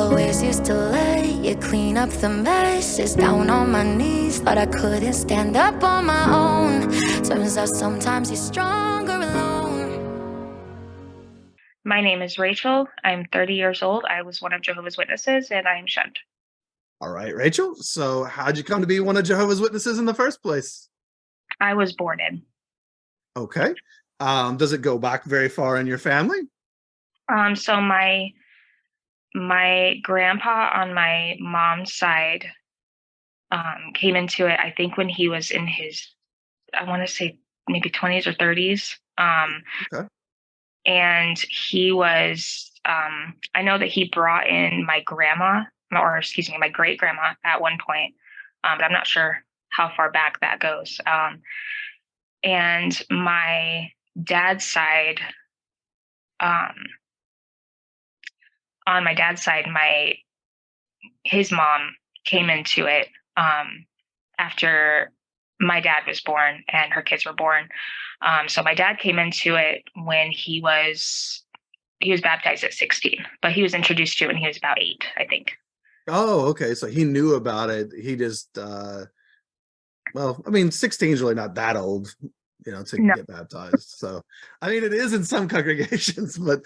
always used to lay you clean up the messes. Down on my knees, thought I couldn't stand up on my own. Turns out sometimes you're stronger alone. My name is Rachel. I'm 30 years old. I was one of Jehovah's Witnesses, and I am shunned. All right, Rachel. So, how'd you come to be one of Jehovah's Witnesses in the first place? I was born in. Okay. Does it go back very far in your family? So my grandpa on my mom's side came into it. I think when he was in his, I want to say maybe 20s or 30s. Okay. And he was. I know that he brought in my grandma, or excuse me, my great grandma at one point, but I'm not sure how far back that goes. And my dad's side, um, on my dad's side, his mom came into it after my dad was born and her kids were born. So my dad came into it when he was baptized at 16, but he was introduced to it when he was about 8, I think. Oh, okay. So he knew about it. He just, well, I mean, 16 is really not that old, to No, get baptized. So, I mean, it is in some congregations, but,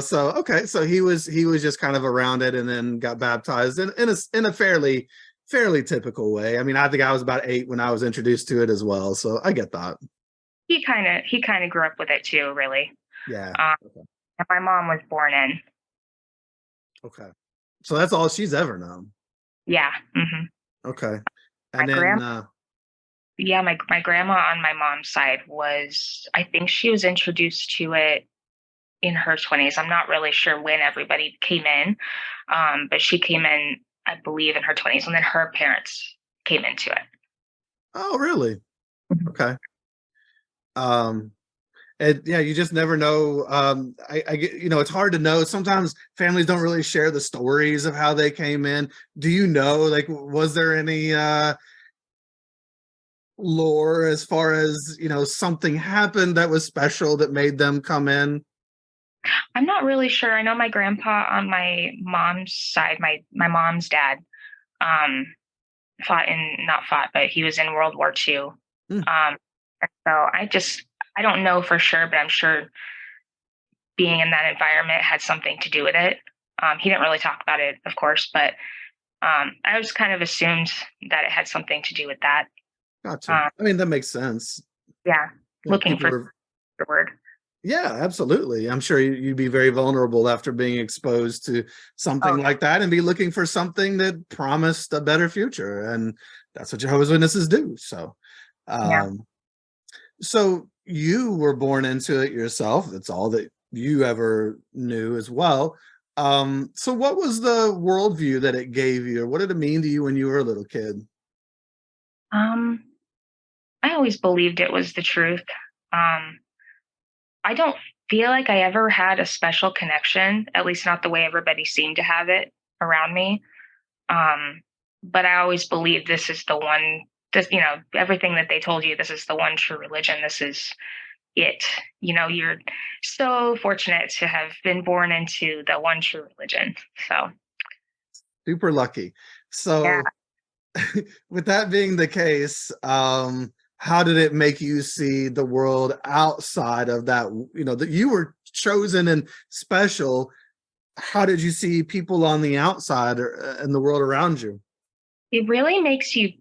so, okay. So he was just kind of around it and then got baptized in a fairly typical way. I mean, I think I was about 8 when I was introduced to it as well. So I get that. he kind of grew up with it too, really. Yeah. Um, Okay. and my mom was born in. Okay. So that's all she's ever known. Yeah. Okay. My And then, grandma. Yeah, my grandma on my mom's side was. I think she was introduced to it in her 20s. I'm not really sure when everybody came in, but she came in, I believe, in her 20s, and then her parents came into it. oh, really? Mhm. Okay. Um, and yeah, you just never know. I get, it's hard to know. Sometimes families don't really share the stories of how they came in. Do you know, like, was there any lore as far as, something happened that was special that made them come in? I'm not really sure. I know my grandpa on my mom's side, my mom's dad, um, not fought, but he was in World War II. Hmm, And so I don't know for sure, but I'm sure being in that environment had something to do with it. He didn't really talk about it, of course, but I just kind of assumed that it had something to do with that. gotcha. Um, I mean, that makes sense. yeah, Yeah, looking people for are. the word. Yeah, absolutely. I'm sure you'd be very vulnerable after being exposed to Oh something like that and be looking for something that promised a better future. And that's what Jehovah's Witnesses do. So, yeah. um, so you were born into it yourself. That's all that you ever knew as well. So what was the worldview that it gave you, or what did it mean to you when you were a little kid? Um, I always believed it was the truth. Um, I don't feel like I ever had a special connection, at least not the way everybody seemed to have it around me. Um, but I always believed this is the one, everything that they told you, this is the one true religion. This is it. You're so fortunate to have been born into the one true religion. So, Super lucky. yeah. So with that being the case, how did it make you see the world outside of that? That you were chosen and special. How did you see people on the outside or in the world around you? It really makes you,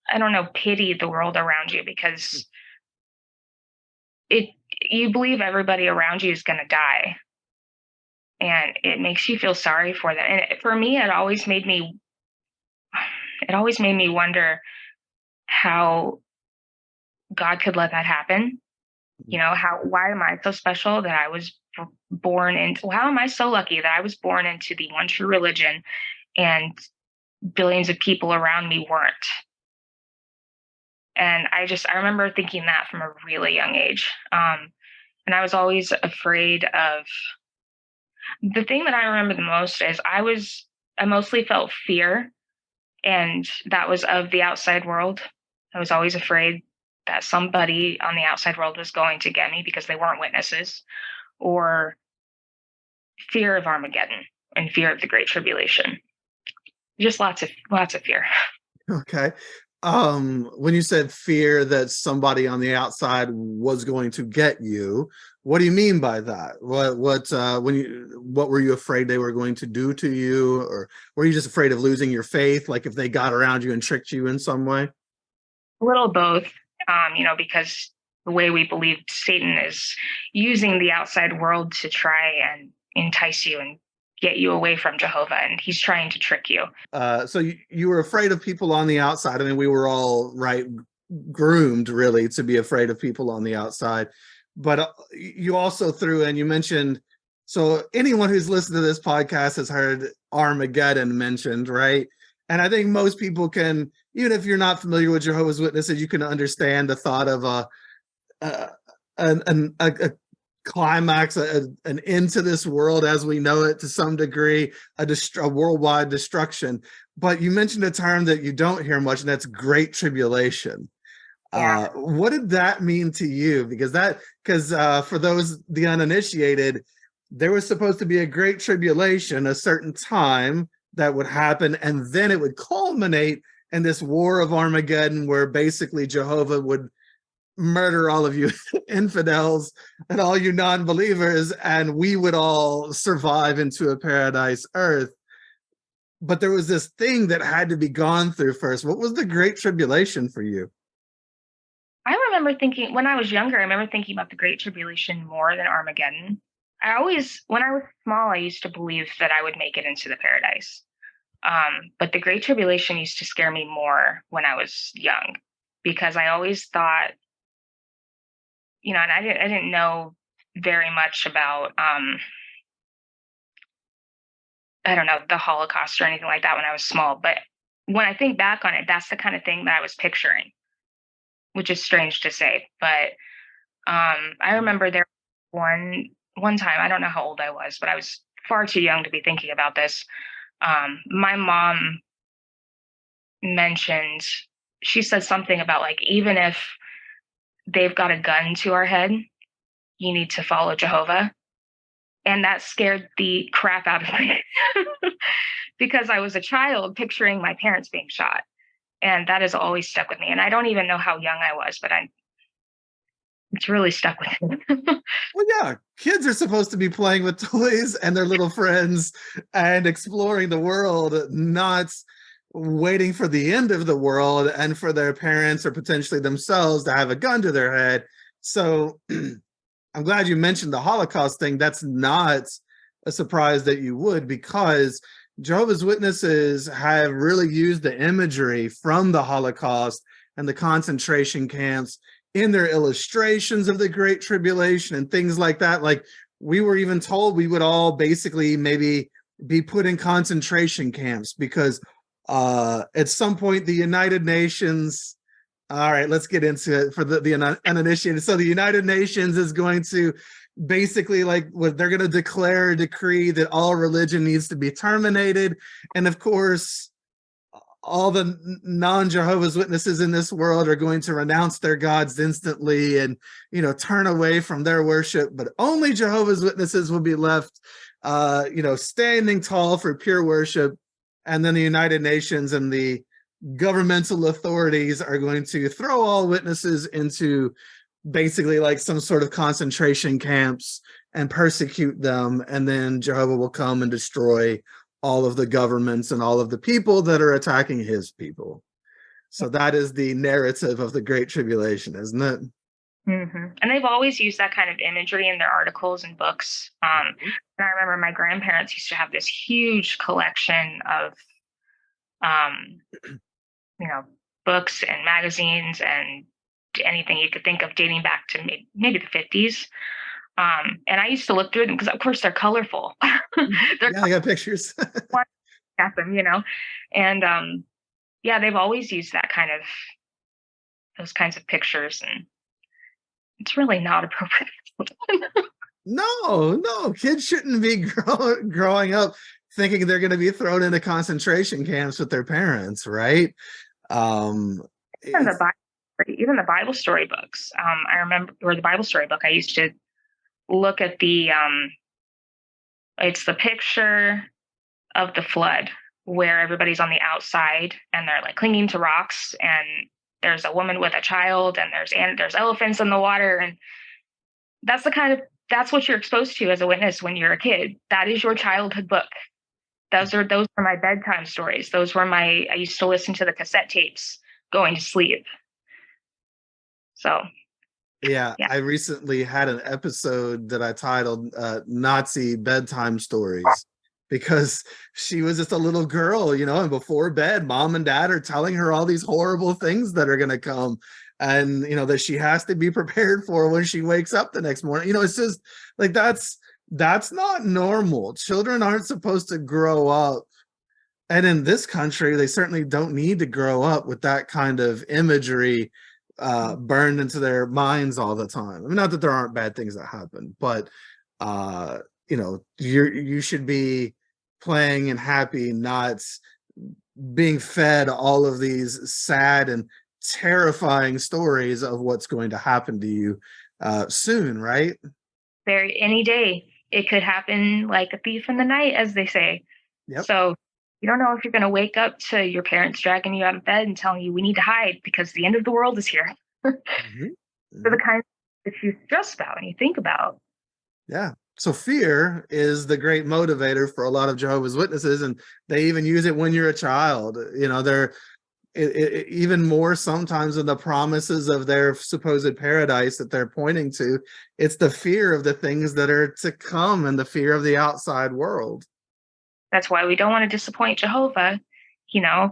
I don't know, pity the world around you because it you believe everybody around you is going to die, and it makes you feel sorry for them. And for me, it always made me wonder how God could let that happen. Why am I so special that I was born into? How am I so lucky that I was born into the one true religion and billions of people around me weren't? And I remember thinking that from a really young age. And I was always afraid of. The thing that I remember the most is I mostly felt fear, and that was of the outside world. I was always afraid that somebody on the outside world was going to get me because they weren't witnesses, or fear of Armageddon. and fear of the Great Tribulation. Just lots of fear. Okay. When you said fear that somebody on the outside was going to get you, what do you mean by that? What were you afraid they were going to do to you, or were you just afraid of losing your faith, like if they got around you and tricked you in some way? A little both, because the way we believe Satan is using the outside world to try and entice you and get you away from Jehovah, and he's trying to trick you. So you were afraid of people on the outside. I mean, we were all groomed really to be afraid of people on the outside, but you also threw in, you mentioned, so anyone who's listened to this podcast has heard Armageddon mentioned, right? And I think most people can, even if you're not familiar with Jehovah's Witnesses, you can understand the thought of a climax, an end to this world as we know it to some degree, a worldwide destruction. But you mentioned a term that you don't hear much, and that's Great Tribulation. Yeah. What did that mean to you? Because for those, the uninitiated, there was supposed to be a Great Tribulation, a certain time that would happen, and then it would culminate in this war of Armageddon, where basically Jehovah would murder all of you infidels and all you non-believers, and we would all survive into a paradise earth. But there was this thing that had to be gone through first. What was the Great Tribulation for you? I remember thinking, when I was younger, I remember thinking about the Great Tribulation more than Armageddon. When I was small, I used to believe that I would make it into the paradise. But the Great Tribulation used to scare me more when I was young, because I always thought, and I didn't know very much about, I don't know, the Holocaust or anything like that when I was small. But when I think back on it, that's the kind of thing that I was picturing, which is strange to say. But I remember there one time, I don't know how old I was, but I was far too young to be thinking about this. My mom mentioned, she said something about, like, even if they've got a gun to our head, you need to follow Jehovah. And that scared the crap out of me because I was a child picturing my parents being shot. And that has always stuck with me. And I don't even know how young I was, but it's really stuck with me. Well, yeah, kids are supposed to be playing with toys and their little friends and exploring the world, not waiting for the end of the world and for their parents or potentially themselves to have a gun to their head. So I'm glad you mentioned the Holocaust thing. That's not a surprise that you would, because Jehovah's Witnesses have really used the imagery from the Holocaust and the concentration camps in their illustrations of the Great Tribulation and things like that. Like, we were even told we would all basically maybe be put in concentration camps because at some point the United Nations, all right, let's get into it for the uninitiated. So the United Nations is going to basically, they're going to declare a decree that all religion needs to be terminated. And of course, all the non-Jehovah's Witnesses in this world are going to renounce their gods instantly and, turn away from their worship. But only Jehovah's Witnesses will be left, standing tall for pure worship. And then the United Nations and the governmental authorities are going to throw all witnesses into basically like some sort of concentration camps and persecute them. And then Jehovah will come and destroy all of the governments and all of the people that are attacking his people. So that is the narrative of the Great Tribulation, isn't it? Mm-hmm. And they've always used that kind of imagery in their articles and books. And I remember my grandparents used to have this huge collection of, books and magazines and anything you could think of dating back to maybe the 50s. And I used to look through them because, of course, they're colorful. I got pictures. At them, and they've always used those kinds of pictures, and it's really not appropriate. No, kids shouldn't be growing up thinking they're going to be thrown into concentration camps with their parents, right? Even the Bible story books. I remember, or the Bible story book, I used to look at the, it's the picture of the flood, where everybody's on the outside and they're like clinging to rocks, and there's a woman with a child, and there's elephants in the water, and that's the kind of that's what you're exposed to as a witness when you're a kid. That is your childhood book. Those are my bedtime stories. Those were my I used to listen to the cassette tapes going to sleep. So Yeah, yeah, I recently had an episode that I titled Nazi Bedtime Stories because she was just a little girl, and before bed, mom and dad are telling her all these horrible things that are going to come and, that she has to be prepared for when she wakes up the next morning. It's just like that's not normal. Children aren't supposed to grow up. And in this country, they certainly don't need to grow up with that kind of imagery burned into their minds all the time. I mean, not that there aren't bad things that happen, but you should be playing and happy, not being fed all of these sad and terrifying stories of what's going to happen to you soon, right? any day it could happen like a thief in the night, as they say. Yep. So you don't know if you're going to wake up to your parents dragging you out of bed and telling you we need to hide because the end of the world is here. Mhm. For the Mhm. kind that you stress about and you think about. Yeah. So fear is the great motivator for a lot of Jehovah's Witnesses, and they even use it when you're a child. They're even more sometimes than the promises of their supposed paradise that they're pointing to. It's the fear of the things that are to come and the fear of the outside world. That's why we don't want to disappoint Jehovah,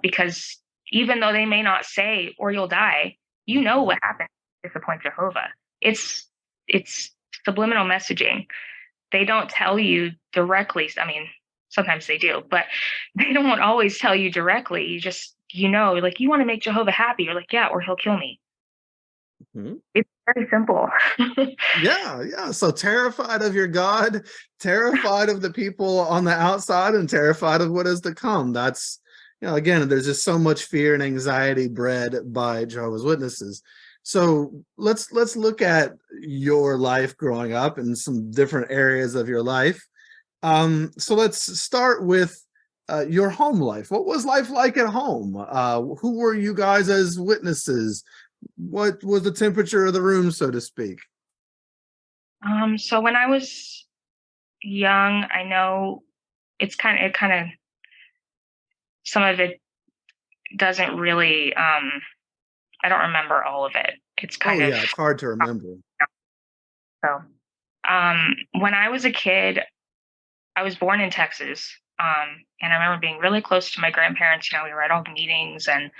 because even though they may not say or you'll die, you know Mhm. what happens to disappoint Jehovah. It's subliminal messaging. They don't tell you directly. I mean, sometimes they do, but they don't always tell you directly. Like you want to make Jehovah happy. You're like, yeah, or he'll kill me. Mhm. It's very simple. Yeah, yeah. So terrified of your God, terrified of the people on the outside, and terrified of what is to come. That's, again, there's just so much fear and anxiety bred by Jehovah's Witnesses. So let's look at your life growing up and some different areas of your life. So let's start with your home life. What was life like at home? Who were you guys as witnesses? What was the temperature of the room, so to speak? So when I was young, I know it kind of some of it doesn't really I don't remember all of it. It's Oh kind of yeah, it's hard to remember. so when I was a kid, I was born in Texas. And I remember being really close to my grandparents. We were at all the meetings, and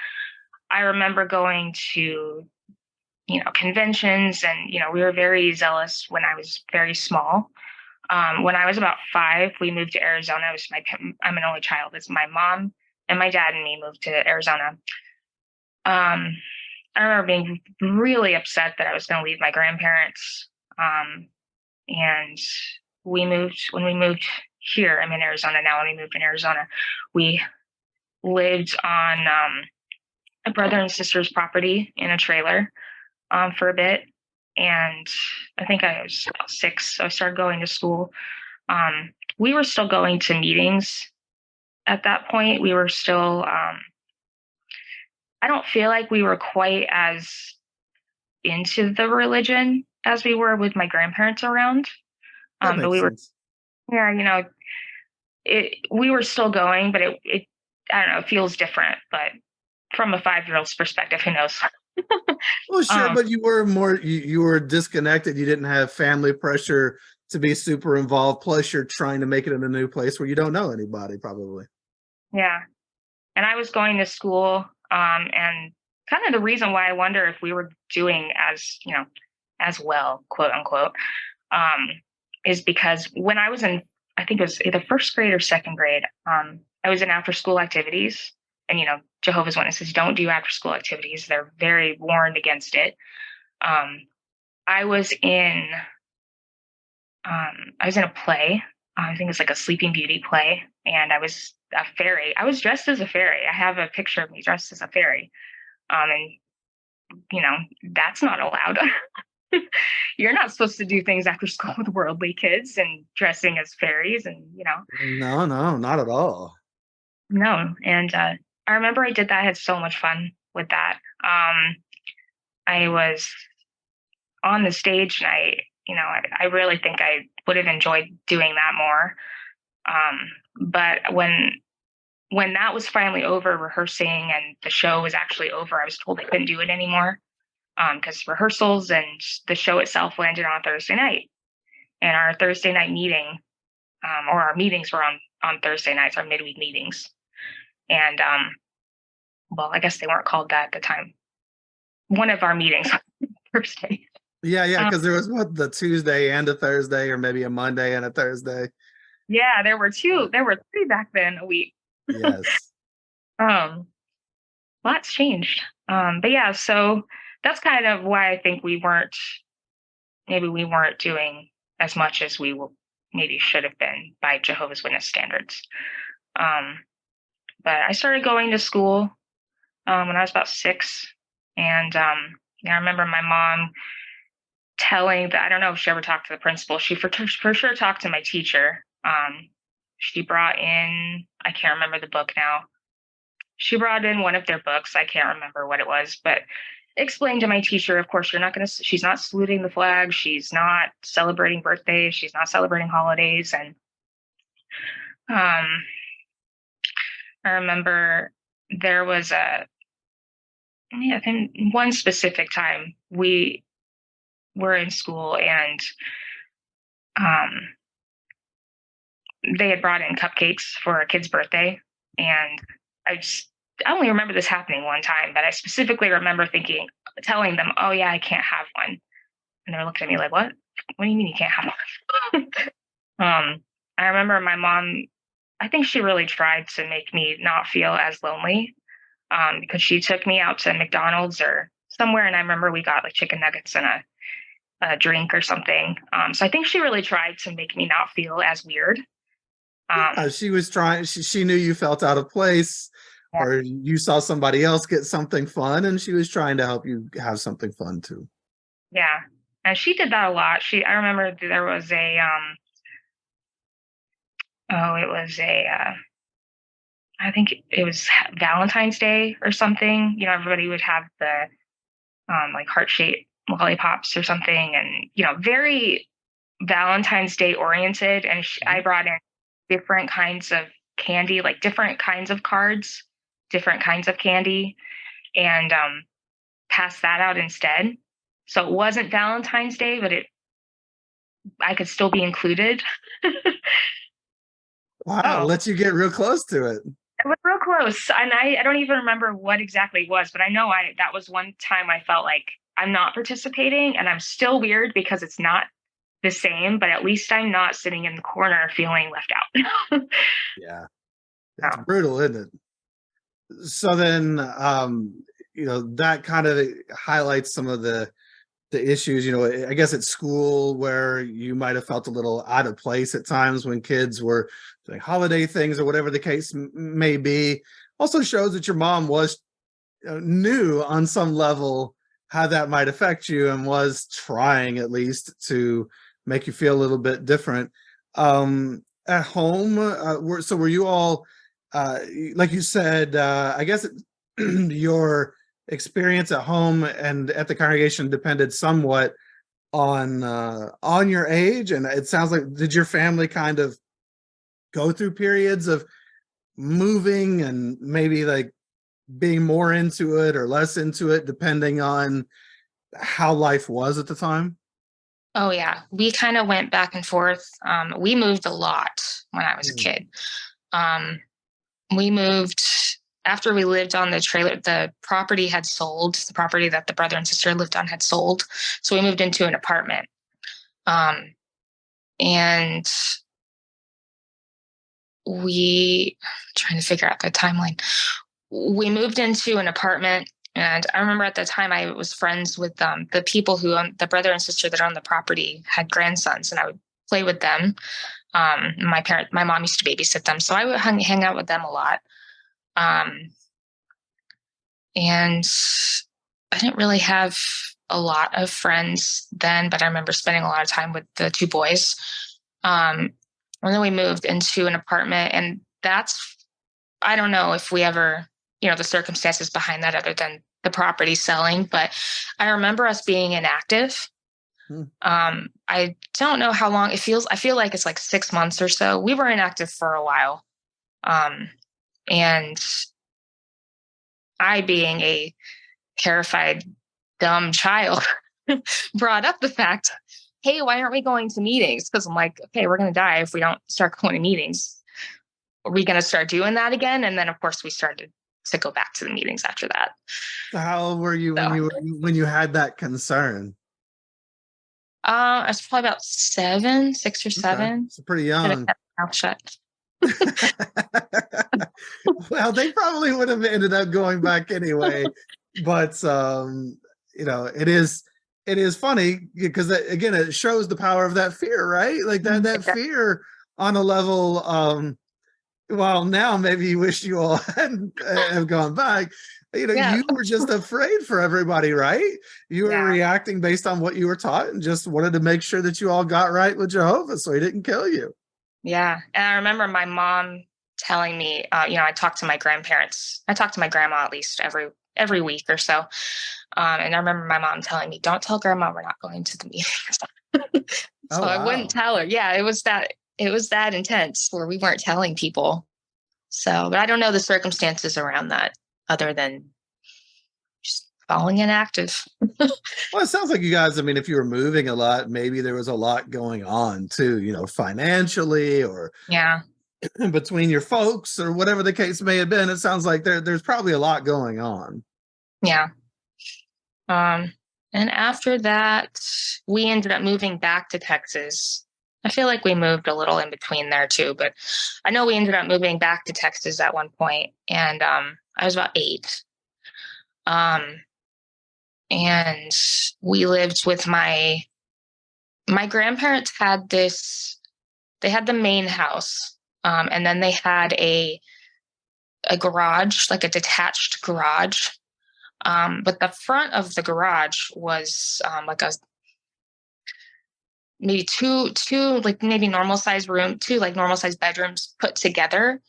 I remember going to, conventions, and, we were very zealous when I was very small. When I was about 5, we moved to Arizona. I'm an only child. It's my mom and my dad and me moved to Arizona. Um, I remember being really upset that I was going to leave my grandparents. And when we moved here, I'm in Arizona now. When we moved in Arizona, we lived on a brother and sister's property in a trailer for a bit. And I think I was about 6, so I started going to school. We were still going to meetings at that point. We were still, I don't feel like we were quite as into the religion as we were with my grandparents around. That But makes we were, sense. yeah, we were still going, but it I don't know, it feels different. But from a 5-year-old's perspective, who knows? Well, sure, um, but you were disconnected. You didn't have family pressure to be super involved. Plus, you're trying to make it in a new place where you don't know anybody, probably. yeah, and I was going to school, and kind of the reason why I wonder if we were doing as well, quote unquote, um, is because when I was in, I think it was either first grade or second grade, I was in after school activities. And, Jehovah's Witnesses don't do after school activities. They're very warned against it. Um, I was in, I was in a play. I think it's like a Sleeping Beauty play. And I was a fairy. I was dressed as a fairy. I have a picture of me dressed as a fairy. And, you know, that's not allowed. You're not supposed to do things after school with worldly kids and dressing as fairies and, No, no, not at all. no. And I remember I did that. I had so much fun with that. I was on the stage and I really think I would have enjoyed doing that more. But when that was finally over, rehearsing and the show was actually over, I was told I couldn't do it anymore because rehearsals and the show itself landed on Thursday night. And our Thursday night meeting, or our meetings were on Thursday nights, our midweek meetings. And well, I guess they weren't called that at the time. One of our meetings on Thursday. Yeah, yeah, Um, because there was what, the Tuesday and a Thursday, or maybe a Monday and a Thursday. yeah, there were three back then a week. Yes. Um, Lots changed. But yeah, so that's kind of why I think maybe we weren't doing as much as maybe should have been by Jehovah's Witness standards. Um, but I started going to school when I was about 6, and I remember my mom telling that I don't know if she ever talked to the principal. She for sure talked to my teacher. She brought in, I can't remember the book now. She brought in one of their books. I can't remember what it was, but explained to my teacher, of course, she's not saluting the flag. She's not celebrating birthdays. She's not celebrating holidays. And um, I remember there was I think one specific time we were in school and they had brought in cupcakes for a kid's birthday. And I only remember this happening one time, but I specifically remember telling them, "Oh yeah, I can't have one." And they're looking at me like, "What? What do you mean you can't have one?" I remember my mom, I think she really tried to make me not feel as lonely, because she took me out to McDonald's or somewhere. And I remember we got like chicken nuggets and a drink or something. So I think she really tried to make me not feel as weird. She was trying, she knew you felt out of place, Yeah. or you saw somebody else get something fun, and she was trying to help you have something fun too. Yeah. And she did that a lot. I remember there was it was I think it was Valentine's Day or something. Everybody would have the like heart-shaped lollipops or something, and very Valentine's Day oriented. And I brought in different kinds of candy, like different kinds of cards, different kinds of candy, and passed that out instead. So it wasn't Valentine's Day, but I could still be included. Wow, Oh, let you get real close to it. it was real close. And I don't even remember what exactly it was, but I know that was one time I felt like I'm not participating and I'm still weird because it's not the same, but at least I'm not sitting in the corner feeling left out. Yeah, it's So, brutal, isn't it? So then, that kind of highlights some of the issues, I guess at school, where you might have felt a little out of place at times when kids were doing holiday things or whatever the case may be. Also shows that your mom was knew on some level how that might affect you, and was trying at least to make you feel a little bit different. At home, were you all, like you said, I guess your experience at home and at the congregation depended somewhat on your age, and it sounds like, did your family kind of go through periods of moving and maybe like being more into it or less into it depending on how life was at the time? oh yeah, we kind of went back and forth. We moved a lot when I was a Mm. kid. Um, we moved after we lived on the trailer. The property had sold. The property that the brother and sister lived on had sold, so we moved into an apartment. And trying to figure out the timeline. We moved into an apartment, and I remember at the time I was friends with the people who the brother and sister that are on the property had grandsons, and I would play with them. My mom used to babysit them, so I would hang out with them a lot. And I didn't really have a lot of friends then, but I remember spending a lot of time with the two boys. And then we moved into an apartment, and I don't know if we ever, the circumstances behind that other than the property selling, but I remember us being inactive. Hmm. I don't know how long it feels. I feel like it's like 6 months or so. We were inactive for a while. And I, being a terrified, dumb child, brought up the fact, hey, why aren't we going to meetings? Because I'm like, okay, we're going to die if we don't start going to meetings. Are we going to start doing that again? And then, of course, we started to go back to the meetings after that. So how old were you So, when you had that concern? I was probably about 6 or 7. Okay. So pretty young. Kept my mouth shut. Well, they probably would have ended up going back anyway. But it is funny because again, it shows the power of that fear, right? Like that fear on a level. Well, now maybe you wish you all hadn't have gone back. You were just afraid for everybody, right? You were reacting based on what you were taught and just wanted to make sure that you all got right with Jehovah so he didn't kill you. Yeah. And I remember my mom telling me, I talked to my grandparents. I talked to my grandma at least every week or so. And I remember my mom telling me, don't tell grandma we're not going to the meetings. So I wouldn't tell her. Yeah, it was that intense where we weren't telling people. So, but I don't know the circumstances around that other than just falling inactive. Well, it sounds like you guys, I mean, if you were moving a lot, maybe there was a lot going on too, financially or between your folks or whatever the case may have been. It sounds like there's probably a lot going on. Yeah. And after that, we ended up moving back to Texas. I feel like we moved a little in between there too, but I know we ended up moving back to Texas at one point, and I was about 8. And we lived with my grandparents they had the main house, and then they had a garage, like a detached garage. But the front of the garage was like a maybe two like maybe normal size room, 2 like normal size bedrooms put together,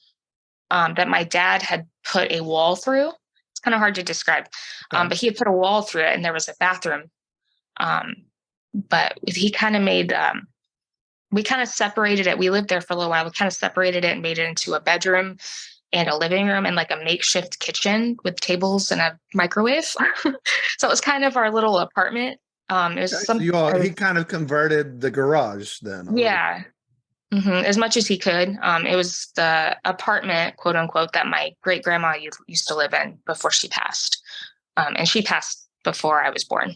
that my dad had put a wall through. It's kind of hard to describe. But he had put a wall through it, and there was a bathroom. But he kind of made, we kind of separated it. We lived there for a little while. We kind of separated it and made it into a bedroom and a living room and like a makeshift kitchen with tables and a microwave. So it was kind of our little apartment. It was So he kind of converted the garage then. Yeah. Mm-hmm. As much as he could. It was the apartment, quote unquote, that my great grandma used to live in before she passed. And she passed before I was born.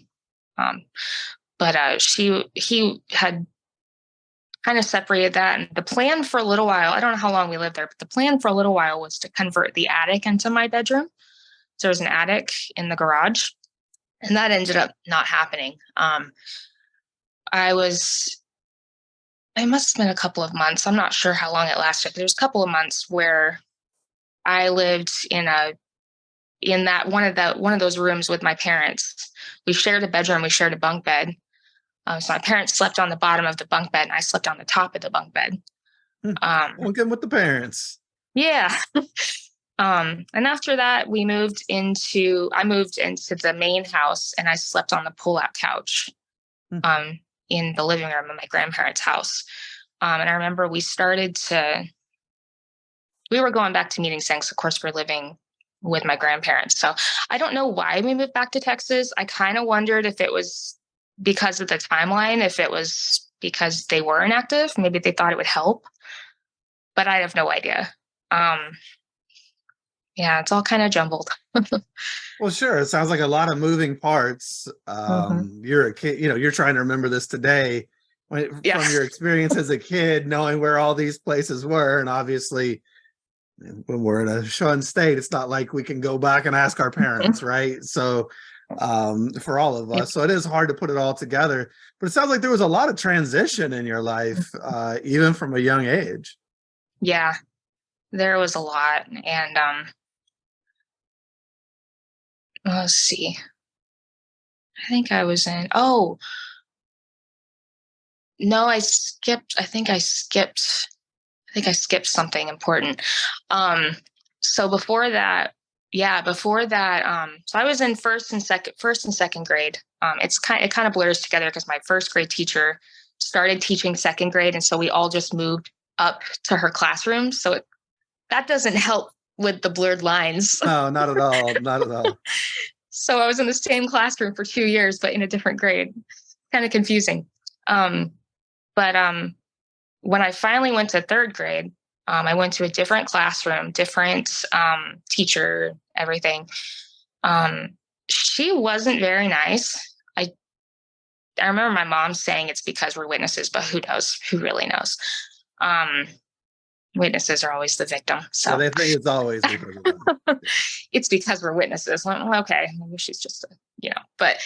But he had kind of separated that. And the plan for a little while, I don't know how long we lived there, but the plan for a little while was to convert the attic into my bedroom. So there was an attic in the garage, and that ended up not happening. It must have been a couple of months. I'm not sure how long it lasted, but there was a couple of months where I lived in that one of those rooms with my parents. We shared a bedroom, we shared a bunk bed. So my parents slept on the bottom of the bunk bed, and I slept on the top of the bunk bed. Working with the parents. Yeah. And after that, I moved into the main house, and I slept on the pull-out couch in the living room of my grandparents' house. And I remember we were going back to meeting since, of course, we're living with my grandparents. So I don't know why we moved back to Texas. I kind of wondered if it was because of the timeline, if it was because they were inactive, maybe they thought it would help, but I have no idea. Yeah, it's all kind of jumbled. Well, sure. It sounds like a lot of moving parts. You're a kid, you're trying to remember this today from your experience as a kid, knowing where all these places were. And obviously, when we're in a shunned state, it's not like we can go back and ask our parents, right? So for all of us. So it is hard to put it all together. But it sounds like there was a lot of transition in your life, even from a young age. Yeah, there was a lot. And let's see. I think I was in, oh, no, I think I skipped something important. Um, so before that, so I was in first and second grade. It kind of blurs together because my first grade teacher started teaching second grade, and so we all just moved up to her classroom. So that doesn't help with the blurred lines. No, not at all. Not at all. So I was in the same classroom for 2 years, but in a different grade. Kind of confusing. But when I finally went to third grade, I went to a different classroom, different teacher, everything. She wasn't very nice. I remember my mom saying it's because we're witnesses, but who knows? Who really knows? Witnesses are always the victim. So Yeah, they think it's always because of that. it's because we're witnesses. Well, okay, maybe she's just but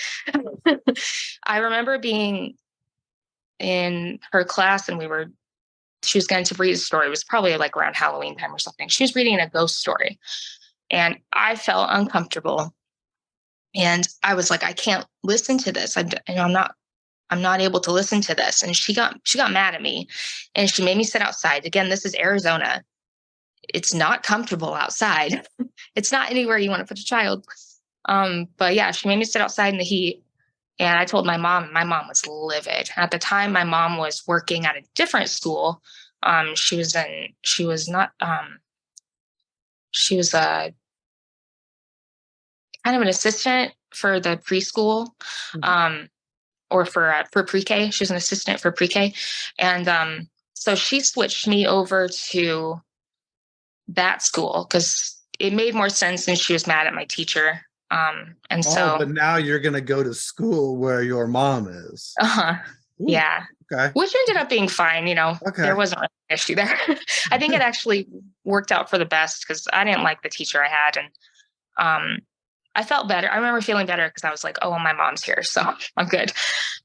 I remember being in her class and she was going to read a story. It was probably like around Halloween time or something. She was reading a ghost story and I felt uncomfortable. And I was like, I can't listen to this. I'm not able to listen to this. And she got mad at me and she made me sit outside. Again, this is Arizona. It's not comfortable outside. It's not anywhere you want to put a child. But yeah, she made me sit outside in the heat. And I told my mom was livid. At the time, my mom was working at a different school. She was a kind of an assistant for the preschool, or for pre-K. She was an assistant for pre-K. And so she switched me over to that school because it made more sense and she was mad at my teacher. But now you're going to go to school where your mom is. Yeah. Okay. Which ended up being fine. Okay. There wasn't really an issue there. I think it actually worked out for the best because I didn't like the teacher I had. And I felt better. I remember feeling better because I was like, oh, well, my mom's here, so I'm good.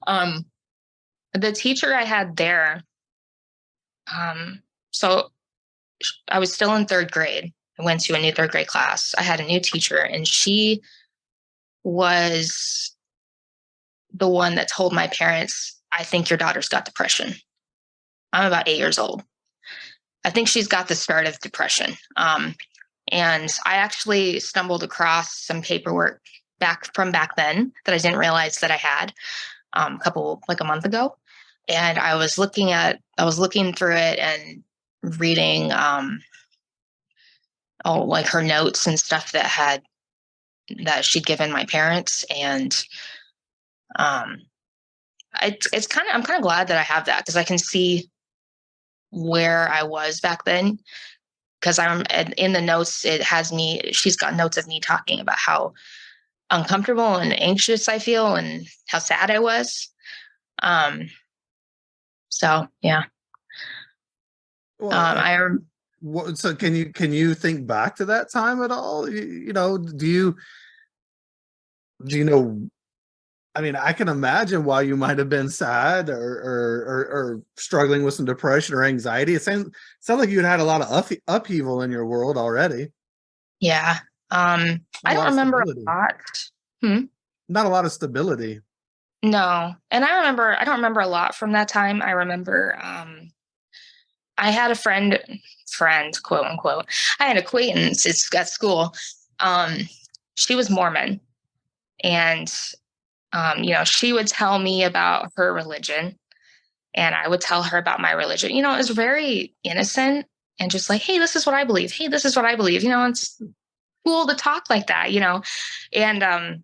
The teacher I had there, so I was still in third grade. I went to a new third grade class. I had a new teacher, and she was the one that told my parents, I think your daughter's got depression. I'm about 8 years old. I think she's got the start of depression. And I actually stumbled across some paperwork back then that I didn't realize that I had a month ago. And I was looking through it and reading her notes and stuff that she'd given my parents. And I'm kind of glad that I have that because I can see where I was back then. Because I'm in the notes, she's got notes of me talking about how uncomfortable and anxious I feel and how sad I was. So yeah. Well, so can you think back to that time at all? Do you know? I mean, I can imagine why you might have been sad or struggling with some depression or anxiety. It sounds like you had a lot of upheaval in your world already. Yeah. I don't remember a lot. Not a lot of stability. No. And I don't remember a lot from that time. I remember I had a friend, quote unquote. I had an acquaintance at school. She was Mormon. And she would tell me about her religion and I would tell her about my religion. It was very innocent and just like, hey, this is what I believe. Hey, this is what I believe. It's cool to talk like that, And I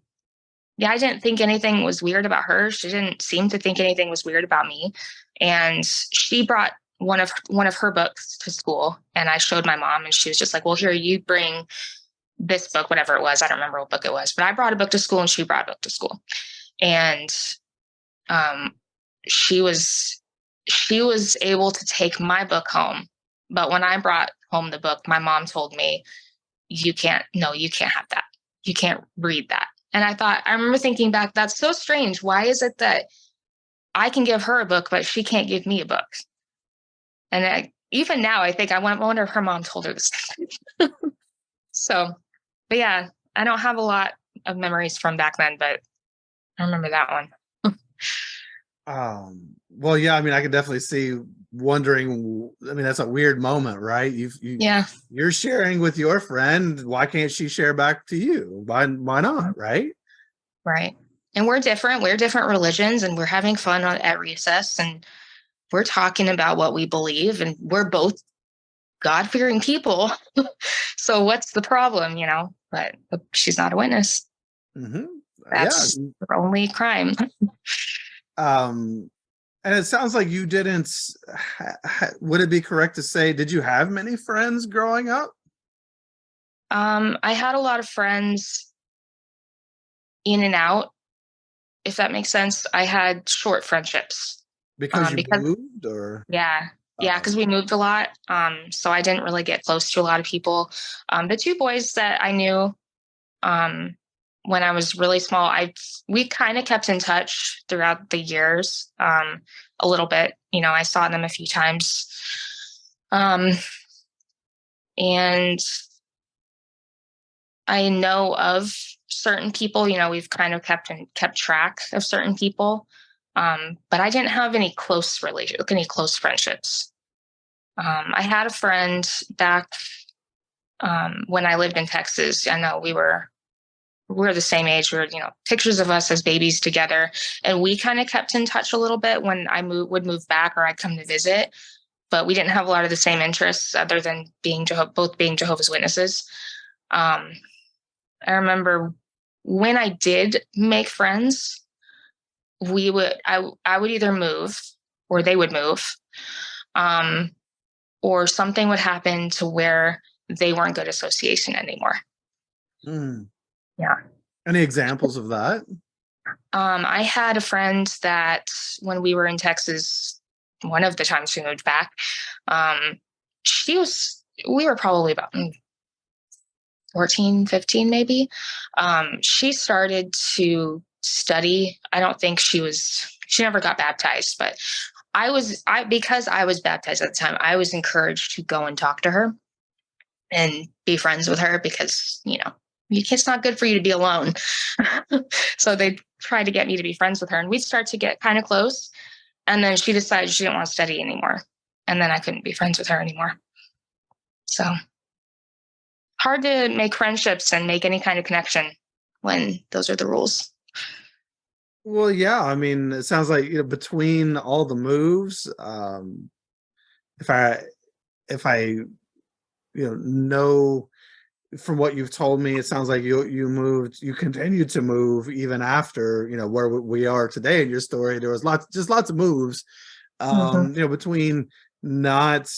didn't think anything was weird about her. She didn't seem to think anything was weird about me. And she brought one of her books to school and I showed my mom and she was just like, well, here, you bring this book, whatever it was. I don't remember what book it was, but I brought a book to school and she brought a book to school. And she was able to take my book home. But when I brought home the book, my mom told me, you can't have that. You can't read that. And I remember thinking back, that's so strange. Why is it that I can give her a book, but she can't give me a book? And even now, I think I wonder if her mom told her this. So, but yeah, I don't have a lot of memories from back then, but I remember that one. Well, yeah, I mean, I can definitely see wondering. I mean, that's a weird moment, right? Yeah. You're sharing with your friend. Why can't she share back to you? Why not? Right? Right. And we're different. We're different religions, and we're having fun at recess, and we're talking about what we believe, and we're both God-fearing people. So what's the problem, But she's not a witness. Mm-hmm. Yeah. That's her only crime. Um, and it sounds like you didn't. Would it be correct to say, did you have many friends growing up? I had a lot of friends in and out, if that makes sense. I had short friendships. Because you Because moved, or yeah, because we moved a lot. So I didn't really get close to a lot of people. The two boys that I knew um, when I was really small, we kind of kept in touch throughout the years, a little bit. I saw them a few times, and I know of certain people. We've kind of kept track of certain people, but I didn't have any any close friendships. I had a friend back when I lived in Texas. I know we're the same age. We're, pictures of us as babies together. And we kind of kept in touch a little bit when I would move back or I'd come to visit, but we didn't have a lot of the same interests other than both being Jehovah's Witnesses. I remember when I did make friends, I would either move or they would move, or something would happen to where they weren't good association anymore. Mm. Yeah. Any examples of that? I had a friend that when we were in Texas, one of the times we moved back, we were probably about 14, 15 maybe. She started to study. I don't think she never got baptized, but because I was baptized at the time, I was encouraged to go and talk to her and be friends with her because, it's not good for you to be alone. So they tried to get me to be friends with her, and we'd start to get kind of close. And then she decided she didn't want to study anymore. And then I couldn't be friends with her anymore. So hard to make friendships and make any kind of connection when those are the rules. Well, yeah, I mean, it sounds like, between all the moves, if I know from what you've told me, it sounds like you continued to move even after, where we are today in your story. There was lots of moves, between not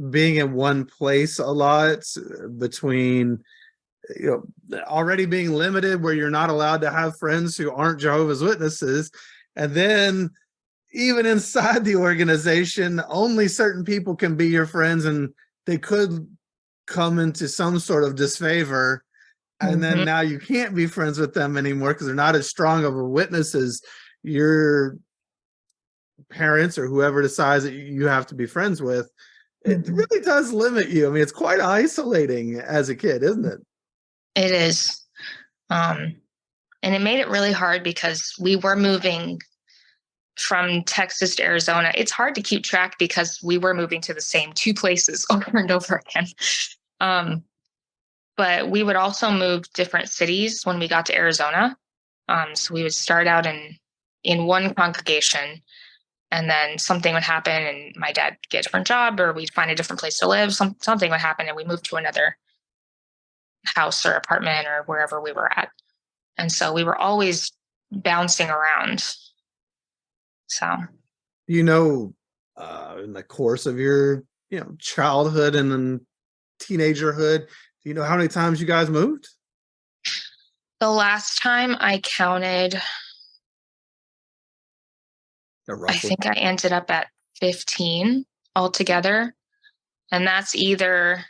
being in one place a lot, between already being limited where you're not allowed to have friends who aren't Jehovah's Witnesses, and then even inside the organization, only certain people can be your friends, and they could come into some sort of disfavor, and then now you can't be friends with them anymore because they're not as strong of a witness as your parents or whoever decides that you have to be friends with. It really does limit you. I mean, it's quite isolating as a kid, isn't it? It is. And it made it really hard because we were moving from Texas to Arizona. It's hard to keep track because we were moving to the same two places over and over again. But we would also move different cities when we got to Arizona. So we would start out in one congregation, and then something would happen and my dad would get a different job, or we'd find a different place to live. Something would happen and we moved to another house or apartment or wherever we were at. And so we were always bouncing around. So, In the course of your, childhood and then teenagerhood, do you know how many times you guys moved? the last time I counted, I think I ended up at 15 altogether. And that's either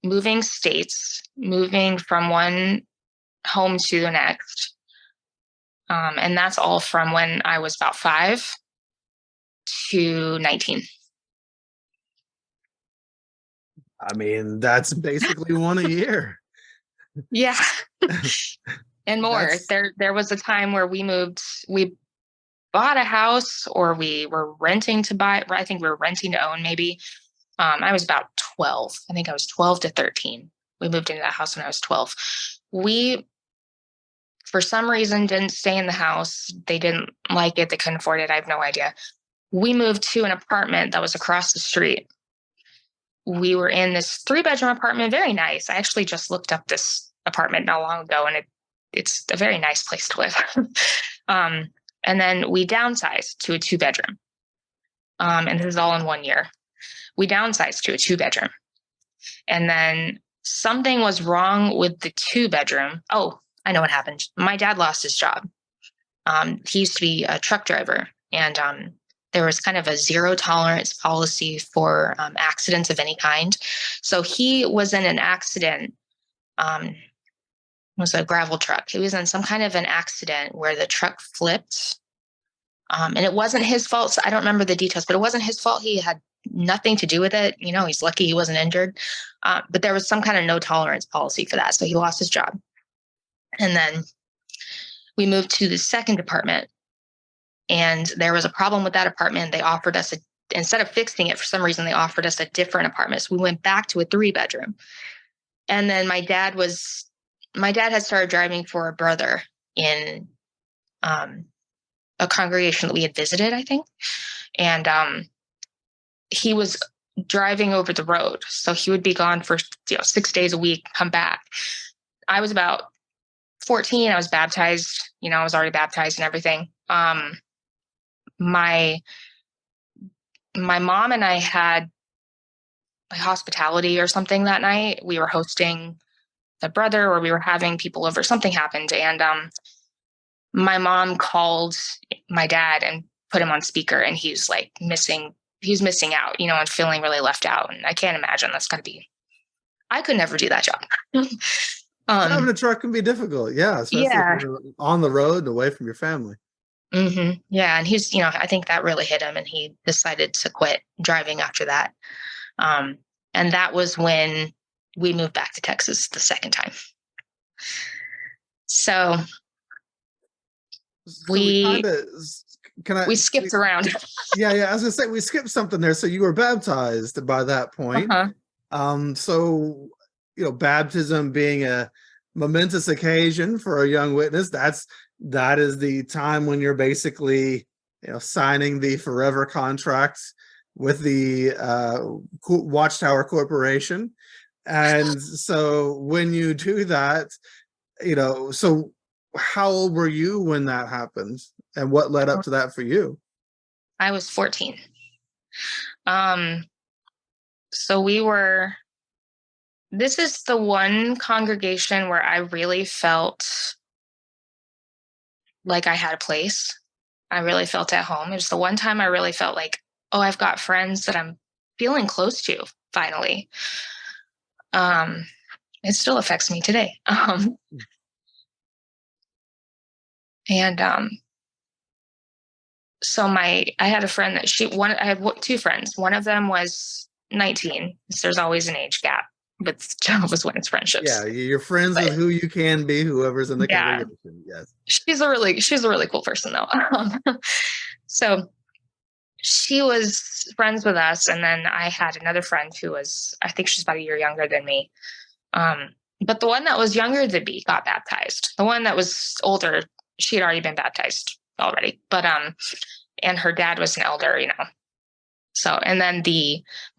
moving states, moving from one home to the next. And that's all from when I was about 5 to 19. I mean, that's basically one a year. Yeah. and more. There was a time where we bought a house, or we were renting to buy. I think we were renting to own, maybe. I was about 12. I think I was 12 to 13. We moved into that house when I was 12. We, for some reason, didn't stay in the house. They didn't like it. They couldn't afford it. I have no idea. We moved to an apartment that was across the street. We were in this 3-bedroom apartment, very nice. I actually just looked up this apartment not long ago, and it's a very nice place to live. And then we downsized to a 2-bedroom. And this is all in 1 year. We downsized to a 2-bedroom. And then something was wrong with the 2-bedroom. Oh, I know what happened. My dad lost his job. He used to be a truck driver, and there was kind of a zero tolerance policy for accidents of any kind. So he was in an accident. It was a gravel truck. He was in some kind of an accident where the truck flipped. And it wasn't his fault. So I don't remember the details, but it wasn't his fault. He had nothing to do with it. You know, he's lucky he wasn't injured. But there was some kind of no tolerance policy for that. So he lost his job. And then we moved to the second apartment, and there was a problem with that apartment. They offered us instead of fixing it, for some reason, they offered us a different apartment. So we went back to a 3-bedroom. And then my dad had started driving for a brother in a congregation that we had visited, I think. And he was driving over the road. So he would be gone for 6 days a week, come back. I was about 14. I was baptized. I was already baptized and everything. My mom and I had like hospitality or something that night. We were hosting the brother, or we were having people over. Something happened. And my mom called my dad and put him on speaker, and he's like missing out, and feeling really left out. And I can't imagine that's going to be, I could never do that job. Driving a truck can be difficult. Yeah. Especially if you're on the road and away from your family. Mm-hmm. Yeah. And he's, I think that really hit him, and he decided to quit driving after that. And that was when we moved back to Texas the second time. So we skipped around. Yeah. I was gonna say we skipped something there. So you were baptized by that point. So baptism being a momentous occasion for a young witness, that is the time when you're basically signing the forever contract with the Watchtower Corporation. And so when you do that, so how old were you when that happened, and what led up to that for you? I was 14. So this is the one congregation where I really felt like I had a place. I really felt at home. It was the one time I really felt like, oh, I've got friends that I'm feeling close to finally. It still affects me today. So I had a friend that I had 2 friends. One of them was 19. So there's always an age gap with Jehovah's Witness friendships. Yeah, you're friends with who you can be, whoever's in the congregation. Yes. She's a really cool person though. So she was friends with us, and then I had another friend who was, I think she's about a year younger than me. But the one that was younger than me got baptized. The one that was older, she had already been baptized already. But and her dad was an elder, So, and then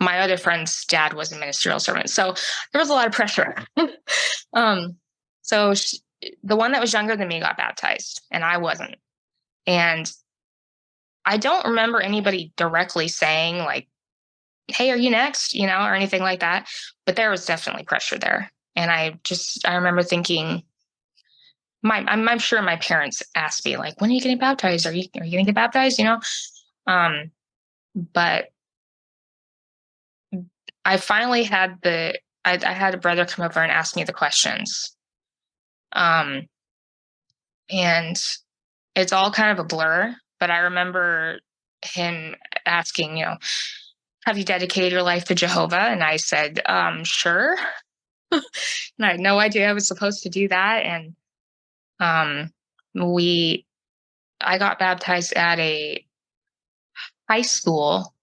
my other friend's dad was a ministerial servant. So there was a lot of pressure. So the one that was younger than me got baptized, and I wasn't. And I don't remember anybody directly saying like, hey, are you next? Or anything like that. But there was definitely pressure there. And I remember thinking, I'm sure my parents asked me like, when are you getting baptized? Are you going to get baptized? But I finally had I had a brother come over and ask me the questions. And it's all kind of a blur, but I remember him asking, have you dedicated your life to Jehovah? And I said, sure. And I had no idea I was supposed to do that. And Um, I got baptized at a high school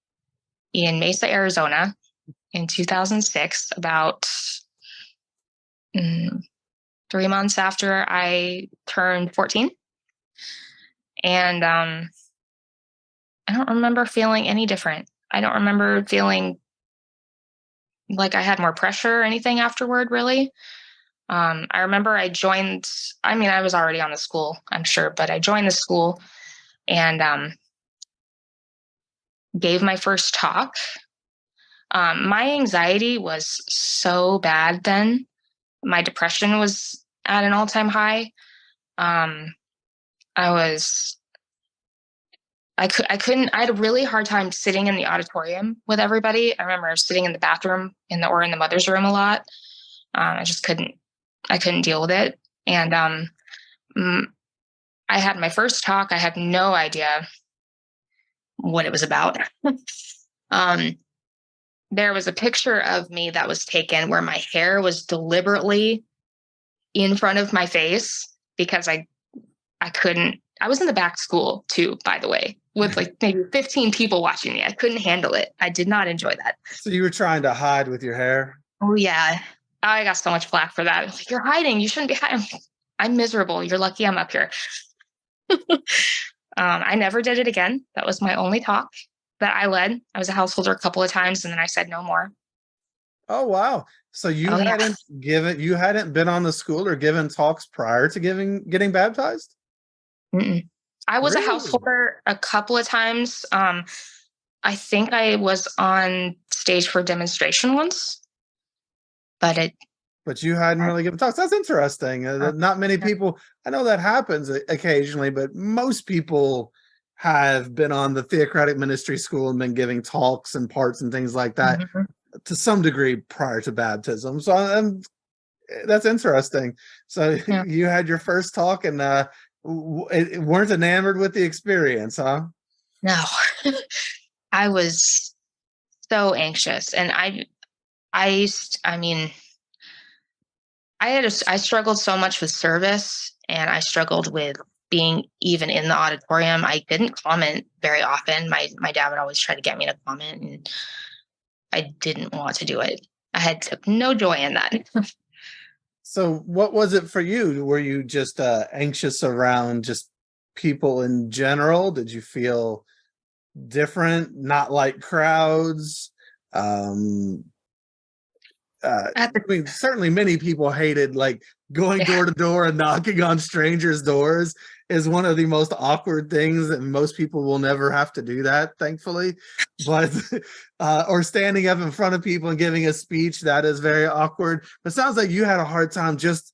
in Mesa, Arizona in 2006, about mm, 3 months after I turned 14. And I don't remember feeling any different. I don't remember feeling like I had more pressure or anything afterward, really. I remember I was already on the school, I'm sure, but I joined the school and gave my first talk. My anxiety was so bad then. My depression was at an all-time high. Um, I was, I couldn't, I had a really hard time sitting in the auditorium with everybody. I remember sitting in the bathroom or in the mother's room a lot. I couldn't deal with it. And mm, I had my first talk. I had no idea what it was about. um, there was a picture of me that was taken where my hair was deliberately in front of my face because I couldn't. I was in the back school too, by the way, with like maybe 15 people watching me. I couldn't handle it. I did not enjoy that. So you were trying to hide with your hair? Oh yeah, I got so much flack for that. Like, you're hiding. You shouldn't be hiding. I'm miserable. You're lucky I'm up here. I never did it again. That was my only talk that I led. I was a householder a couple of times, and then I said no more. Oh wow. So Oh yeah. you hadn't been on the school or given talks prior to getting baptized? Mm-mm. I was a Really? householder a couple of times. I think I was on stage for a demonstration once, but But you hadn't really given talks. That's interesting. Not many people, I know that happens occasionally, but most people have been on the theocratic ministry school and been giving talks and parts and things like that Mhm. to some degree prior to baptism. So that's interesting. So Yeah. you had your first talk and weren't enamored with the experience, huh? No, I was so anxious, and I mean, I struggled so much with service, and I struggled with being even in the auditorium. I didn't comment very often. My dad would always try to get me to comment, and I didn't want to do it. Took no joy in that. So what was it for you? Were you just anxious around just people in general? Did you feel different, not like crowds? Um, At the I mean, certainly many people hated like going Yeah. door to door and knocking on strangers' doors is one of the most awkward things, and most people will never have to do that, thankfully. But or standing up in front of people and giving a speech, that is very awkward. But it sounds like you had a hard time just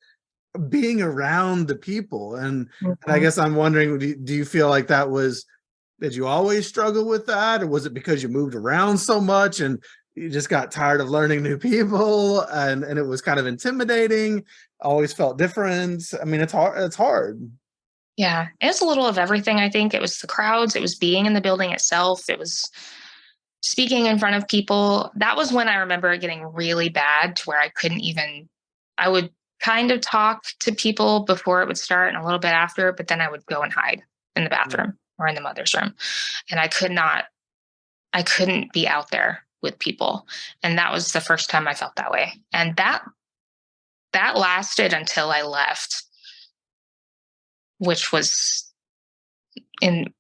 being around the people. And I Mhm. guess I'm wondering, do you feel like did you always struggle with that, or was it because you moved around so much and you just got tired of learning new people and it was kind of intimidating, always felt different? I mean, it's hard. Yeah, it was a little of everything. I think it was the crowds, it was being in the building itself, it was speaking in front of people. That was when I remember it getting really bad to where I would kind of talk to people before it would start and a little bit after, but then I would go and hide in the Yeah. bathroom or in the mother's room. And I couldn't be out there with people. And that was the first time I felt that way. And that lasted until I left, which was in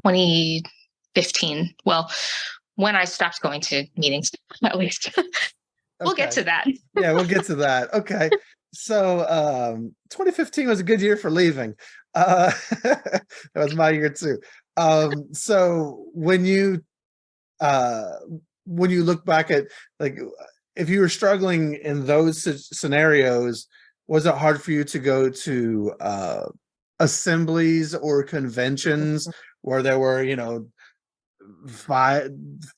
2015. Well, when I stopped going to meetings, at least. We'll get Okay. to that. Yeah, we'll get to that. Okay. So 2015 was a good year for leaving. That was my year too. So uh when you look back at, like, if you were struggling in those scenarios, was it hard for you to go to assemblies or conventions where there were, five,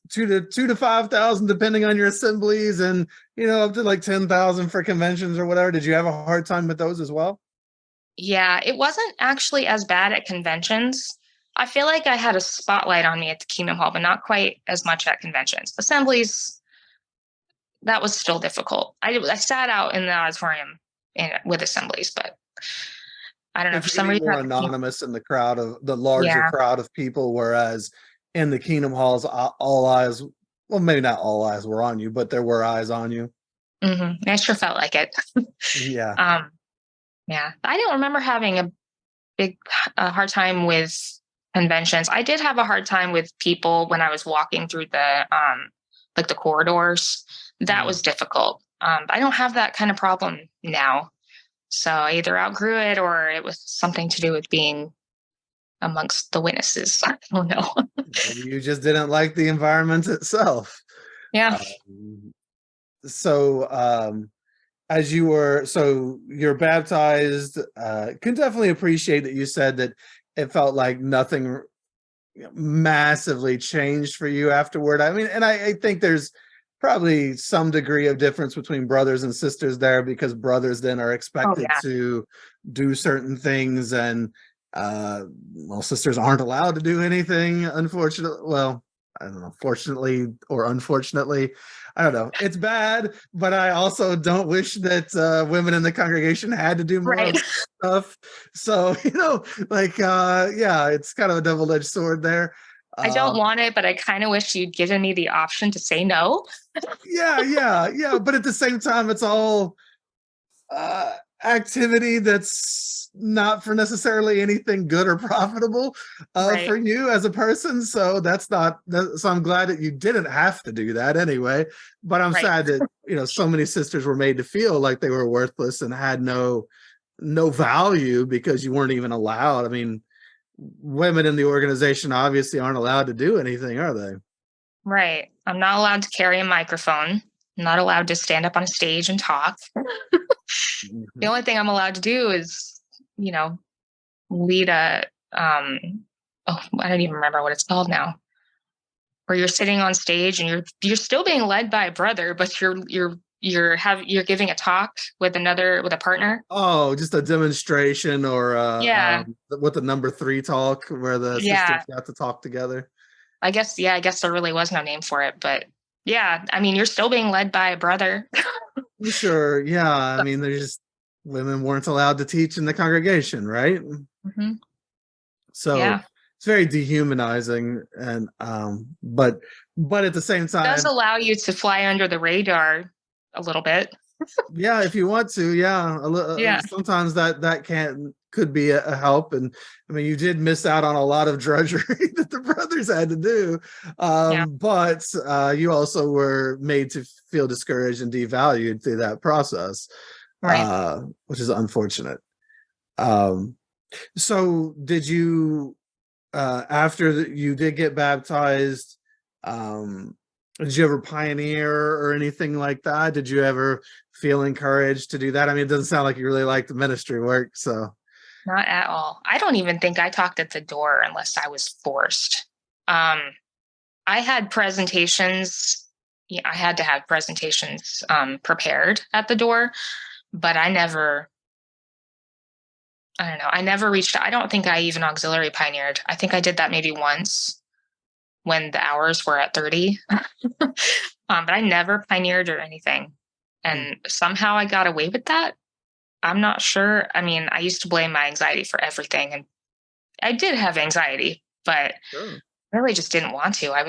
2 to 5,000, depending on your assemblies, and up to like 10,000 for conventions or whatever? Did you have a hard time with those as well? Yeah, it wasn't actually as bad at conventions. I feel like I had a spotlight on me at the Kingdom Hall, but not quite as much at conventions. Assemblies, that was still difficult. I sat out in the auditorium with assemblies, but I don't know, Like for you can some be reason more that became, anonymous in the crowd of the larger yeah. crowd of people, whereas in the Kingdom Halls, all eyes, well, maybe not all eyes were on you, but there were eyes on you. I sure felt like it. Yeah. um, yeah, I don't remember having big a hard time with conventions. I did have a hard time with people when I was walking through the like the corridors. That Mm. was difficult. I don't have that kind of problem now. So I either outgrew it or it was something to do with being amongst the witnesses. I don't know. Maybe you just didn't like the environment itself. Yeah. Um, so, as you were, so you're baptized, can definitely appreciate that you said that it felt like nothing massively changed for you afterward. I mean, and I think there's probably some degree of difference between brothers and sisters there, because brothers then are Oh expected yeah. to do certain things, and well, sisters aren't allowed to do anything, unfortunately. Well, I don't know, fortunately or unfortunately, I don't know. It's bad, but I also don't wish that women in the congregation had to do more of Right. that stuff. So, like yeah, it's kind of a double-edged sword there. I don't Um, want it, but I kind of wish you'd given me the option to say no. yeah, but at the same time, it's all uh activity that's not for necessarily anything good or profitable Right. for you as a person. So so I'm glad that you didn't have to do that anyway. But I'm Right. sad that so many sisters were made to feel like they were worthless and had no value because you weren't even allowed. I mean, women in the organization obviously aren't allowed to do anything, are they? Right. I'm not allowed to carry a microphone. I'm not allowed to stand up on a stage and talk. The Mhm. only thing I'm allowed to do is, you know, lead a oh, I don't even remember what it's called now. Where you're sitting on stage and you're still being led by a brother, but you're giving a talk with with a partner. Oh, just a demonstration, or Yeah. what, the number three talk where the Yeah. sisters got to talk together. I guess there really was no name for it, but yeah, I mean, you're still being led by a brother. Sure, yeah. I mean, there's just women weren't allowed to teach in the congregation, right? Mhm. So Yeah. it's very dehumanizing, and but at the same Does time, allow you to fly under the radar a little bit. yeah, if you want to, yeah. Yeah. Sometimes that can could be a help, and I mean, you did miss out on a lot of drudgery that the brothers had to do, Yeah. but you also were made to feel discouraged and devalued through that process, Right. which is unfortunate. Um, so, did you after you did get baptized? Um, did you ever pioneer or anything like that? Did you ever feel encouraged to do that? I mean, it doesn't sound like you really like the ministry work. So, Not at all. I don't even think I talked at the door unless I was forced. Um, I had presentations. Yeah, I had to have presentations prepared at the door, but I don't know. I never reached. I don't think I even auxiliary pioneered. I think I did that maybe once when the hours were at 30. But I never pioneered or anything. hmm, And somehow I got away with that. I'm not sure. I mean, I used to blame my anxiety for everything. And I did have anxiety, but sure. really just didn't want to. I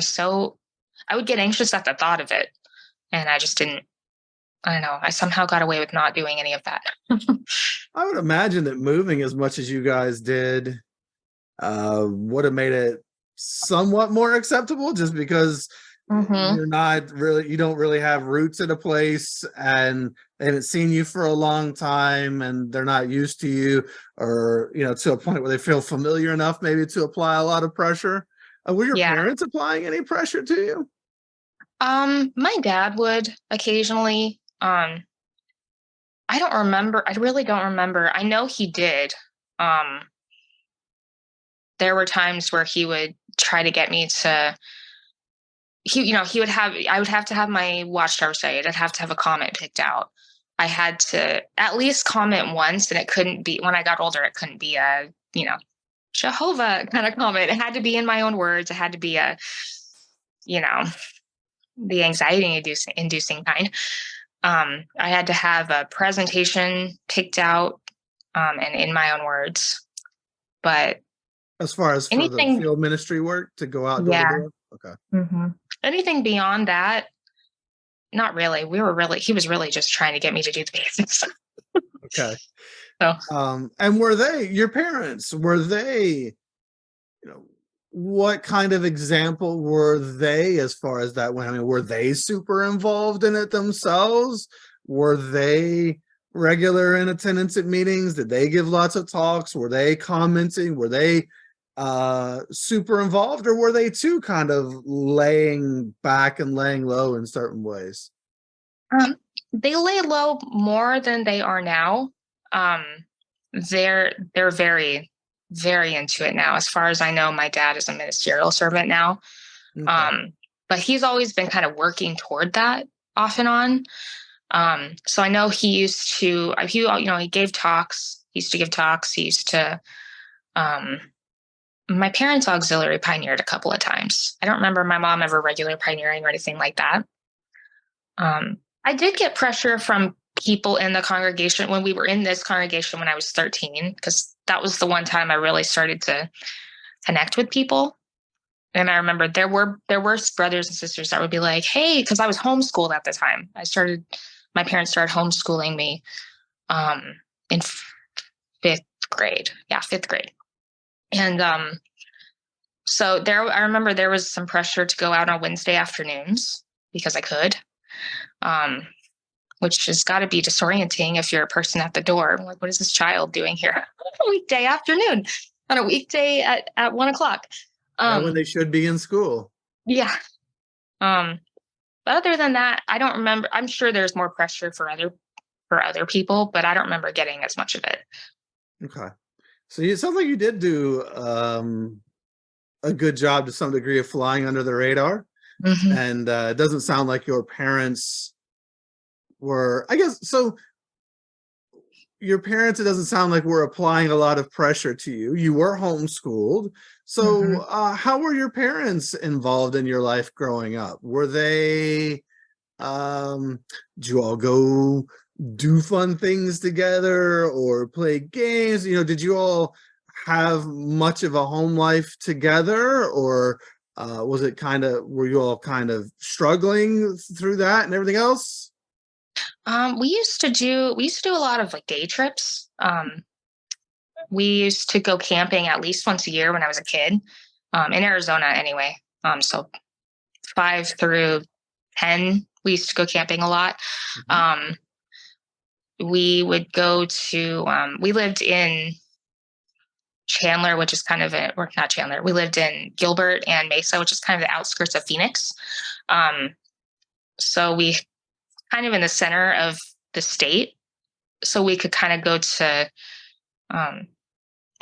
would get anxious at the thought of it. And I just didn't, I don't know. I somehow got away with not doing any of that. I would imagine that moving as much as you guys did would have made it somewhat more acceptable, just because Hmm. you don't really have roots at a place, and they haven't seen you for a long time, and they're not used to you, or to a point where they feel familiar enough maybe to apply a lot of pressure. Were your Yeah. parents applying any pressure to you? My dad would occasionally. I don't remember. I really don't remember. I know he did. Um, there were times where he would try to get me to he would have I would have to have my watchtower cited. I'd have to have a comment picked out. I had to at least comment once, and it couldn't be when I got older, it couldn't be a, Jehovah kind of comment. It had to be in my own words. It had to be you know, the anxiety inducing kind. I had to have a presentation picked out and in my own words. But As far as for the anything, field ministry work to go out door to yeah. door? Okay. Anything beyond that, not really. He was really just trying to get me to do the basics. Okay. So, And were they, your parents, were they, what kind of example were they as far as that went? I mean, were they super involved in it themselves? Were they regular in attendance at meetings? Did they give lots of talks? Were they commenting? Were they super involved, or were they too kind of laying back and laying low in certain ways? they lay low more than they are now. Um, they're very, very into it now. As far as I know, my dad is a ministerial servant now. Okay. But he's always been kind of working toward that off and on. So I know he used to, he gave talks. He used to give talks. He used to, my parents auxiliary pioneered a couple of times. I don't remember my mom ever regular pioneering or anything like that. I did get pressure from people in the congregation when we were in this congregation when I was 13, because that was the one time I really started to connect with people. And I remember there were brothers and sisters that would be like, "Hey," because I was homeschooled at the time. My parents started homeschooling me in fifth grade. Yeah, fifth grade. And so I remember there was some pressure to go out on Wednesday afternoons because I could. Which has got to be disorienting if you're a person at the door. I'm like, what is this child doing here? A weekday afternoon on a weekday at 1:00. When they should be in school. Yeah. But other than that, I don't remember. I'm sure there's more pressure for other people, but I don't remember getting as much of it. Okay. So it sounds like you did do a good job to some degree of flying under the radar. Mm-hmm. And it doesn't sound like your parents were, I guess, so your parents, it doesn't sound like were applying a lot of pressure to you. You were homeschooled. So how were your parents involved in your life growing up? Were they, did you all go do fun things together or play games? Did you all have much of a home life together, or was it were you all kind of struggling through that and everything else? We used to do a lot of like day trips. We used to go camping at least once a year when I was a kid, in Arizona anyway. So 5 through 10, we used to go camping a lot. We would go to, we lived in Chandler, which is kind of or not Chandler. We lived in Gilbert and Mesa, which is kind of the outskirts of Phoenix. So we kind of in the center of the state. So we could kind of go to,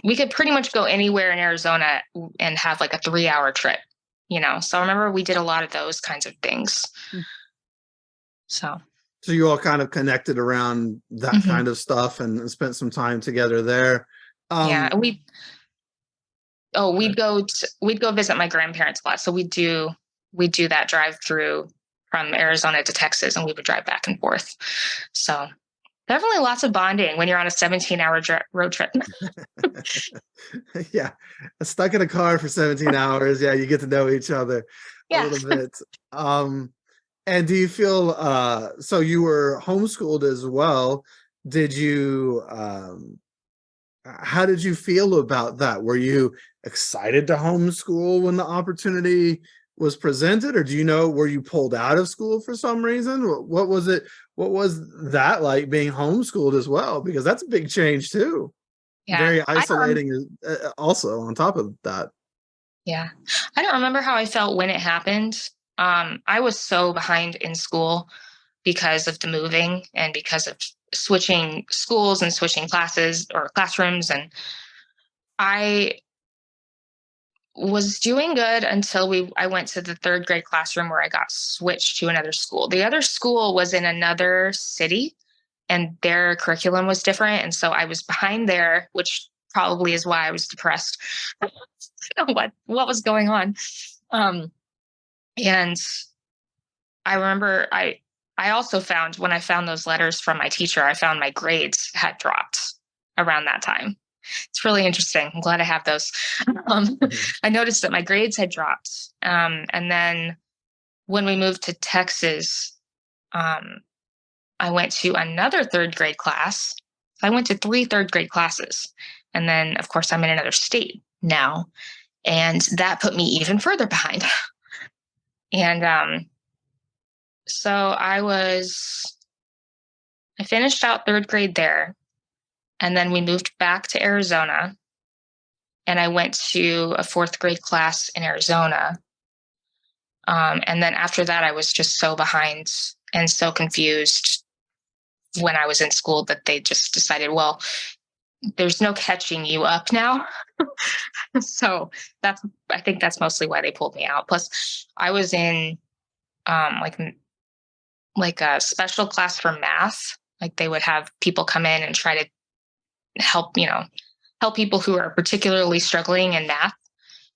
we could pretty much go anywhere in Arizona and have like a 3-hour trip, So I remember we did a lot of those kinds of things. So you all kind of connected around that kind of stuff and spent some time together there. Yeah, we'd go visit my grandparents a lot. So we'd do that drive through from Arizona to Texas, and we would drive back and forth. So definitely lots of bonding when you're on a 17-hour road trip. Yeah, stuck in a car for 17 hours. Yeah, you get to know each other a little bit. And do you feel so you were homeschooled as well? Did you how did you feel about that? Were you excited to homeschool when the opportunity was presented, or were you pulled out of school for some reason? What was it? What was that like being homeschooled as well? Because that's a big change too. Yeah. Very isolating also on top of that. Yeah. I don't remember how I felt when it happened. I was so behind in school because of the moving and because of switching schools and switching classes or classrooms. And I was doing good until I went to the 3rd grade classroom where I got switched to another school. The other school was in another city and their curriculum was different. And so I was behind there, which probably is why I was depressed. I don't know what was going on. And I remember I also found when I found those letters from my teacher, I found my grades had dropped. around that time. It's really interesting. I'm glad I have those. Mhm. I noticed that my grades had dropped. And then when we moved to Texas, um, I went to another third grade class. I went to 3 third grade classes. And then, of course, I'm in another state now. And that put me even further behind. And so I finished out third grade there. And then we moved back to Arizona. And I went to a 4th grade class in Arizona. And then after that, I was just so behind and so confused when I was in school that they just decided, well, there's no catching you up now. So I think that's mostly why they pulled me out. Plus, I was in um, like like a special class for math. Like they would have people come in and try to help, help people who are particularly struggling in math.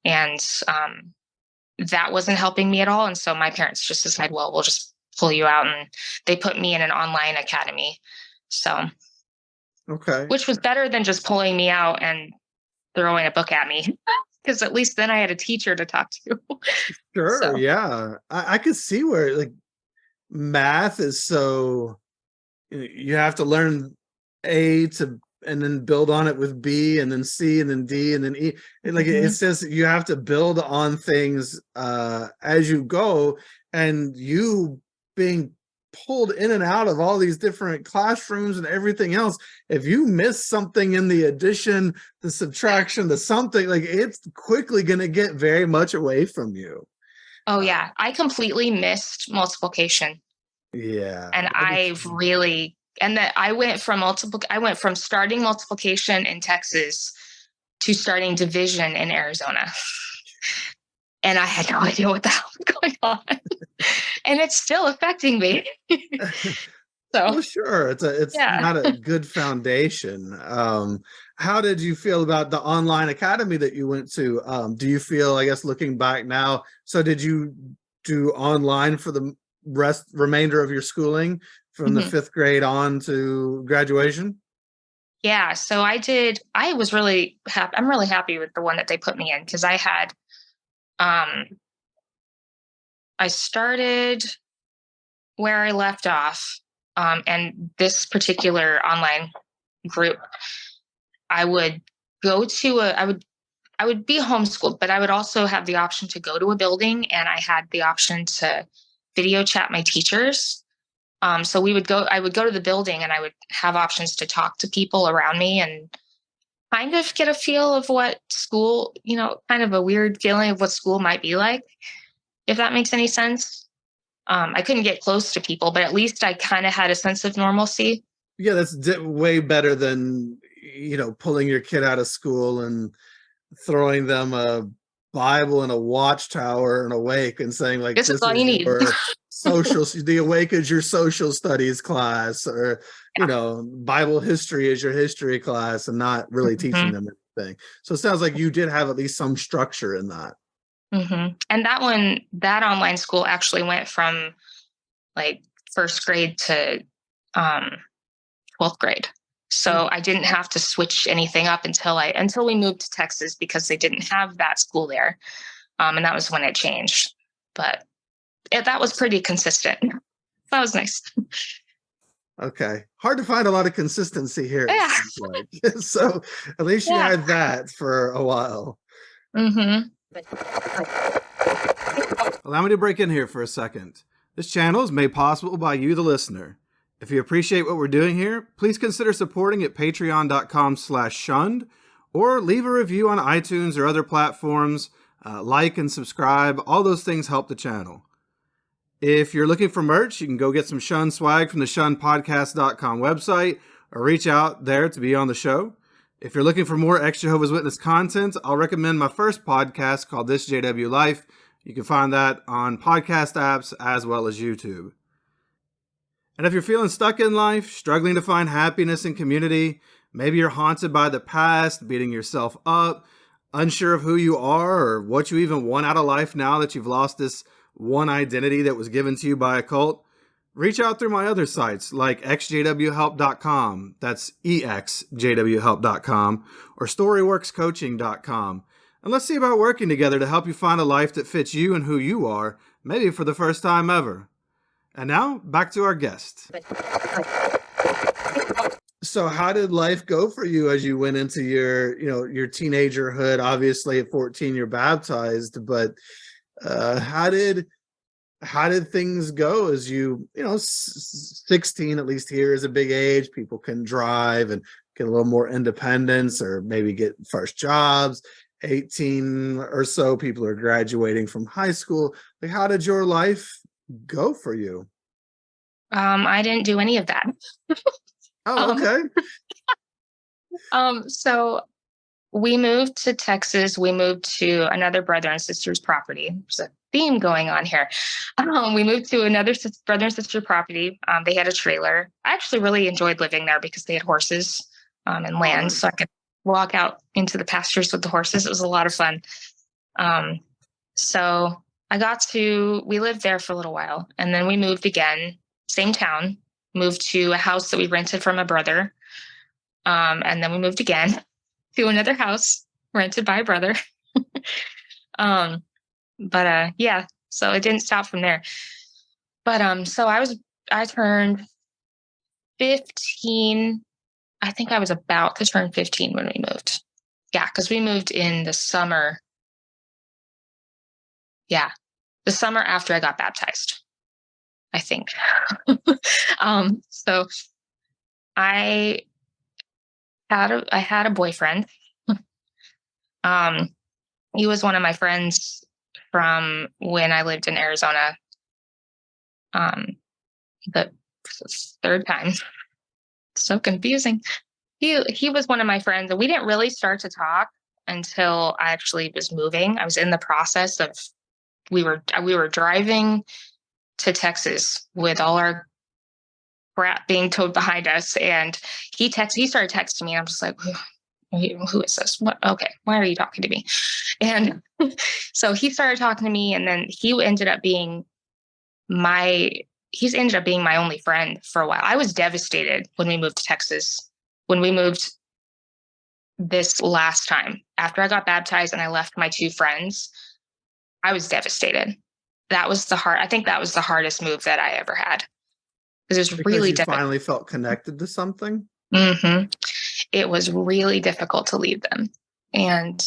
And that wasn't helping me at all. And so my parents just decided, well, we'll just pull you out. And they put me in an online academy. So, Okay. which was better than just pulling me out and throwing a book at me. Because at least then I had a teacher to talk to. Sure. So, Yeah. I could see where like math is so you have to learn A to and then build on it with B and then C and then D and then E. And like mhm. it's just you have to build on things as you go, and you being pulled in and out of all these different classrooms and everything else. If you miss something in the addition, the subtraction, the something, like it's quickly gonna get very much away from you. Oh, Uh, yeah. I completely missed multiplication. yeah. And that I went from starting multiplication in Texas to starting division in Arizona. And I had no idea what the hell was going on. And it's still affecting me. So, Well, sure. It's yeah. not a good foundation. How did you feel about the online academy that you went to? Do you feel, I guess, looking back now, so did you do online for the remainder of your schooling from the Mhm. 5th grade on to graduation? Yeah. So I was really happy. I'm really happy with the one that they put me in because um, I started where I left off. And this particular online group, I would go to I would be homeschooled, but I would also have the option to go to a building, and I had the option to video chat my teachers. So I would go to the building and I would have options to talk to people around me and kind of get a feel of what school, kind of a weird feeling of what school might be like, if that makes any sense. I couldn't get close to people, but at least I kind of had a sense of normalcy. Yeah, that's way better than pulling your kid out of school and throwing them a Bible and a watchtower and awake and saying like This is this all you is need. your the awake is your social studies class, or Bible history is your history class, and not really teaching Hmm. them anything. So it sounds like you did have at least some structure in that. And that online school actually went from like first grade to um, 12th grade. Hmm. So I didn't have to switch anything up until we moved to Texas because they didn't have that school there. And that was when it changed. But that was pretty consistent. That was nice. Okay, hard to find a lot of consistency here, it Yeah. seems like. So at least you Yeah. had that for a while. Hmm. Allow me to break in here for a second. This channel is made possible by you, the listener. If you appreciate what we're doing here, please consider supporting at patreon.com/shunned, or leave a review on iTunes or other platforms. Like and subscribe. All those things help the channel. If you're looking for merch, you can go get some Shun swag from the shunnedpodcast.com website, or reach out there to be on the show. If you're looking for more ex-Jehovah's Witness content, I'll recommend my first podcast called This JW Life. You can find that on podcast apps as well as YouTube. And if you're feeling stuck in life, struggling to find happiness and community, maybe you're haunted by the past, beating yourself up, unsure of who you are or what you even want out of life now that you've lost this one identity that was given to you by a cult, reach out through my other sites like exjwhelp.com, that's exjwhelp.com, or storyworkscoaching.com. And let's see about working together to help you find a life that fits you and who you are, maybe for the first time ever. And now, back to our guest. So how did life go for you as you went into your, your teenagerhood? Obviously at 14 you're baptized, but how did things go as 16, at least here is a big age. People can drive and get a little more independence or maybe get first jobs. 18 or so, people are graduating from high school. Like, how did your life go for you? I didn't do any of that. Oh, okay. So we moved to Texas. We moved to another brother and sister's property. There's a theme going on here. We moved to another brother and sister property. They had a trailer. I actually really enjoyed living there because they had horses and land, Nice. so I could walk out into the pastures with the horses. It was a lot of fun. So we lived there for a little while, and then we moved again, same town, moved to a house that we rented from a brother. And then we moved again to another house rented by a brother. Yeah, so it didn't stop from there. But so I turned 15. I think I was about to turn 15 when we moved. Yeah, because we moved in the summer. Yeah, the summer after I got baptized, I think. So I had a boyfriend. He was one of my friends from when I lived in Arizona. The third time. So confusing. He was one of my friends, and we didn't really start to talk until I actually was moving. I was in the process of we were driving to Texas with all our crap being towed behind us, and he started texting me, and I'm just like, who is this? What? Okay, why are you talking to me? And so he started talking to me, and then he's ended up being my only friend for a while. I was devastated when we moved to Texas. When we moved this last time, after I got baptized and I left my two friends, I was devastated. I think that was the hardest move that I ever had. Because it was really difficult. Finally felt connected to something. Mm-hmm. It was really difficult to leave them. And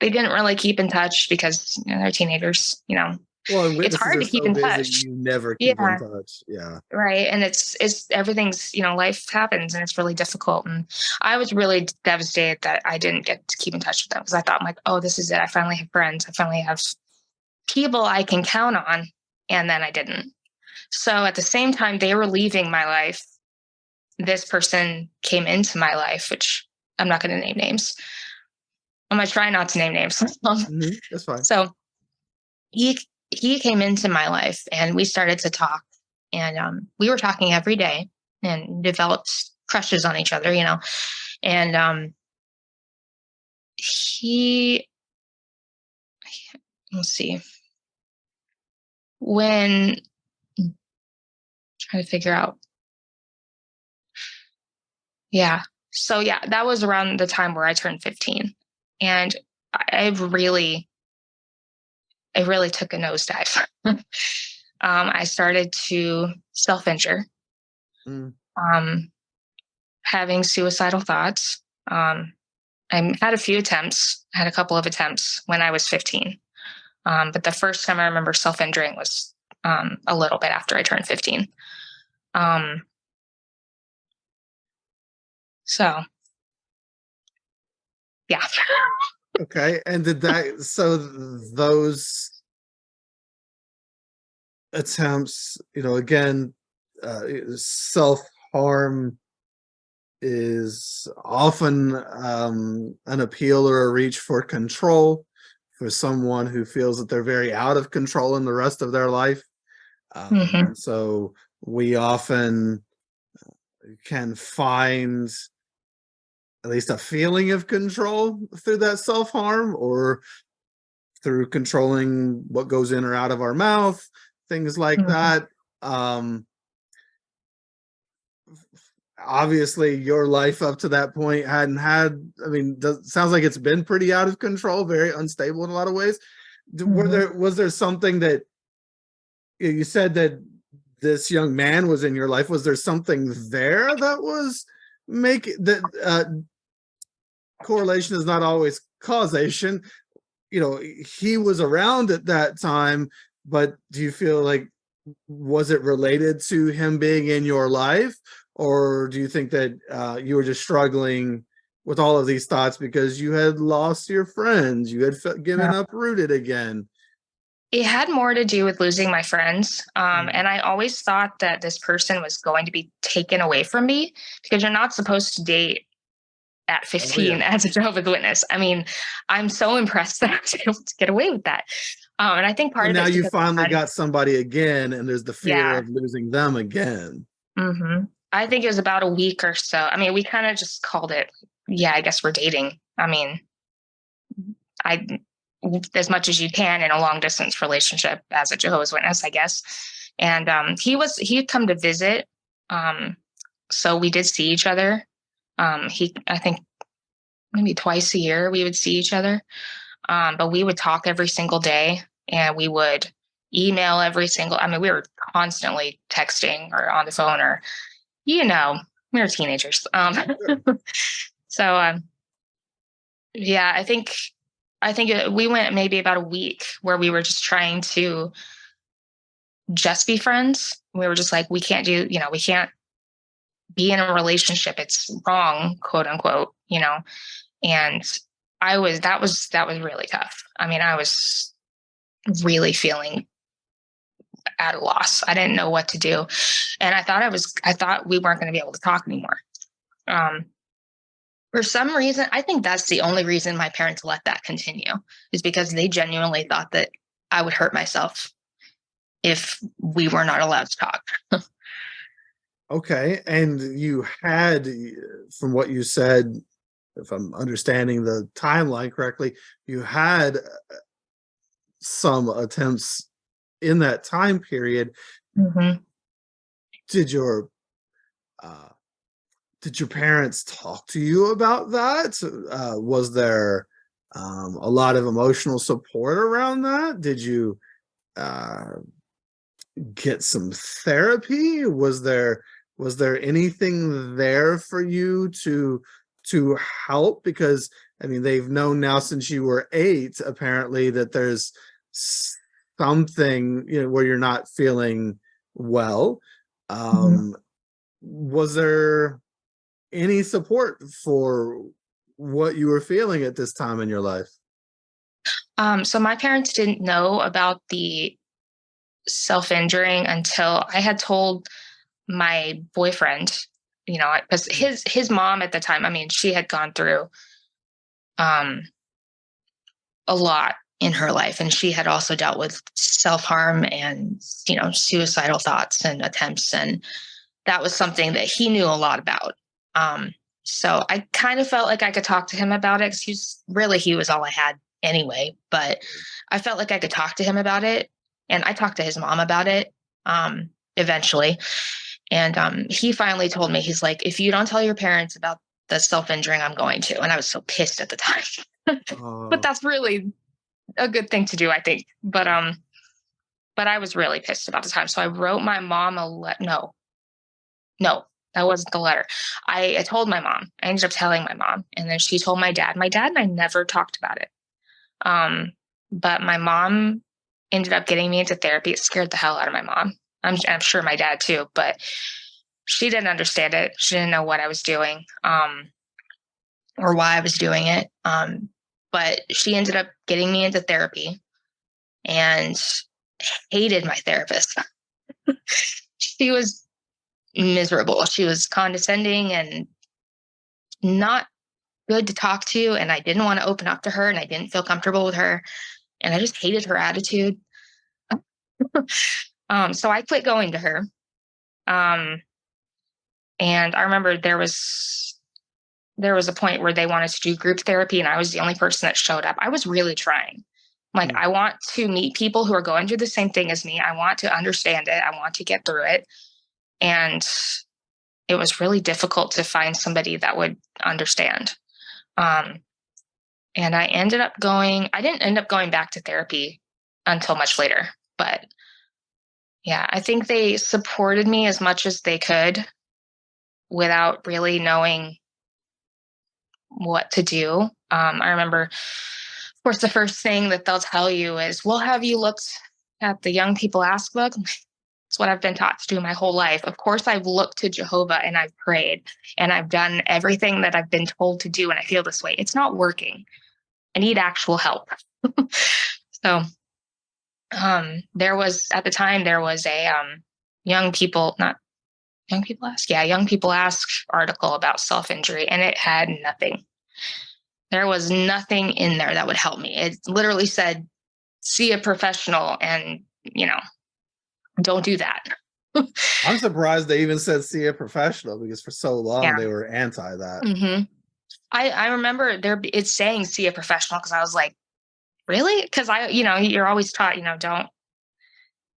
they didn't really keep in touch because they're teenagers, Well, it's hard to keep in touch. You never keep in touch. Yeah. Right. And it's everything's, life happens and it's really difficult. And I was really devastated that I didn't get to keep in touch with them because I thought, I'm like, oh, this is it. I finally have friends. I finally have people I can count on. And then I didn't. So at the same time they were leaving my life, this person came into my life, which I'm not going to name names. I'm going to try not to name names. That's fine. So he came into my life and we started to talk, and we were talking every day and developed crushes on each other, and let's see, when trying to figure out. Yeah. So yeah, that was around the time where I turned 15, and I really took a nosedive. I started to self-injure, having suicidal thoughts. I had a few attempts. I had a couple of attempts when I was 15. But the first time I remember self-injuring was a little bit after I turned 15. So, yeah. Okay. And those attempts, again, self-harm is often an appeal or a reach for control for someone who feels that they're very out of control in the rest of their life. And so we often can find at least a feeling of control through that self-harm or through controlling what goes in or out of our mouth, things like that. um, obviously your life up to that point hadn't had, I mean, sounds like it's been pretty out of control, very unstable in a lot of ways. Was there something that you said that this young man was in your life? Was there something there that was make that correlation is not always causation? You know, he was around at that time, but do you feel like, was it related to him being in your life, or do you think that you were just struggling with all of these thoughts because you had lost your friends, you had given uprooted again? It had more to do with losing my friends. And I always thought that this person was going to be taken away from me, because you're not supposed to date at 15 as a Jehovah's Witness. I mean, I'm so impressed that I was able to get away with that. And I think part Well, of it now is you because finally got somebody again, and there's the fear yeah. of losing them again. I think it was about a week or so. I mean, we kind of just called it, yeah, I guess we're dating. I mean, I as much as you can in a long distance relationship as a Jehovah's Witness, I guess. And he'd come to visit. So we did see each other. I think maybe twice a year we would see each other. But we would talk every single day, and we would email I mean, we were constantly texting or on the phone, or, we were teenagers. So, yeah, we went maybe about a week where we were just trying to just be friends. We were just like, we can't be in a relationship. It's wrong, quote unquote, and that was really tough. I mean, I was really feeling at a loss. I didn't know what to do. And I thought we weren't going to be able to talk anymore. For some reason, I think that's the only reason my parents let that continue, is because they genuinely thought that I would hurt myself if we were not allowed to talk. Okay. And you had, from what you said, if I'm understanding the timeline correctly, you had some attempts in that time period. Did your parents talk to you about that? Was there a lot of emotional support around that? Did you get some therapy? Was there anything there for you to help? Because I mean, they've known now since you were 8, apparently, that there's something, where you're not feeling well. Was there any support for what you were feeling at this time in your life? So my parents didn't know about the self-injuring until I had told my boyfriend, because his mom at the time, I mean, she had gone through a lot in her life, and she had also dealt with self-harm and suicidal thoughts and attempts, and that was something that he knew a lot about. So I kind of felt like I could talk to him about it, because he was all I had anyway, but I felt like I could talk to him about it, and I talked to his mom about it eventually. And he finally told me, he's like, if you don't tell your parents about the self-injuring, I'm going to. And I was so pissed at the time. But that's really a good thing to do, I think. But I was really pissed about the time. So I wrote my mom no, that wasn't the letter. I told my mom. I ended up telling my mom. And then she told my dad. My dad and I never talked about it. But my mom ended up getting me into therapy. It scared the hell out of my mom. I'm sure my dad too, but she didn't understand it. She didn't know what I was doing, or why I was doing it. But she ended up getting me into therapy, and hated my therapist. She was miserable. She was condescending and not good to talk to. And I didn't want to open up to her, and I didn't feel comfortable with her. And I just hated her attitude. So I quit going to her. And I remember there was a point where they wanted to do group therapy, and I was the only person that showed up. I was really trying. Like, I want to meet people who are going through the same thing as me. I want to understand it. I want to get through it. And it was really difficult to find somebody that would understand. And I didn't end up going back to therapy until much later. But yeah, I think they supported me as much as they could without really knowing what to do. I remember, of course, the first thing that they'll tell you is, well, have you looked at the Young People Ask book? It's what I've been taught to do my whole life. Of course, I've looked to Jehovah and I've prayed and I've done everything that I've been told to do, and I feel this way. It's not working. I need actual help. So there was, at the time, there was a Young People Ask article about self-injury, and it had nothing. There was nothing in there that would help me. It literally said, see a professional, and, don't do that. I'm surprised they even said see a professional, because for so long they were anti that. Mm-hmm. I remember it's saying see a professional, because I was like, really? Because you're always taught, don't.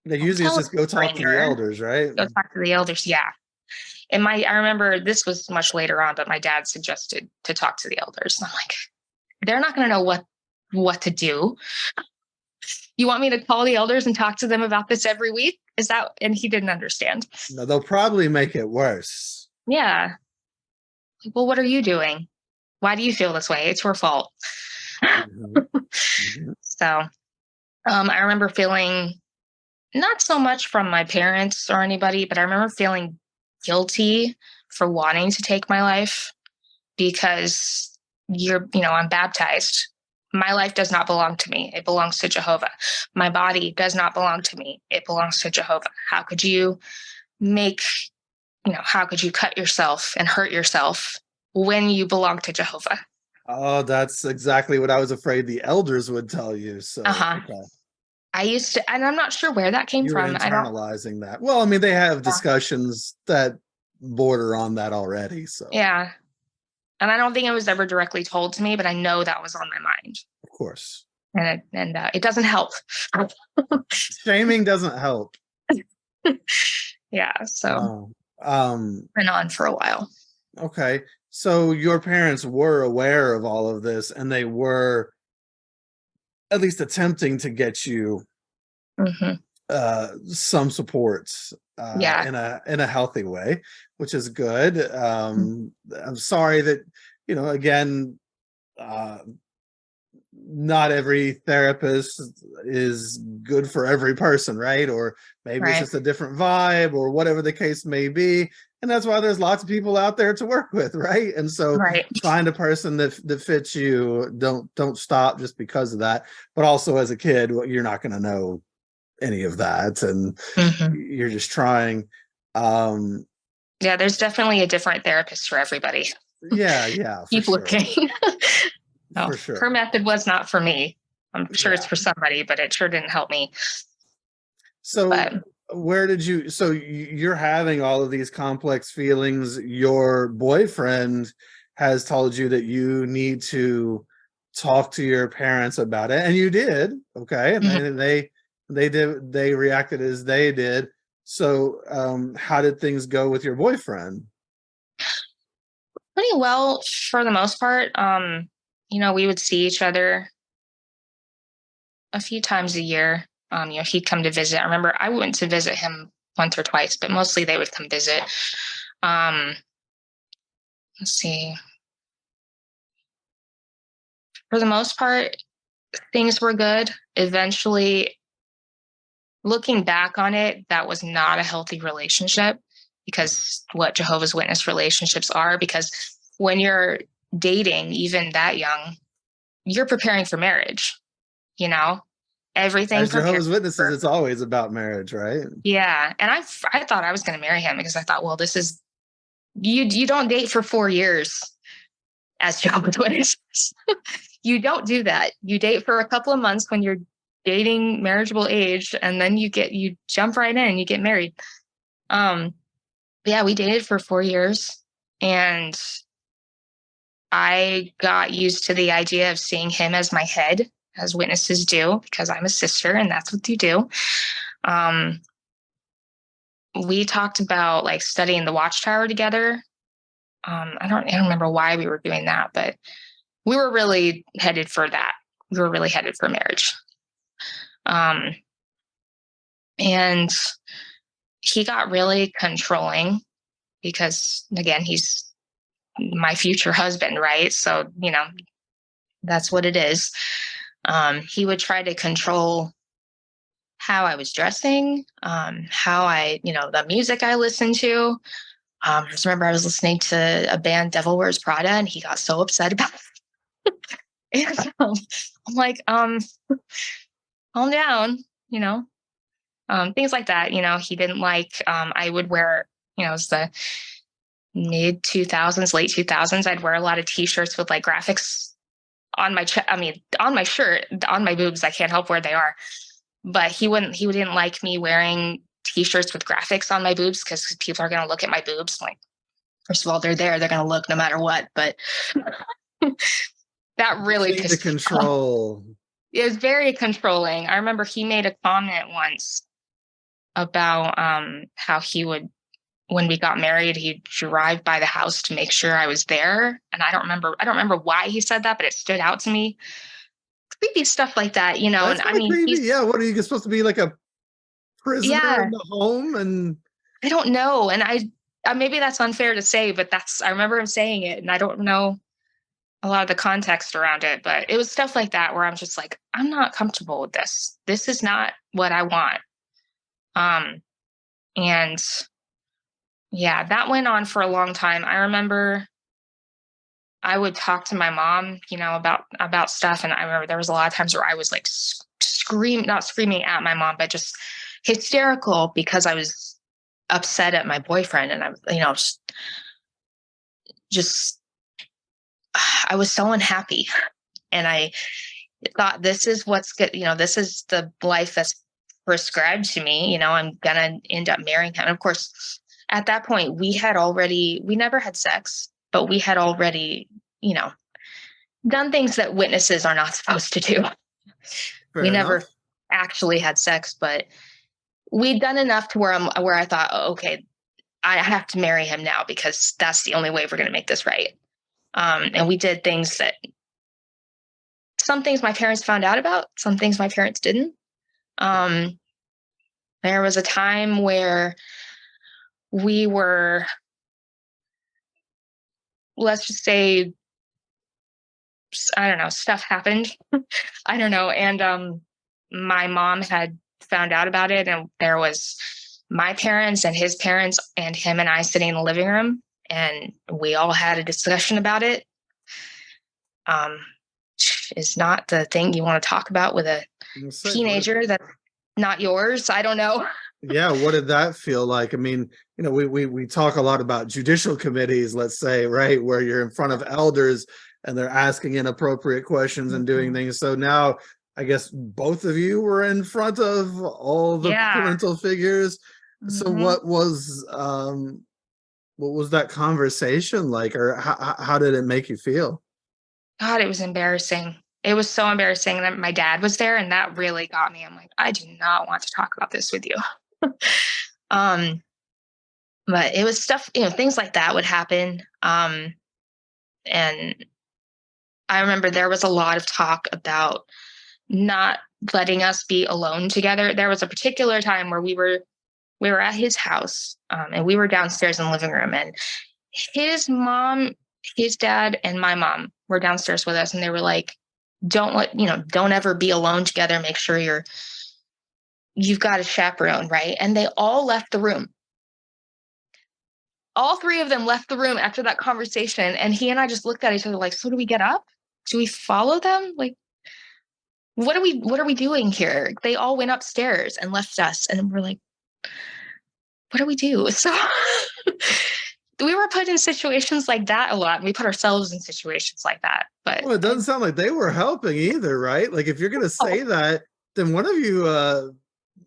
They usually just go talk to the elders, right? Go talk to the elders, yeah. And I remember this was much later on, but my dad suggested to talk to the elders. And I'm like, they're not going to know what to do. You want me to call the elders and talk to them about this every week? And he didn't understand. No, they'll probably make it worse. Yeah. Well, what are you doing? Why do you feel this way? It's your fault. Mm-hmm. Mm-hmm. So I remember feeling, not so much from my parents or anybody, but I remember feeling guilty for wanting to take my life, because I'm baptized. My life does not belong to me. It belongs to Jehovah. My body does not belong to me. It belongs to Jehovah. How could you how could you cut yourself and hurt yourself when you belong to Jehovah? Oh, that's exactly what I was afraid the elders would tell you. So okay. I used to, and I'm not sure where that came from. You're internalizing that. Well, I mean, they have discussions that border on that already. So yeah. And I don't think it was ever directly told to me, but I know that was on my mind. Of course. And it doesn't help. Shaming doesn't help. Yeah. So went on for a while. Okay. So your parents were aware of all of this, and they were at least attempting to get you some supports in a healthy way, which is good. I'm sorry that, again, not every therapist is good for every person, right? Or maybe it's just a different vibe, or whatever the case may be. And that's why there's lots of people out there to work with, right? And so find a person that fits you. Don't stop just because of that. But also, as a kid, you're not going to know any of that, and you're just trying. Yeah, there's definitely a different therapist for everybody. Yeah. Keep looking. For sure. Her method was not for me. I'm sure it's for somebody, but it sure didn't help me. So you're having all of these complex feelings. Your boyfriend has told you that you need to talk to your parents about it, and you did. Okay. And they reacted as they did. So how did things go with your boyfriend? Pretty well, for the most part. We would see each other a few times a year. He'd come to visit. I remember I went to visit him once or twice, but mostly they would come visit. Let's see. For the most part, things were good. Eventually, looking back on it, that was not a healthy relationship, because what Jehovah's Witness relationships are, because when you're dating, even that young, you're preparing for marriage, everything. As Jehovah's Witnesses, it's always about marriage, right? Yeah. And I thought I was going to marry him, because I thought, well, this is, you don't date for 4 years as Jehovah's Witnesses. You don't do that. You date for a couple of months when you're dating marriageable age, and then you jump right in and you get married. Yeah, we dated for 4 years, and I got used to the idea of seeing him as my head as witnesses do, because I'm a sister and that's what you do. Um, we talked about like studying the Watchtower together. I don't remember why we were doing that, but we were really headed for that. We were really headed for marriage. Um, and he got really controlling because, again, he's my future husband, right? So, that's what it is. He would try to control how I was dressing, how the music I listened to. I just remember I was listening to a band, Devil Wears Prada, and he got so upset about it. And I'm like, calm down, things like that. He didn't like, I would wear, it's the mid 2000s, late 2000s. I'd wear a lot of t-shirts with like graphics on my on my shirt, on my boobs. I can't help where they are. But he didn't like me wearing t-shirts with graphics on my boobs because people are going to look at my boobs. Like, first of all, they're there. They're going to look no matter what. But that really pissed the control. It was very controlling. I remember he made a comment once about how he would, when we got married, he'd drive by the house to make sure I was there. And I don't remember why he said that, but it stood out to me. Creepy stuff like that, That's and I mean, creepy. Yeah, what are you supposed to be, like a prisoner in the home? And I don't know. And maybe that's unfair to say, but I remember him saying it, and I don't know a lot of the context around it, but it was stuff like that where I'm just like, I'm not comfortable with this. This is not what I want. And yeah, that went on for a long time. I remember I would talk to my mom, about stuff. And I remember there was a lot of times where I was like not screaming at my mom, but just hysterical because I was upset at my boyfriend. And I was, just I was so unhappy. And I thought, this is what's good. This is the life that's prescribed to me. I'm going to end up marrying him. And of course, at that point, we never had sex, but we had already, done things that witnesses are not supposed to do. fair We enough. never actually had sex, but we'd done enough to where I thought, oh, okay, I have to marry him now because that's the only way we're going to make this right. And we did things that, some things my parents found out about, some things my parents didn't. There was a time where we were, let's just say, I don't know, stuff happened. I don't know. And my mom had found out about it, and there was my parents and his parents and him and I sitting in the living room, and we all had a discussion about it. Is not the thing you want to talk about with a teenager that's not yours. I don't know. Yeah, what did that feel like? I mean, we talk a lot about judicial committees, let's say, right, where you're in front of elders and they're asking inappropriate questions and doing things. So now I guess both of you were in front of all the parental figures. So what was that conversation like, or how did it make you feel? God, it was embarrassing. It was so embarrassing. And my dad was there, and that really got me. I'm like, I do not want to talk about this with you. But it was stuff, things like that would happen. And I remember there was a lot of talk about not letting us be alone together. There was a particular time where we were at his house, and we were downstairs in the living room, and his mom, his dad, and my mom were downstairs with us, and they were like, don't ever be alone together. Make sure you've got a chaperone, right? And they all left the room. All three of them left the room after that conversation. And he and I just looked at each other like, so do we get up? Do we follow them? Like, what are we doing here? They all went upstairs and left us. And we're like, what do we do? So we were put in situations like that a lot. We put ourselves in situations like that. But well, it doesn't sound like they were helping either, right? Like, if you're going to say that, then one of you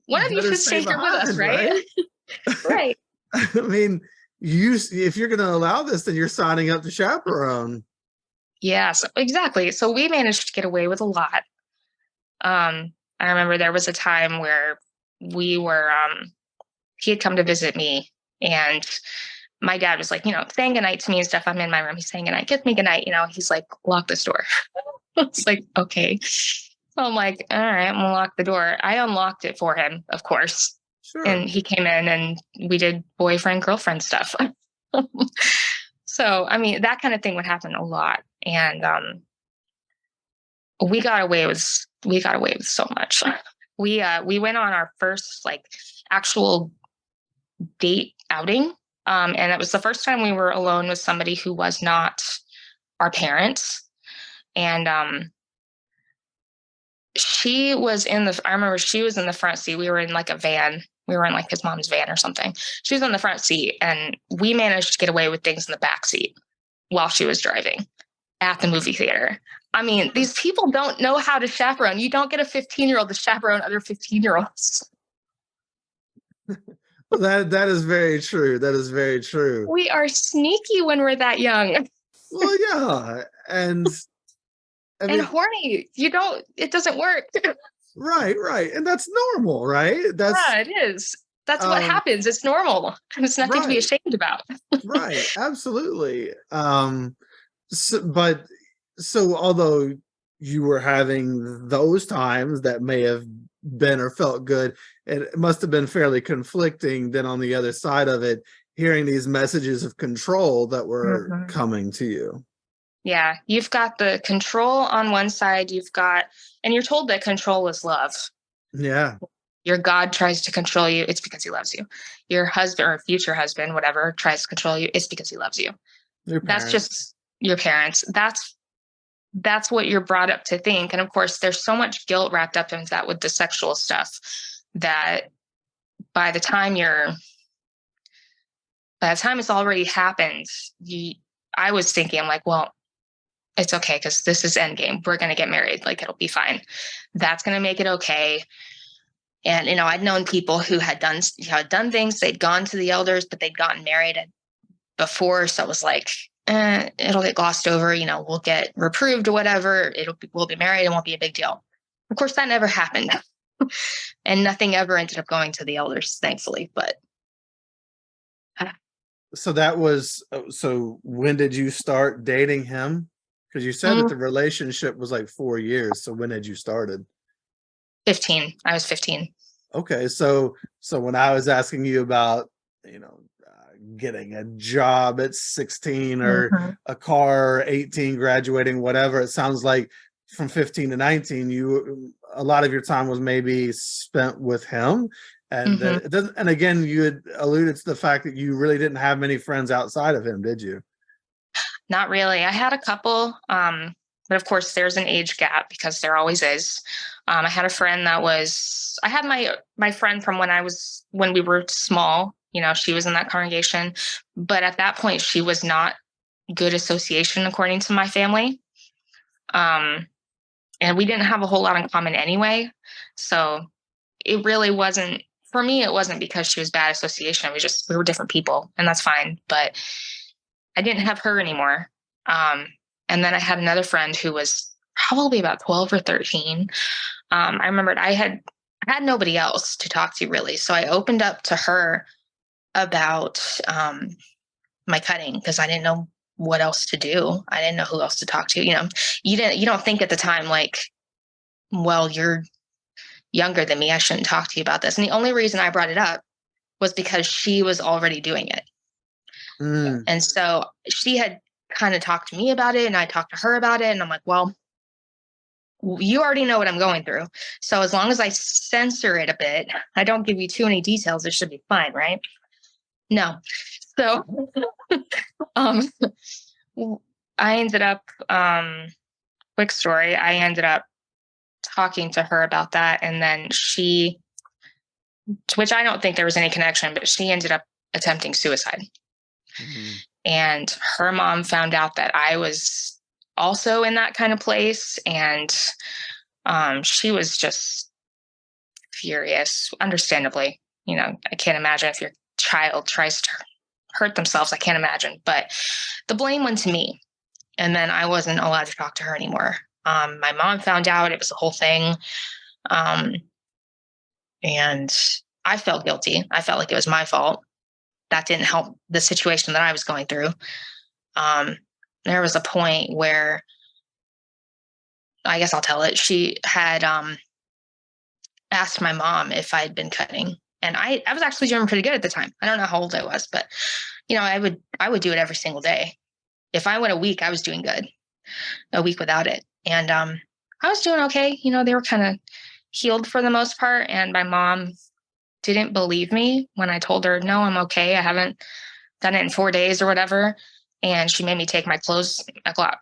should stay here with us, right? Right. I mean, if you're going to allow this, then you're signing up to chaperone. Yes, exactly. So we managed to get away with a lot. I remember there was a time where we were, he had come to visit me, and my dad was like, saying goodnight to me and stuff. I'm in my room. He's saying goodnight, kiss me goodnight. He's like, lock this door. It's like, okay. So I'm like, all right, I'm gonna lock the door. I unlocked it for him, of course. Sure. And he came in and we did boyfriend, girlfriend stuff. So, I mean, that kind of thing would happen a lot. And we got away with so much. We went on our first like actual date outing. And it was the first time we were alone with somebody who was not our parents. And I remember she was in the front seat. We were in like a van. We were in like his mom's van or something. She was in the front seat, and we managed to get away with things in the back seat while she was driving at the movie theater. I mean, these people don't know how to chaperone. You don't get a 15-year-old to chaperone other 15-year-olds. That is very true. That is very true. We are sneaky when we're that young. Well, yeah. And I mean, and horny. It doesn't work. Right. And that's normal, right? Yeah, it is. That's what happens. It's normal. It's nothing to be ashamed about. Right. Absolutely. So although you were having those times that may have been or felt good, it must have been fairly conflicting then on the other side of it, hearing these messages of control that were coming to you. Yeah, you've got the control on one side, and you're told that control is love. Yeah. Your God tries to control you, it's because he loves you. Your husband or future husband, whatever, tries to control you, it's because he loves you. That's just your parents. That's what you're brought up to think. And of course, there's so much guilt wrapped up into that with the sexual stuff that by the time it's already happened, I was thinking, I'm like, well, it's okay because this is endgame. We're going to get married. Like, it'll be fine. That's going to make it okay. And, I'd known people who had done things. They'd gone to the elders, but they'd gotten married before. So it was like, it'll get glossed over. We'll get reproved or whatever. We'll be married and won't be a big deal. Of course, that never happened. And nothing ever ended up going to the elders, thankfully. But so when did you start dating him? Because you said that the relationship was like 4 years. So when had you started? 15. I was 15. Okay. So when I was asking you about, getting a job at 16 or a car, 18, graduating, whatever, it sounds like from 15 to 19, a lot of your time was maybe spent with him. And it doesn't, and again, you had alluded to the fact that you really didn't have many friends outside of him, did you? Not really. I had a couple, but of course there's an age gap because there always is. I had a friend I had my friend from when we were small, she was in that congregation, but at that point she was not good association according to my family. And we didn't have a whole lot in common anyway. So it really wasn't, for me, it wasn't because she was bad association. We were different people, and that's fine. But I didn't have her anymore. And then I had another friend who was probably about 12 or 13. I remembered I had nobody else to talk to really. So I opened up to her about my cutting because I didn't know what else to do. I didn't know who else to talk to. You don't think at the time like, well, you're younger than me, I shouldn't talk to you about this. And the only reason I brought it up was because she was already doing it. And so she had kind of talked to me about it and I talked to her about it. And I'm like, well, you already know what I'm going through. So as long as I censor it a bit, I don't give you too many details, it should be fine, right? No. So I ended up, quick story, I ended up talking to her about that. And then which I don't think there was any connection, but she ended up attempting suicide. And her mom found out that I was also in that kind of place. And she was just furious, understandably. I can't imagine if your child tries to hurt themselves. I can't imagine. But the blame went to me. And then I wasn't allowed to talk to her anymore. My mom found out. It was a whole thing. Um, and I felt guilty. I felt like it was my fault. That didn't help the situation that I was going through. Um, there was a point where, I guess I'll tell it. She had asked my mom if I'd been cutting, and I was actually doing pretty good at the time. I don't know how old I was, but I would do it every single day. If I went a week, I was doing good. A week without it, and I was doing okay. They were kind of healed for the most part, and my mom didn't believe me when I told her, no, I'm okay. I haven't done it in 4 days or whatever. And she made me take my clothes,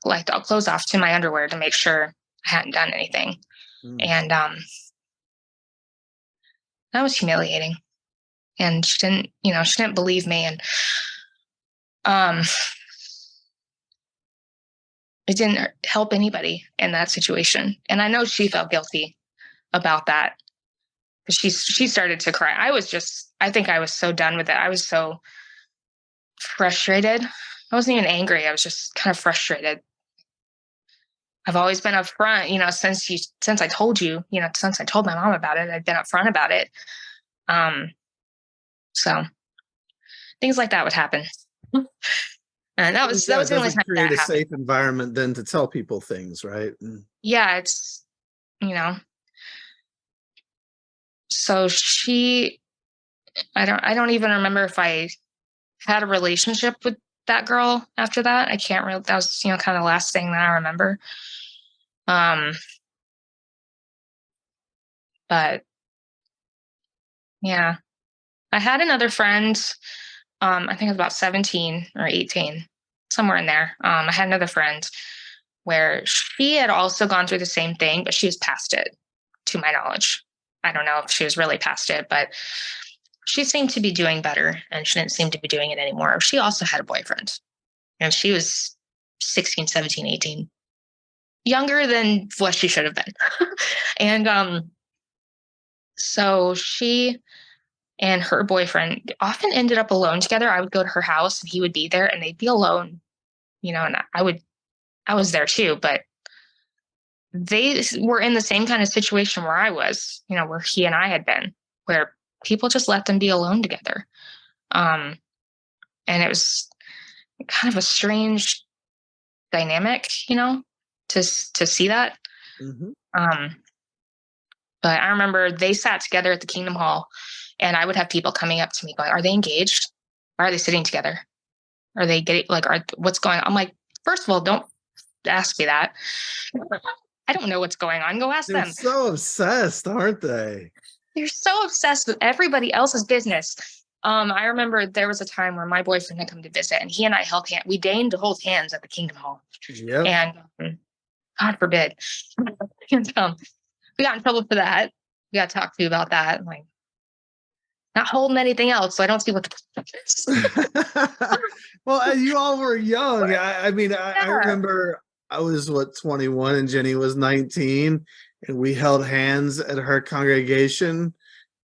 like clothes off to my underwear to make sure I hadn't done anything. And that was humiliating. And she didn't believe me. And it didn't help anybody in that situation. And I know she felt guilty about that. She started to cry. I think I was so done with it. I was so frustrated. I wasn't even angry. I was just kind of frustrated. I've always been upfront, since I told you, since I told my mom about it, I've been upfront about it. So things like that would happen. And that was the only time create that a happened. safe environment then to tell people things, right? Yeah, it's, so I don't even remember if I had a relationship with that girl after that. I can't really, that was, kind of the last thing that I remember. But yeah, I had another friend, I think it was about 17 or 18, somewhere in there. I had another friend where she had also gone through the same thing, but she was past it, to my knowledge. I don't know if she was really past it, but she seemed to be doing better, and she didn't seem to be doing it anymore. She also had a boyfriend, and she was 16, 17, 18, younger than what she should have been. And so she and her boyfriend often ended up alone together. I would go to her house and he would be there, and they'd be alone, and I was there too, but they were in the same kind of situation where I was, where he and I had been, where people just let them be alone together. And it was kind of a strange dynamic, to see that. But I remember they sat together at the Kingdom Hall, and I would have people coming up to me going, "Are they engaged? Why are they sitting together? Are they getting what's going on?" I'm like, first of all, don't ask me that. I don't know what's going on. Go ask They're them. so obsessed, aren't they? They're so obsessed with everybody else's business. I remember there was a time where my boyfriend had come to visit, and he and I held hands. We deigned to hold hands at the Kingdom Hall. Yep. And God forbid. And, we got in trouble for that. We got talked to about that. Like, not holding anything else, so I don't see what the problem is. Well, you all were young. I remember I was 21 and Jenny was 19, and we held hands at her congregation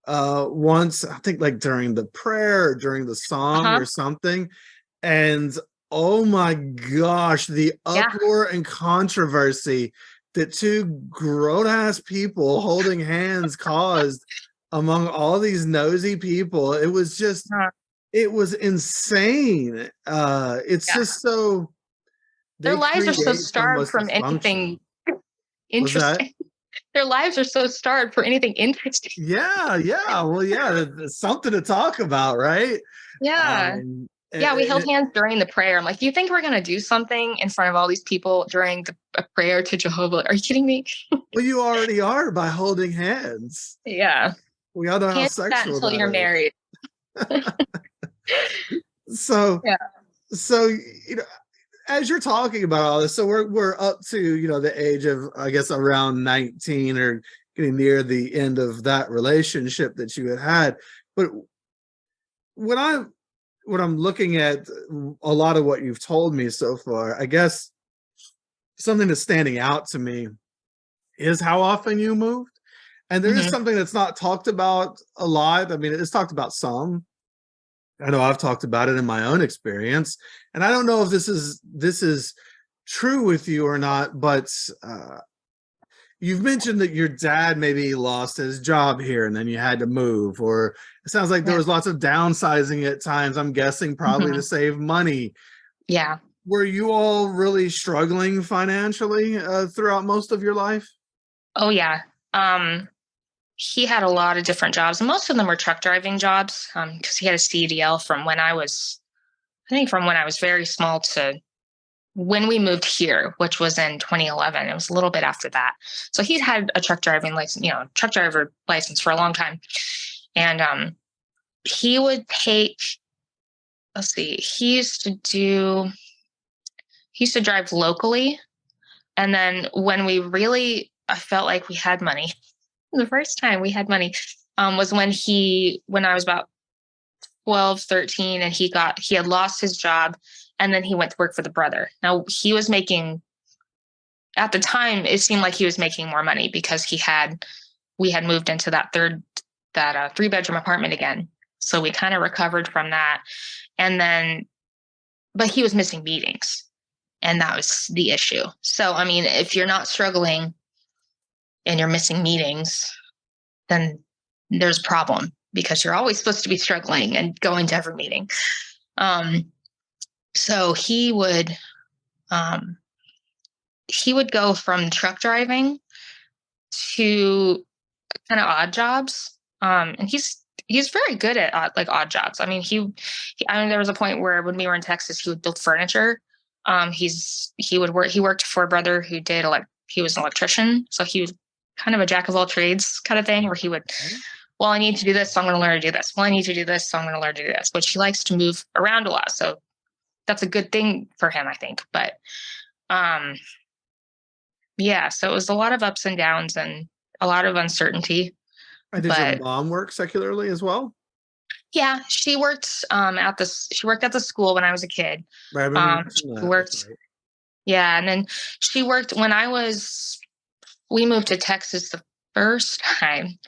once, I think like during the prayer or during the song or something. And oh my gosh, the uproar and controversy that two grown-ass people holding hands caused among all these nosy people. It was just it was insane. It's just so their lives are so starved from anything interesting. Their lives are so starved for anything interesting. Yeah. Well, yeah, there's something to talk about, right? Yeah. We held hands during the prayer. I'm like, you think we're going to do something in front of all these people during a prayer to Jehovah? Are you kidding me? Well, you already are by holding hands. Yeah. We all know how sexual until you're is. Married. So as you're talking about all this, so we're up to the age of, I guess, around 19 or getting near the end of that relationship that you had. But when I'm looking at a lot of what you've told me so far, I guess something that's standing out to me is how often you moved. And there is something that's not talked about a lot. I mean, it's talked about some. I know I've talked about it in my own experience, and I don't know if this is true with you or not, but you've mentioned that your dad maybe lost his job here and then you had to move, or it sounds like there Yeah. was lots of downsizing at times, I'm guessing probably to save money. Yeah. Were you all really struggling financially throughout most of your life? Oh yeah. He had a lot of different jobs, and most of them were truck driving jobs. Because he had a CDL from when I was, I think, from when I was very small to when we moved here, which was in 2011. It was a little bit after that. So he'd had a truck driving license, truck driver license for a long time, and he would take. Let's see. He used to drive locally, and then when I felt like we had money. The first time we had money was when I was about 12, 13, and he had lost his job, and then he went to work for the brother. Now he was making, at the time, it seemed like he was making more money because we had moved into that 3-bedroom apartment again. So we kind of recovered from that. And then, but he was missing meetings, and that was the issue. So, I mean, if you're not struggling and you're missing meetings, then there's a problem, because you're always supposed to be struggling and going to every meeting. So he would go from truck driving to kind of odd jobs. And he's very good at odd jobs. I mean, there was a point where when we were in Texas, he would build furniture. He worked for a brother who he was an electrician. So he was kind of a jack of all trades kind of thing, where he would, well, I need to do this, so I'm going to learn to do this. Well, I need to do this, so I'm going to learn to do this. Which he likes to move around a lot. So that's a good thing for him, I think. But yeah, so it was a lot of ups and downs and a lot of uncertainty. Did your mom work secularly as well? Yeah, she worked at the school when I was a kid. Right, She worked, right. Yeah, and then she worked when we moved to Texas the first time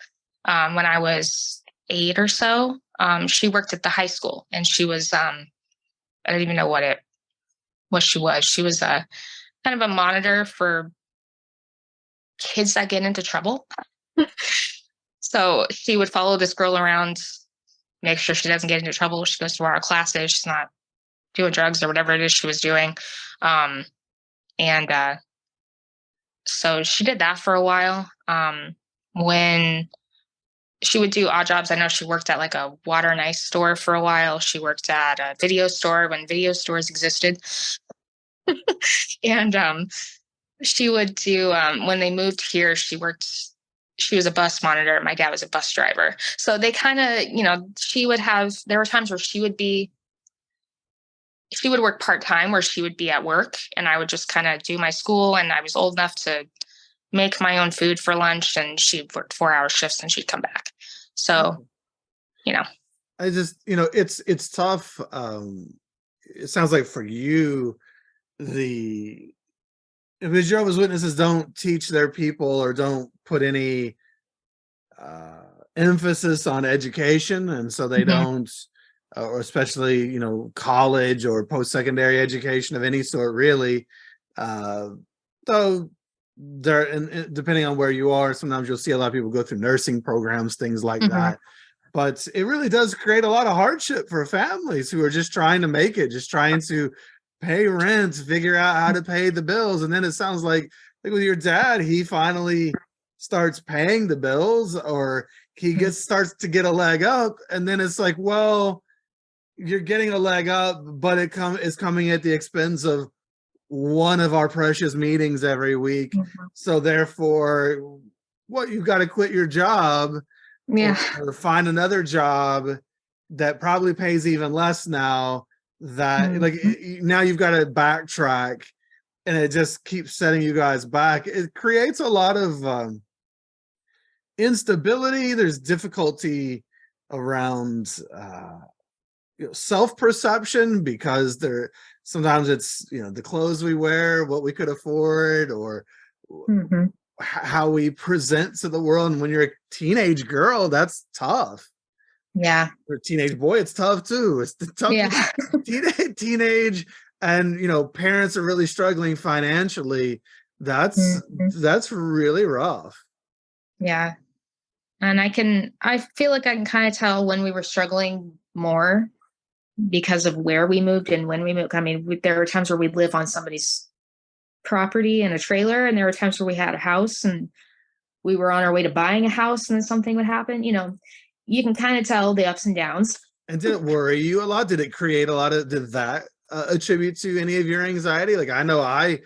when I was 8 or so. She worked at the high school, and she was I don't even know what she was. She was a kind of a monitor for kids that get into trouble. So she would follow this girl around, make sure she doesn't get into trouble. She goes to our classes. She's not doing drugs or whatever it is she was doing. So she did that for a while. When she would do odd jobs, I know she worked at like a water and ice store for a while. She worked at a video store when video stores existed. And she would do, when they moved here, she was a bus monitor. My dad was a bus driver. So they kind of, there were times where she would work part-time, where she would be at work, and I would just kind of do my school, and I was old enough to make my own food for lunch, and she worked 4-hour shifts and she'd come back. So, I just, it's tough. It sounds like for you, the Jehovah's Witnesses don't teach their people or don't put any emphasis on education, and so they don't, or especially college or post-secondary education of any sort, really. Though there, and depending on where you are, sometimes you'll see a lot of people go through nursing programs, things like that. But it really does create a lot of hardship for families who are just trying to make it, just trying to pay rent, figure out how to pay the bills. And then it sounds like with your dad, he finally starts paying the bills, or he starts to get a leg up. And then it's like, well, you're getting a leg up, but it's coming at the expense of one of our precious meetings every week. So therefore, you've got to quit your job, or find another job that probably pays even less now. That now you've got to backtrack, and it just keeps setting you guys back. It creates a lot of instability. There's difficulty around self-perception, because sometimes it's the clothes we wear, what we could afford, or how we present to the world. And when you're a teenage girl, that's tough. Yeah. Or teenage boy, it's tough too. It's tough. Yeah. Teenage and parents are really struggling financially, that's Mhm. that's really rough. Yeah. And I feel like I can kind of tell when we were struggling more because of where we moved and when we moved. I mean, there were times where we'd live on somebody's property in a trailer, and there were times where we had a house and we were on our way to buying a house and then something would happen. You can kind of tell the ups and downs. And did it worry you a lot? Did it create a lot of, did that attribute to any of your anxiety? Like, I know I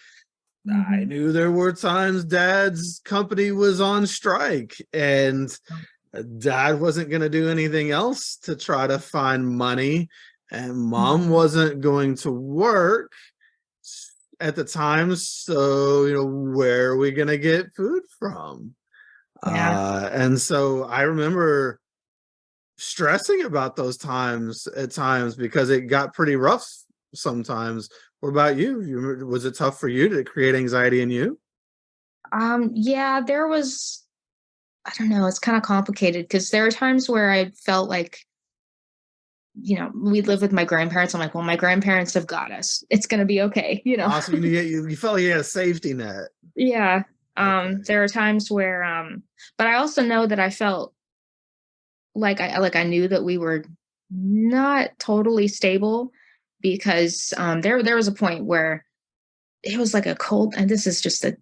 Hmm. knew there were times dad's company was on strike and dad wasn't going to do anything else to try to find money, and mom Hmm. wasn't going to work at the time. So, where are we going to get food from? Yeah. And so I remember stressing about those times at times because it got pretty rough sometimes. What about you? Was it tough for you to create anxiety in you? Yeah, there was, I don't know, it's kind of complicated because there are times where I felt like, we live with my grandparents. I'm like, well, my grandparents have got us. It's going to be okay. Awesome. You felt like you had a safety net. Yeah. Okay. There are times where, but I also know that I felt like I knew that we were not totally stable because, there was a point where it was like a cold, and this is just a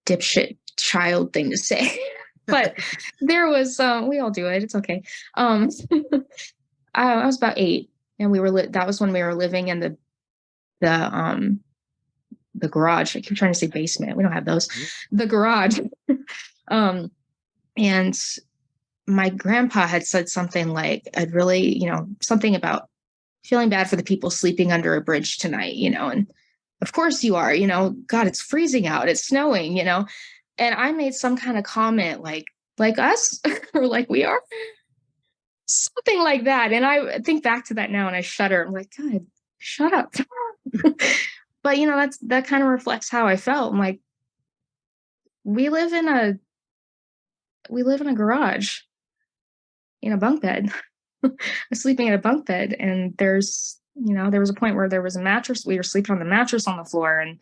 dipshit child thing to say, but there was, we all do it. It's okay. Um, I was about 8, and that was when we were living in the um the garage. I keep trying to say basement. We don't have those. Mhm. The garage. um, and my grandpa had said something like, I'd really, something about feeling bad for the people sleeping under a bridge tonight. And of course you are, God, it's freezing out, it's snowing. And I made some kind of comment like us, or like we are, something like that. And I think back to that now and I shudder. I'm like, God, shut up. But that kind of reflects how I felt. I'm like, we live in a garage in a bunk bed. I'm sleeping in a bunk bed, and there was a point where there was a mattress. We were sleeping on the mattress on the floor, and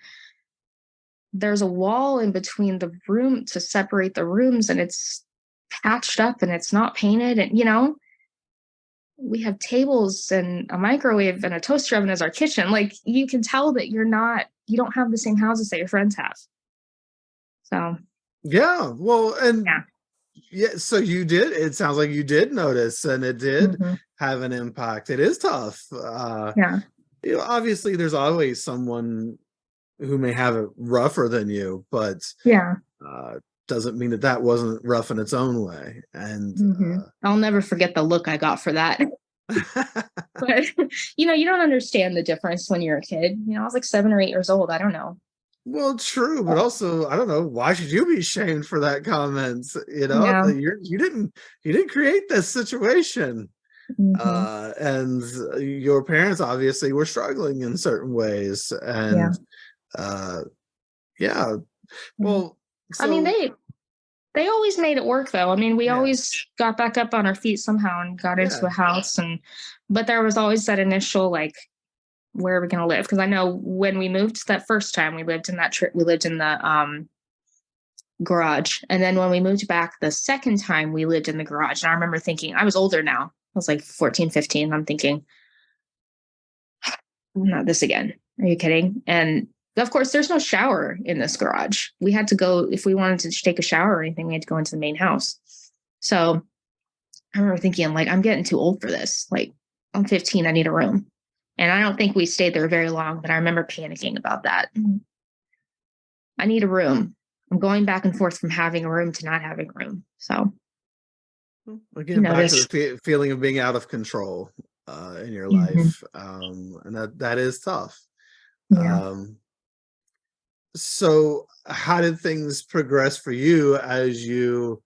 there's a wall in between the room to separate the rooms, and it's patched up and it's not painted. And we have tables and a microwave and a toaster oven as our kitchen. Like, you can tell that you don't have the same houses that your friends have. So Yeah. Well, and yeah. yeah, so it sounds like you did notice and it did Hmm. have an impact. It is tough. Yeah. Obviously there's always someone who may have it rougher than you, but Yeah. uh, doesn't mean that wasn't rough in its own way. And Hmm. I'll never forget the look I got for that. But you don't understand the difference when you're a kid. I was like 7 or 8 years old. I don't know. well, true, but also I don't know, why should you be shamed for that comment? Yeah. That you didn't create this situation. Hmm. And your parents obviously were struggling in certain ways, Yeah. and yeah. Yeah. Well, I mean, so they always made it work, though. I mean, we yeah, always got back up on our feet somehow and got into yeah. a house, but there was always that initial, like, where are we going to live? Because I know when we moved that first time, we lived in we lived in the garage, and then when we moved back the second time, we lived in the garage. And I remember thinking, I was older now. I was like 14, 15. I'm thinking, not this again. Are you kidding? And of course, there's no shower in this garage. We had to go, if we wanted to take a shower or anything, we had to go into the main house. So I remember thinking, like, I'm getting too old for this. Like, I'm 15, I need a room. And I don't think we stayed there very long, but I remember panicking about that. I need a room. I'm going back and forth from having a room to not having a room. So, Again, back to the this. feeling of being out of control in your Mhm. life, and that is tough. Yeah. Um, so, how did things progress for you as you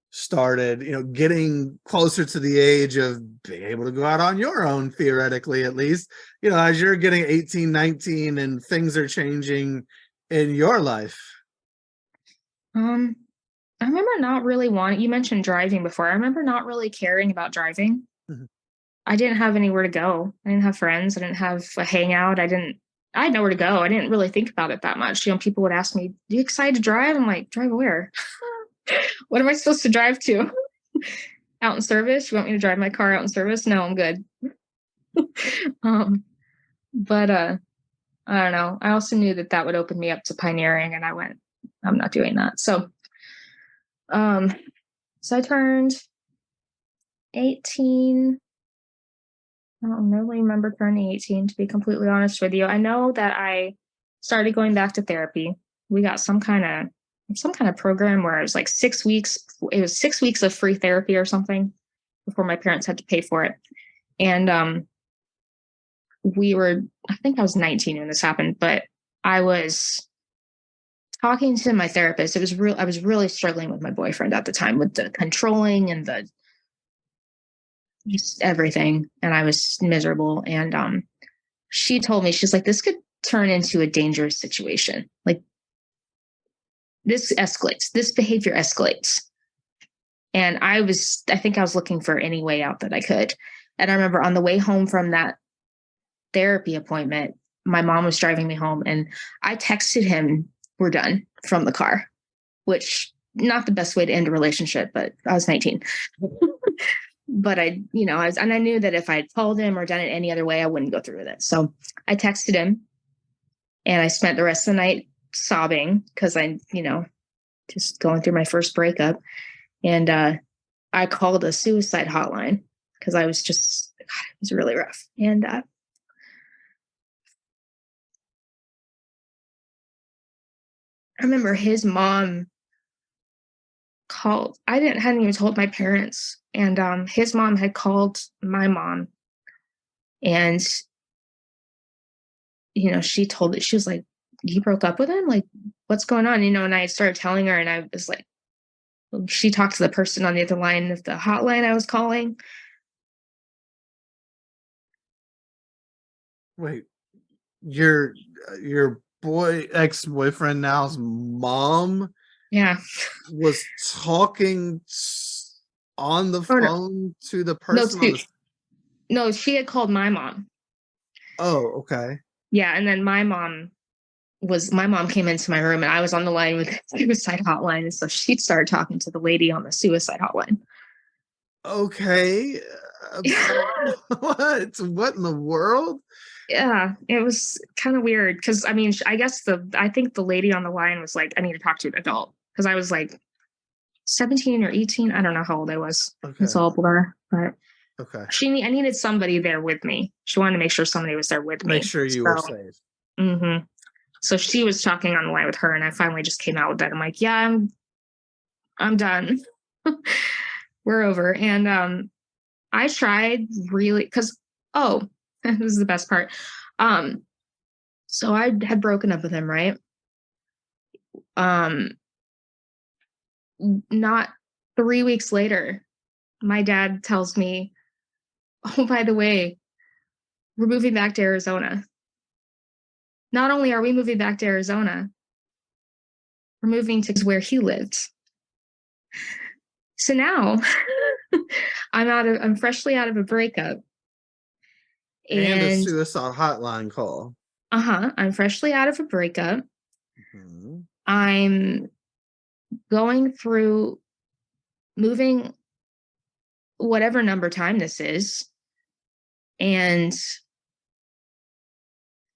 started, getting closer to the age of being able to go out on your own, theoretically, at least, as you're getting 18, 19 and things are changing in your life? Um, I remember not really wanting, you mentioned driving before. I remember not really caring about driving. Mhm. I didn't have anywhere to go. I didn't have friends. I didn't have a hangout. I didn't. I had nowhere to go. I didn't really think about it that much. People would ask me, "Do you excited to drive?" I'm like, "Drive where? What am I supposed to drive to? Out in service? You want me to drive my car out in service? No, I'm good." um, but I don't know. I also knew that would open me up to pioneering, and I went, "I'm not doing that." Um, so I turned 18. I don't really remember turning 18, to be completely honest with you. I know that I started going back to therapy. We got some kind of program where it was like 6 weeks. It was 6 weeks of free therapy or something before my parents had to pay for it. And I think I was 19 when this happened, but I was talking to my therapist. I was really struggling with my boyfriend at the time, with the controlling and the just everything. And I was miserable. And she told me, she's like, "This could turn into a dangerous situation. Like, this escalates, this behavior escalates." And I think I was looking for any way out that I could. And I remember on the way home from that therapy appointment, my mom was driving me home, and I texted him, "We're done," from the car, which not the best way to end a relationship, but I was 19. But I knew that if I had called him or done it any other way, I wouldn't go through with it. So I texted him, and I spent the rest of the night sobbing because just going through my first breakup. And I called a suicide hotline because I was just, God, it was really rough. And I remember his mom called. Hadn't even told my parents. And his mom had called my mom, and she was like, "You broke up with him? Like, what's going on?" And I started telling her, and I was like, she talked to the person on the other line of the hotline I was calling. Wait, your ex-boyfriend now's mom Yeah. was talking on the Or phone to the no, person on the. no, she had called my mom. Oh, okay. Yeah, and then my mom came into my room, and I was on the line with the suicide hotline, and so she started talking to the lady on the suicide hotline. Okay. What in the world? Yeah, it was kind of weird because I think the lady on the line was like, "I need to talk to an adult," because I was like 17 or 18. I don't know how old I was. Okay. It's all blur, but Okay. I needed somebody there with me. She wanted to make sure somebody was there with me. Make sure you were safe. Mm-hmm. So she was talking on the line with her, and I finally just came out with that. I'm like, "Yeah, I'm done. We're over." And I tried really because this is the best part. So I had broken up with him, right? Um, not 3 weeks later, my dad tells me, "Oh, by the way, we're moving back to Arizona." Not only are we moving back to Arizona, we're moving to where he lived. So now I'm freshly out of a breakup. And a And suicide hotline call. I'm freshly out of a breakup. Mm-hmm. I'm going through moving whatever number time this is. And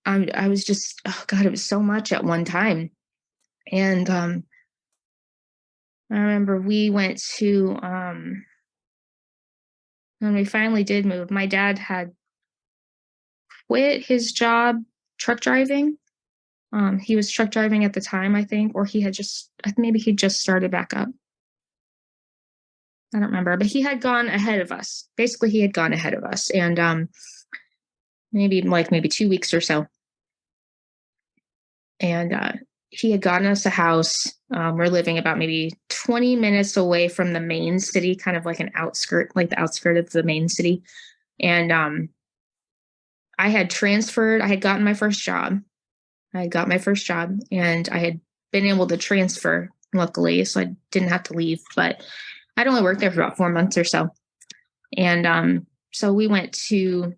I was just, oh God, it was so much at one time. And I remember we went to when we finally did move, my dad had quit his job truck driving. He was truck driving at the time, I think, or maybe he just started back up. I don't remember, but he had gone ahead of us. Basically, he had gone ahead of us, and maybe 2 weeks or so. And he had gotten us a house. We're living about maybe 20 minutes away from the main city, kind of like the outskirt of the main city. And I had transferred. I had gotten my first job. And I had been able to transfer, luckily, so I didn't have to leave. But I'd only worked there for about 4 months or so. And so we went to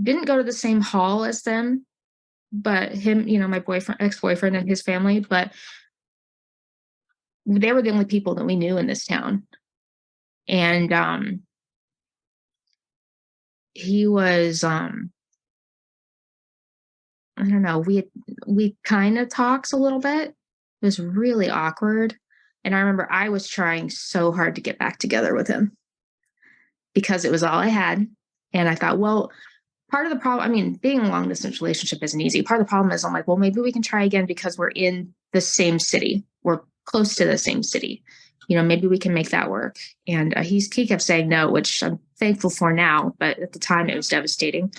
didn't go to the same hall as them, but him, my ex-boyfriend and his family, but they were the only people that we knew in this town. And he was I don't know, we kind of talks a little bit. It was really awkward. And I remember I was trying so hard to get back together with him because it was all I had. And I thought, well, part of the problem, I mean, being in a long distance relationship isn't easy. Part of the problem is I'm like, well, maybe we can try again because we're in the same city. We're close to the same city. Maybe we can make that work. And he kept saying no, which I'm thankful for now. But at the time, it was devastating.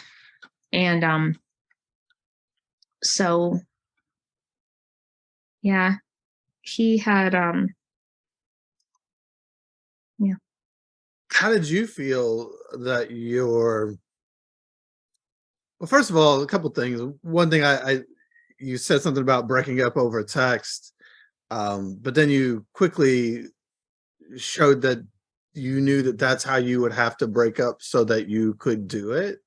And so, yeah, he had, yeah. How did you feel that well, first of all, a couple things. One thing you said something about breaking up over text, but then you quickly showed that you knew that that's how you would have to break up so that you could do it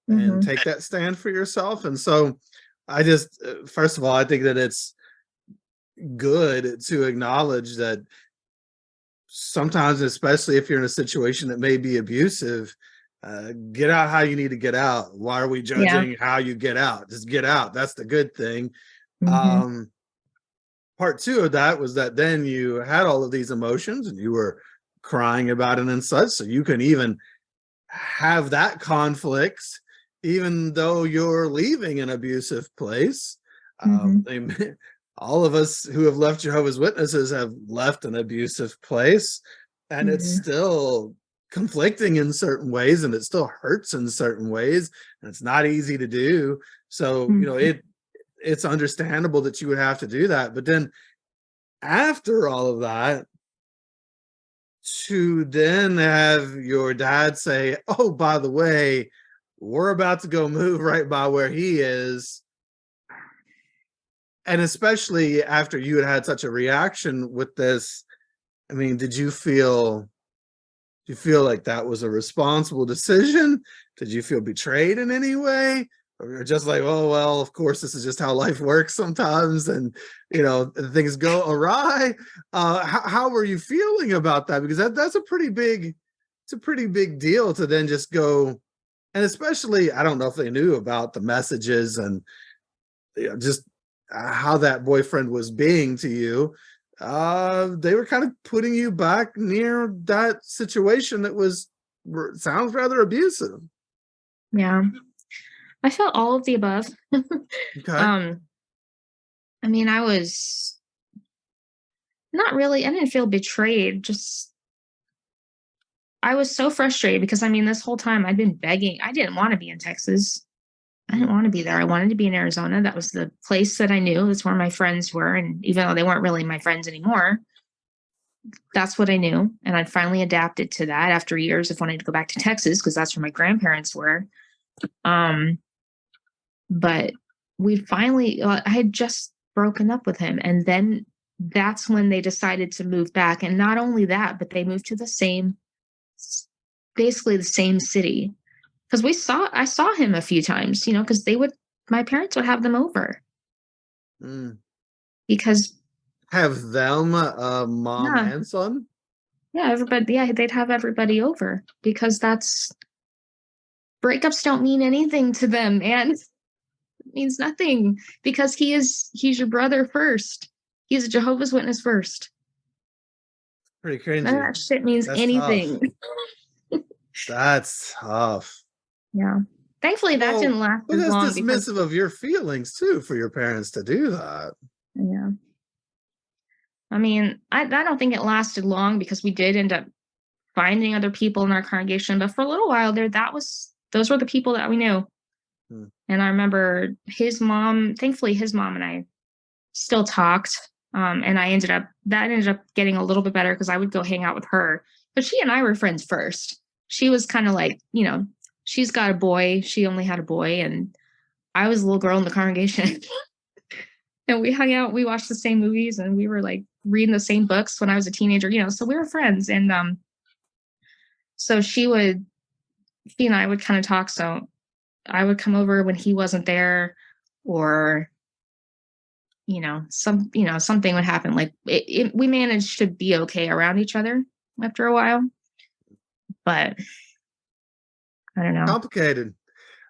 and take that stand for yourself. And so I just, first of all, I think that it's good to acknowledge that sometimes, especially if you're in a situation that may be abusive, get out how you need to get out. Why are we judging how you get out? Just get out. That's the good thing. Part two of that was that then you had all of these emotions and you were crying about it and such. So you can even have that conflict, even though you're leaving an abusive place. All of us who have left Jehovah's Witnesses have left an abusive place, and it's still conflicting in certain ways, and it still hurts in certain ways, and it's not easy to do. So, it's understandable that you would have to do that. But then after all of that, to then have your dad say, oh, by the way, we're about to go move right by where he is. And especially after you had such a reaction with this, I mean, did you feel like that was a responsible decision? Did you feel betrayed in any way? Or you're just like, oh, well, of course, this is just how life works sometimes. And, things go awry. How were you feeling about that? Because that's a pretty big deal to then just go. And especially, I don't know if they knew about the messages and just how that boyfriend was being to you. They were kind of putting you back near that situation that sounds rather abusive. Yeah. I felt all of the above. Okay. I mean, I was not really, I didn't feel betrayed. Just, I was so frustrated because, this whole time I'd been begging. I didn't want to be in Texas. I didn't want to be there. I wanted to be in Arizona. That was the place that I knew. That's where my friends were. And even though they weren't really my friends anymore, that's what I knew. And I'd finally adapted to that after years of wanting to go back to Texas because that's where my grandparents were. But I had just broken up with him. And then that's when they decided to move back. And not only that, but they moved to basically the same city. Because I saw him a few times, because my parents would have them over. Because have them, mom and son? Yeah, everybody. Yeah, they'd have everybody over because breakups don't mean anything to them, and it means nothing because he's your brother first. He's a Jehovah's Witness first. Pretty cringy. None of that shit means anything. That's tough. Yeah. Thankfully, that didn't last as long. But that's dismissive of your feelings too, for your parents to do that. Yeah. I don't think it lasted long because we did end up finding other people in our congregation, but for a little while there, those were the people that we knew. And I remember thankfully his mom and I still talked. And that ended up getting a little bit better because I would go hang out with her, but she and I were friends first. She was kind of like, she's got a boy. She only had a boy, and I was a little girl in the congregation. And we hung out, we watched the same movies, and we were like reading the same books when I was a teenager, so we were friends. And so she and I would kind of talk. So I would come over when he wasn't there, or something would happen. Like we managed to be okay around each other after a while, but I don't know. Complicated.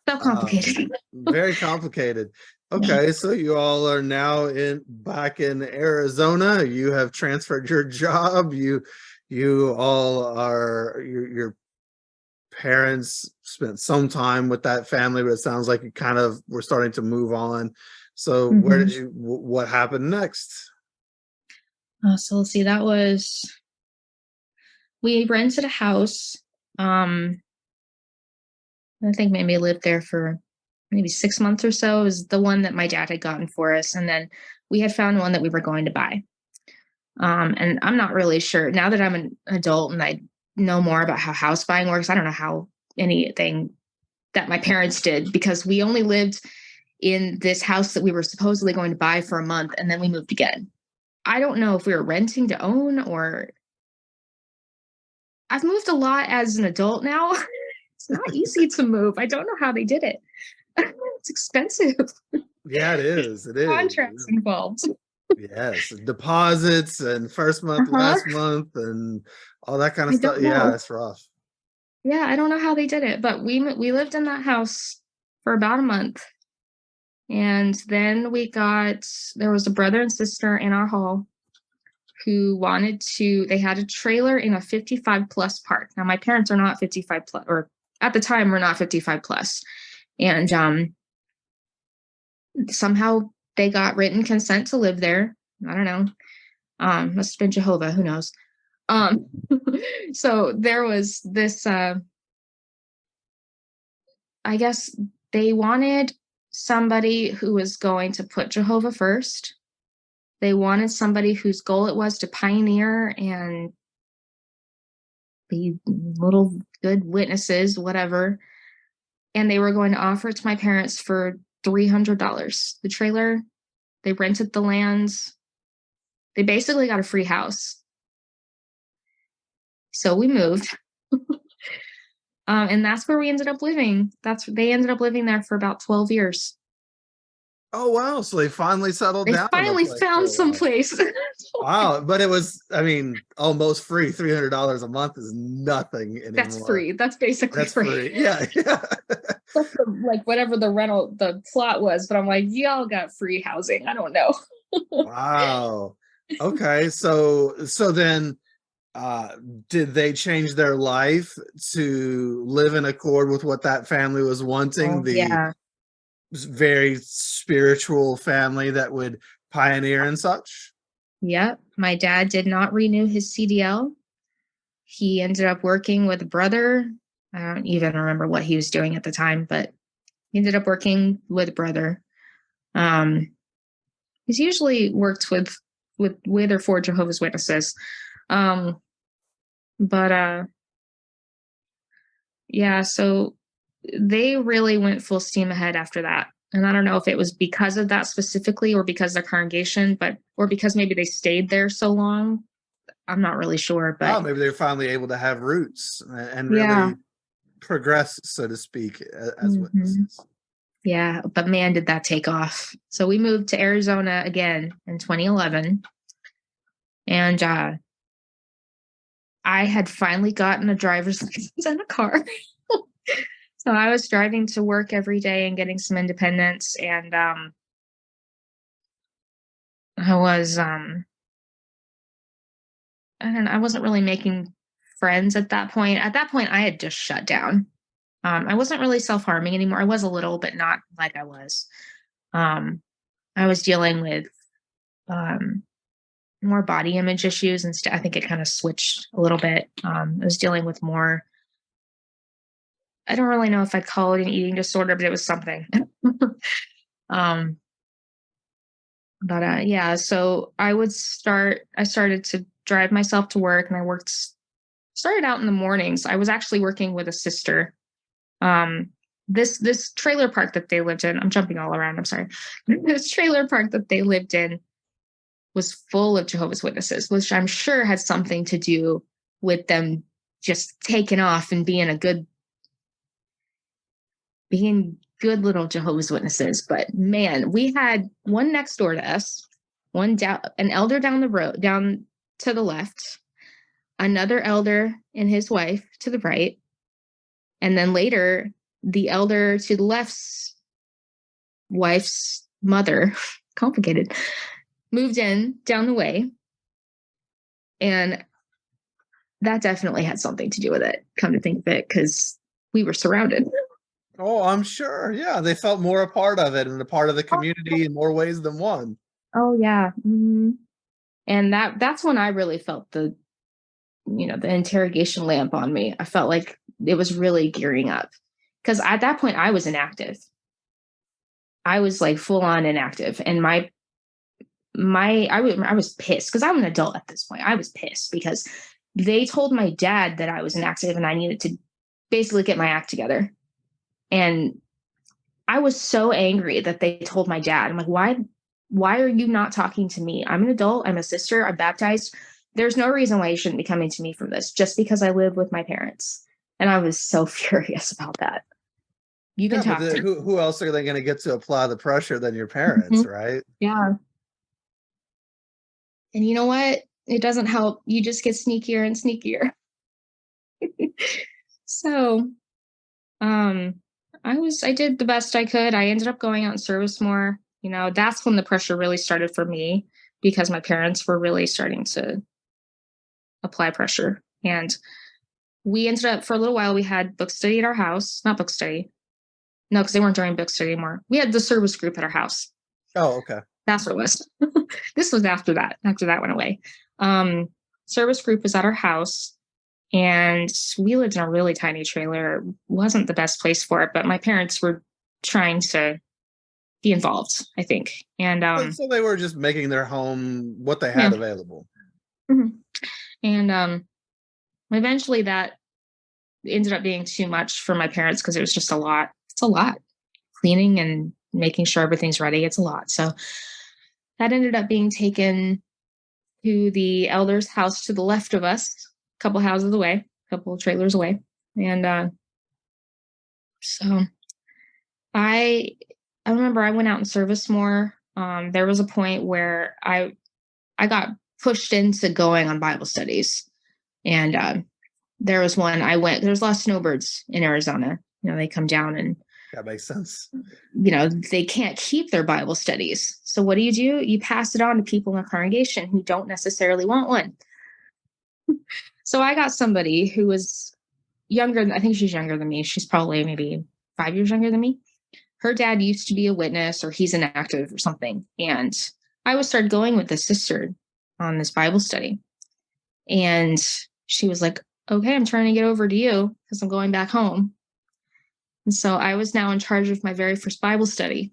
So complicated. Very complicated. Yeah. Okay, so you all are now back in Arizona. You have transferred your job. You all are your parents spent some time with that family, but it sounds like you kind of were starting to move on. So what happened next? So let's see. We rented a house. I think maybe lived there for maybe 6 months or so. It was the one that my dad had gotten for us. And then we had found one that we were going to buy. And I'm not really sure now that I'm an adult and I know more about how house buying works. I don't know how anything that my parents did, because we only lived in this house that we were supposedly going to buy for a month, and then we moved again. I don't know if we were renting to own, or I've moved a lot as an adult now. It's not easy to move. I don't know how they did it. It's expensive. Yeah, it is. It is. Contracts involved. Yes, deposits and first month, last month, and all that kind of stuff. Yeah, it's rough. Yeah, I don't know how they did it, but we lived in that house for about a month. And then there was a brother and sister in our hall who they had a trailer in a 55 plus park. Now, my parents are not 55 plus, or at the time we're not 55 plus. And somehow they got written consent to live there. I don't know. Must have been Jehovah, who knows? So there was this, I guess they wanted somebody who was going to put Jehovah first. They wanted somebody whose goal it was to pioneer and be little good witnesses, whatever. And they were going to offer it to my parents for $300. The trailer, they rented the lands. They basically got a free house. So we moved. And that's where we ended up living. They ended up living there for about 12 years. Oh, wow. So they finally settled down. They finally found some place. Wow. But it was, almost free. $300 a month is nothing anymore. That's free. That's basically free. Yeah. Like whatever the plot was. But I'm like, y'all got free housing. I don't know. Wow. Okay. So then did they change their life to live in accord with what that family was wanting? Yeah. Very spiritual family that would pioneer and such? Yep. My dad did not renew his CDL. He ended up working with a brother. I don't even remember what he was doing at the time, but he ended up working with a brother. He's usually worked with or for Jehovah's Witnesses. Yeah, so they really went full steam ahead after that. And I don't know if it was because of that specifically, or because of the congregation, or because maybe they stayed there so long. I'm not really sure, but maybe they're finally able to have roots and really progress, so to speak, as witnesses. Yeah, but man, did that take off. So we moved to Arizona again in 2011. And I had finally gotten a driver's license and a car. So I was driving to work every day and getting some independence. And I wasn't really making friends at that point. At that point, I had just shut down. I wasn't really self-harming anymore. I was a little, but not like I was. I was dealing with more body image issues, and I think it kind of switched a little bit. I was dealing with more, I don't really know if I'd call it an eating disorder, but it was something. Yeah, so I started to drive myself to work, and started out in the mornings. I was actually working with a sister. This trailer park that they lived in, I'm jumping all around, I'm sorry. This trailer park that they lived in was full of Jehovah's Witnesses, which I'm sure had something to do with them just taking off and being good little Jehovah's Witnesses. But man, we had one next door to us, one down, an elder down the road, down to the left, another elder and his wife to the right, and then later the elder to the left's wife's mother, complicated, moved in down the way. And that definitely had something to do with it, come to think of it, because we were surrounded. Oh, I'm sure. Yeah, they felt more a part of it and a part of the community in more ways than one. Oh yeah. Mm-hmm. And that's when I really felt the interrogation lamp on me. I felt like it was really gearing up, because at that point I was inactive. I was like full on inactive, and I was pissed because I'm an adult at this point. I was pissed because they told my dad that I was inactive and I needed to basically get my act together. And I was so angry that they told my dad. I'm like, why are you not talking to me? I'm an adult. I'm a sister. I'm baptized. There's no reason why you shouldn't be coming to me from this, just because I live with my parents. And I was so furious about that. You can talk to who else are they going to get to apply the pressure than your parents, mm-hmm. right? Yeah. And you know what? It doesn't help. You just get sneakier and sneakier. So, I did the best I could. I ended up going out in service more. That's when the pressure really started for me, because my parents were really starting to apply pressure. And we ended up, for a little while, we had book study at our house. Not book study. No, because they weren't doing book study anymore. We had the service group at our house. Oh, okay. That's what it was. This was after that went away. Service group was at our house, and we lived in a really tiny trailer. It wasn't the best place for it, but my parents were trying to be involved, I think. And so they were just making their home what they had available. Mm-hmm. And eventually that ended up being too much for my parents, because it was just a lot. It's a lot. Cleaning and making sure everything's ready. It's a lot. So that ended up being taken to the elder's house to the left of us, a couple houses away, a couple trailers away. And so I remember I went out in service more. There was a point where I got pushed into going on Bible studies. And there was one I went, there's a lot of snowbirds in Arizona. They come down, and that makes sense. They can't keep their Bible studies. So what do? You pass it on to people in the congregation who don't necessarily want one. So I got somebody who was younger. I think she's younger than me. She's probably maybe 5 years younger than me. Her dad used to be a witness, or he's inactive or something. And I was started going with the sister on this Bible study. And she was like, okay, I'm trying to get over to you because I'm going back home. And so I was now in charge of my very first Bible study.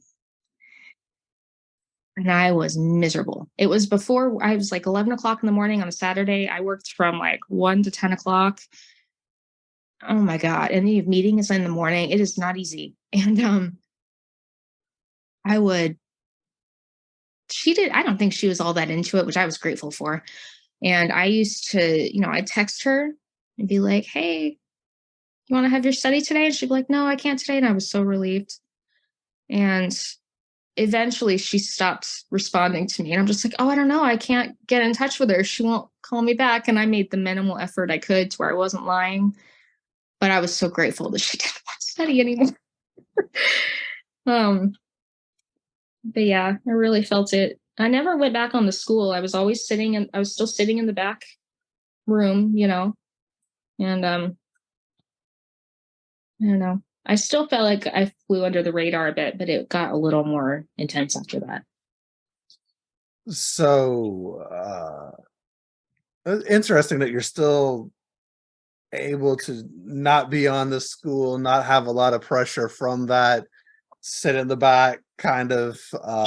And I was miserable. It was before, I was like 11 o'clock in the morning on a Saturday. I worked from like 1 to 10 o'clock. Oh my God. And the meeting is in the morning. It is not easy. And I don't think she was all that into it, which I was grateful for. And I used to, I'd text her and be like, hey, you want to have your study today? And she'd be like, no, I can't today. And I was so relieved. And eventually she stopped responding to me. And I'm just like, oh, I don't know. I can't get in touch with her. She won't call me back. And I made the minimal effort I could to where I wasn't lying. But I was so grateful that she didn't want to study anymore. But yeah, I really felt it. I never went back on the school. I was always I was still sitting in the back room, and I don't know. I still felt like I flew under the radar a bit, but it got a little more intense after that. So interesting that you're still able to not be on the school, not have a lot of pressure from that, sit in the back kind of.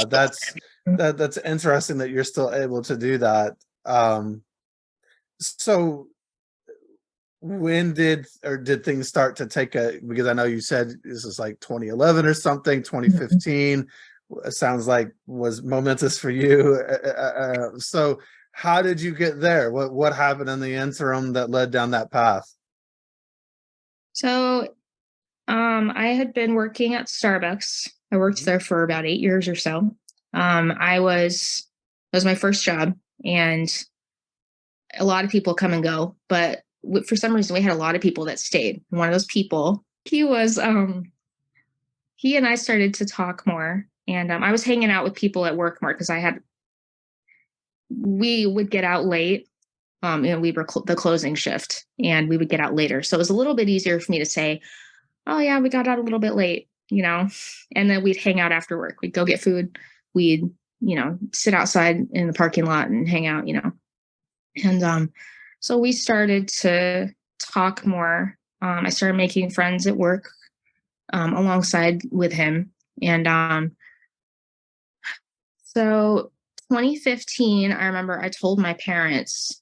That's interesting that you're still able to do that. So when did things start to take because I know you said this is like 2011 or something, 2015 it sounds like was momentous for you. So how did you get there? What happened in the interim that led down that path? So I had been working at Starbucks. I worked Mhm. there for about 8 years or so. It was my first job, and a lot of people come and go, but for some reason we had a lot of people that stayed. One of those people, he and I started to talk more, and I was hanging out with people at work more because we would get out late. We were the closing shift, and we would get out later, so it was a little bit easier for me to say, "Oh yeah, we got out a little bit late," and then we'd hang out after work. We'd go get food. We'd sit outside in the parking lot and hang out. And so we started to talk more. I started making friends at work alongside with him. And so 2015, I remember I told my parents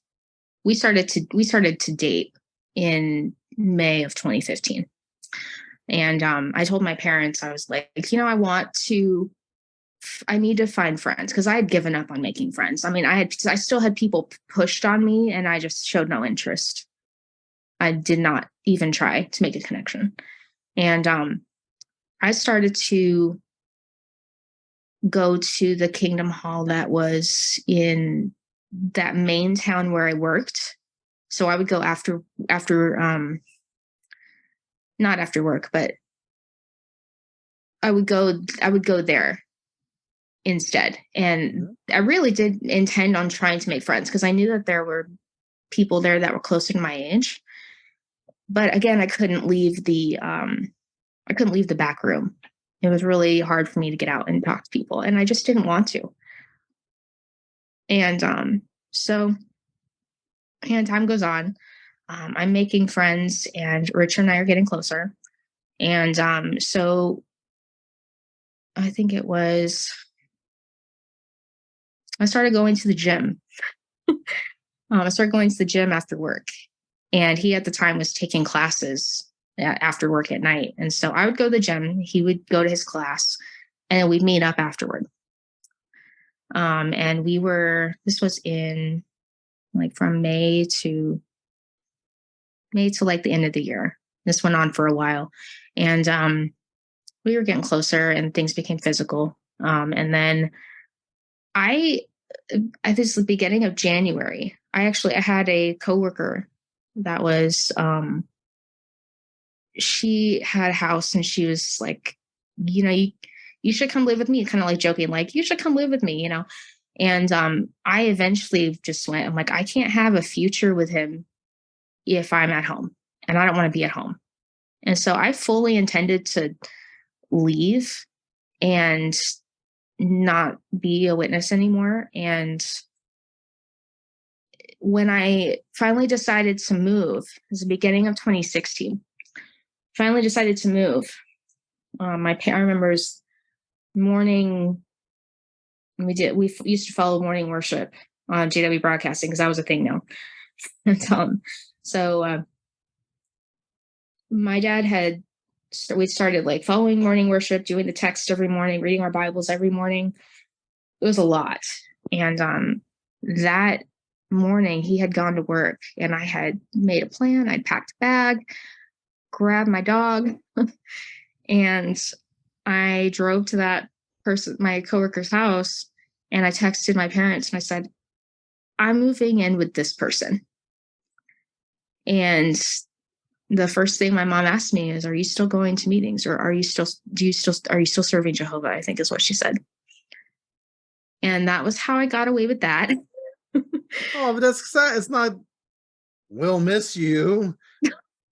we started to date in May of 2015. And I told my parents, I was like, I need to find friends because I had given up on making friends. I mean, I still had people pushed on me, and I just showed no interest. I did not even try to make a connection. And I started to go to the Kingdom Hall that was in that main town where I worked. So I would go after not after work, but I would go there instead. And I really did intend on trying to make friends because I knew that there were people there that were closer to my age. But again, I couldn't leave the back room. It was really hard for me to get out and talk to people, and I just didn't want to. And so and time goes on. I'm making friends, and Richard and I are getting closer. And so I think it was I started going to the gym. I started going to the gym after work, and he at the time was taking classes after work at night. And so I would go to the gym, he would go to his class, and then we'd meet up afterward. And this was in like from May to like the end of the year. This went on for a while. And we were getting closer, and things became physical. And then I, at this the beginning of January, I had a coworker that was, she had a house, and she was like, you should come live with me, kind of like joking, like, you should come live with me. And I eventually just went, I'm like, I can't have a future with him if I'm at home, and I don't want to be at home. And so I fully intended to leave and not be a witness anymore. And when I finally decided to move, it was the beginning of 2016, finally decided to move. I remember it was morning. We used to follow morning worship on JW Broadcasting because that was a thing now. And so my dad we started like following morning worship, doing the text every morning, reading our Bibles every morning. It was a lot. And that morning he had gone to work, and I had made a plan. I'd packed a bag, grabbed my dog, and I drove to my coworker's house, and I texted my parents and I said, I'm moving in with this person. And the first thing my mom asked me is, are you still going to meetings, or are you still serving Jehovah? I think is what she said. And that was how I got away with that. Oh, but that's sad. It's not, we'll miss you.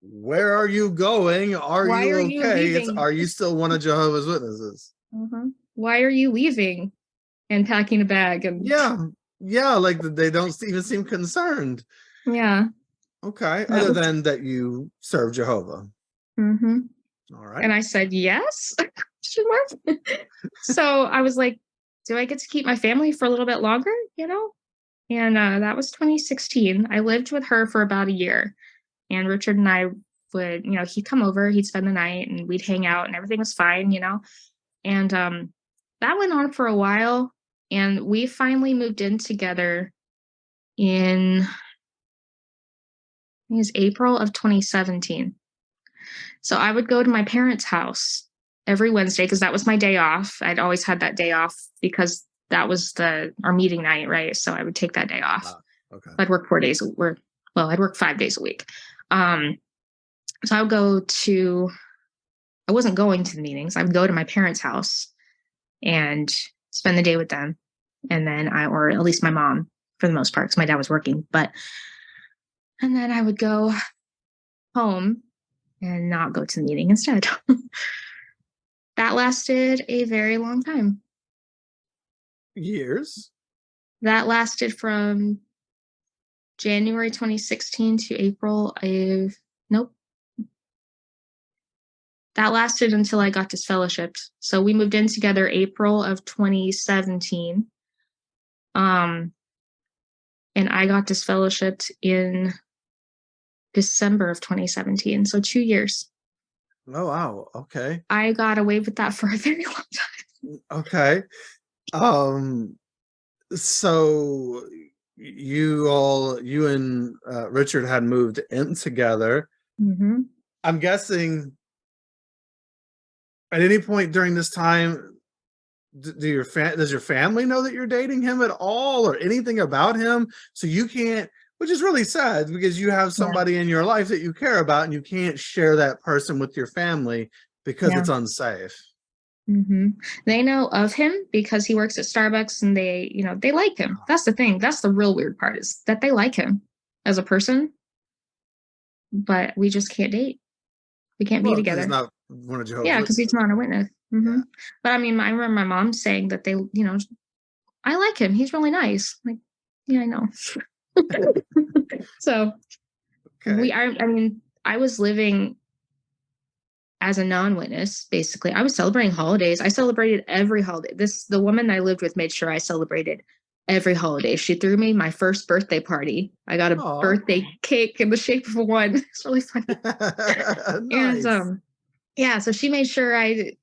Where are you going? Are Why you are you okay? leaving? Are you still one of Jehovah's Witnesses? Why are you leaving and packing a bag? And yeah, like they don't even seem concerned. yeah. Okay, other than that you serve Jehovah. All right. And I said, yes. Sure. So I was like, do I get to keep my family for a little bit longer? And that was 2016. I lived with her for about a year, and Richard and I would, he'd come over, he'd spend the night, and we'd hang out, and everything was fine. And that went on for a while, and we finally moved in together in, I think it was April of 2017. So I would go to my parents' house every Wednesday because that was my day off. I'd always had that day off because that was our meeting night, right? So I would take that day off. Okay. I'd work 4 days. I'd work 5 days a week. So I would I wasn't going to the meetings. I would go to my parents' house and spend the day with them. And then or at least my mom for the most part, because my dad was working. And then I would go home and not go to the meeting instead. That lasted a very long time. Years? That lasted from January 2016 to April of, nope. That lasted until I got disfellowshipped. So we moved in together April of 2017. And I got disfellowshipped in December of 2017. So 2 years. Oh, wow. Okay. I got away with that for a very long time. Okay. So you and Richard had moved in together. Mm-hmm. I'm guessing at any point during this time, does your family know that you're dating him at all or anything about him? So you can't, which is really sad because you have somebody in your life that you care about and you can't share that person with your family because it's unsafe. Mm-hmm. They know of him because he works at Starbucks and they like him. That's the thing. That's the real weird part, is that they like him as a person, but we just can't date. We can't be together. He's not one of Jehovah's. Yeah, because he's not a witness. Mm-hmm. Yeah. But I mean, I remember my mom saying that I like him. He's really nice. Like, yeah, I know. So I was living as a non-witness, basically. I was celebrating holidays. I celebrated every holiday. The woman I lived with made sure I celebrated every holiday. She threw me my first birthday party. I got a birthday cake in the shape of a one. It's really funny. Nice. And so she made sure I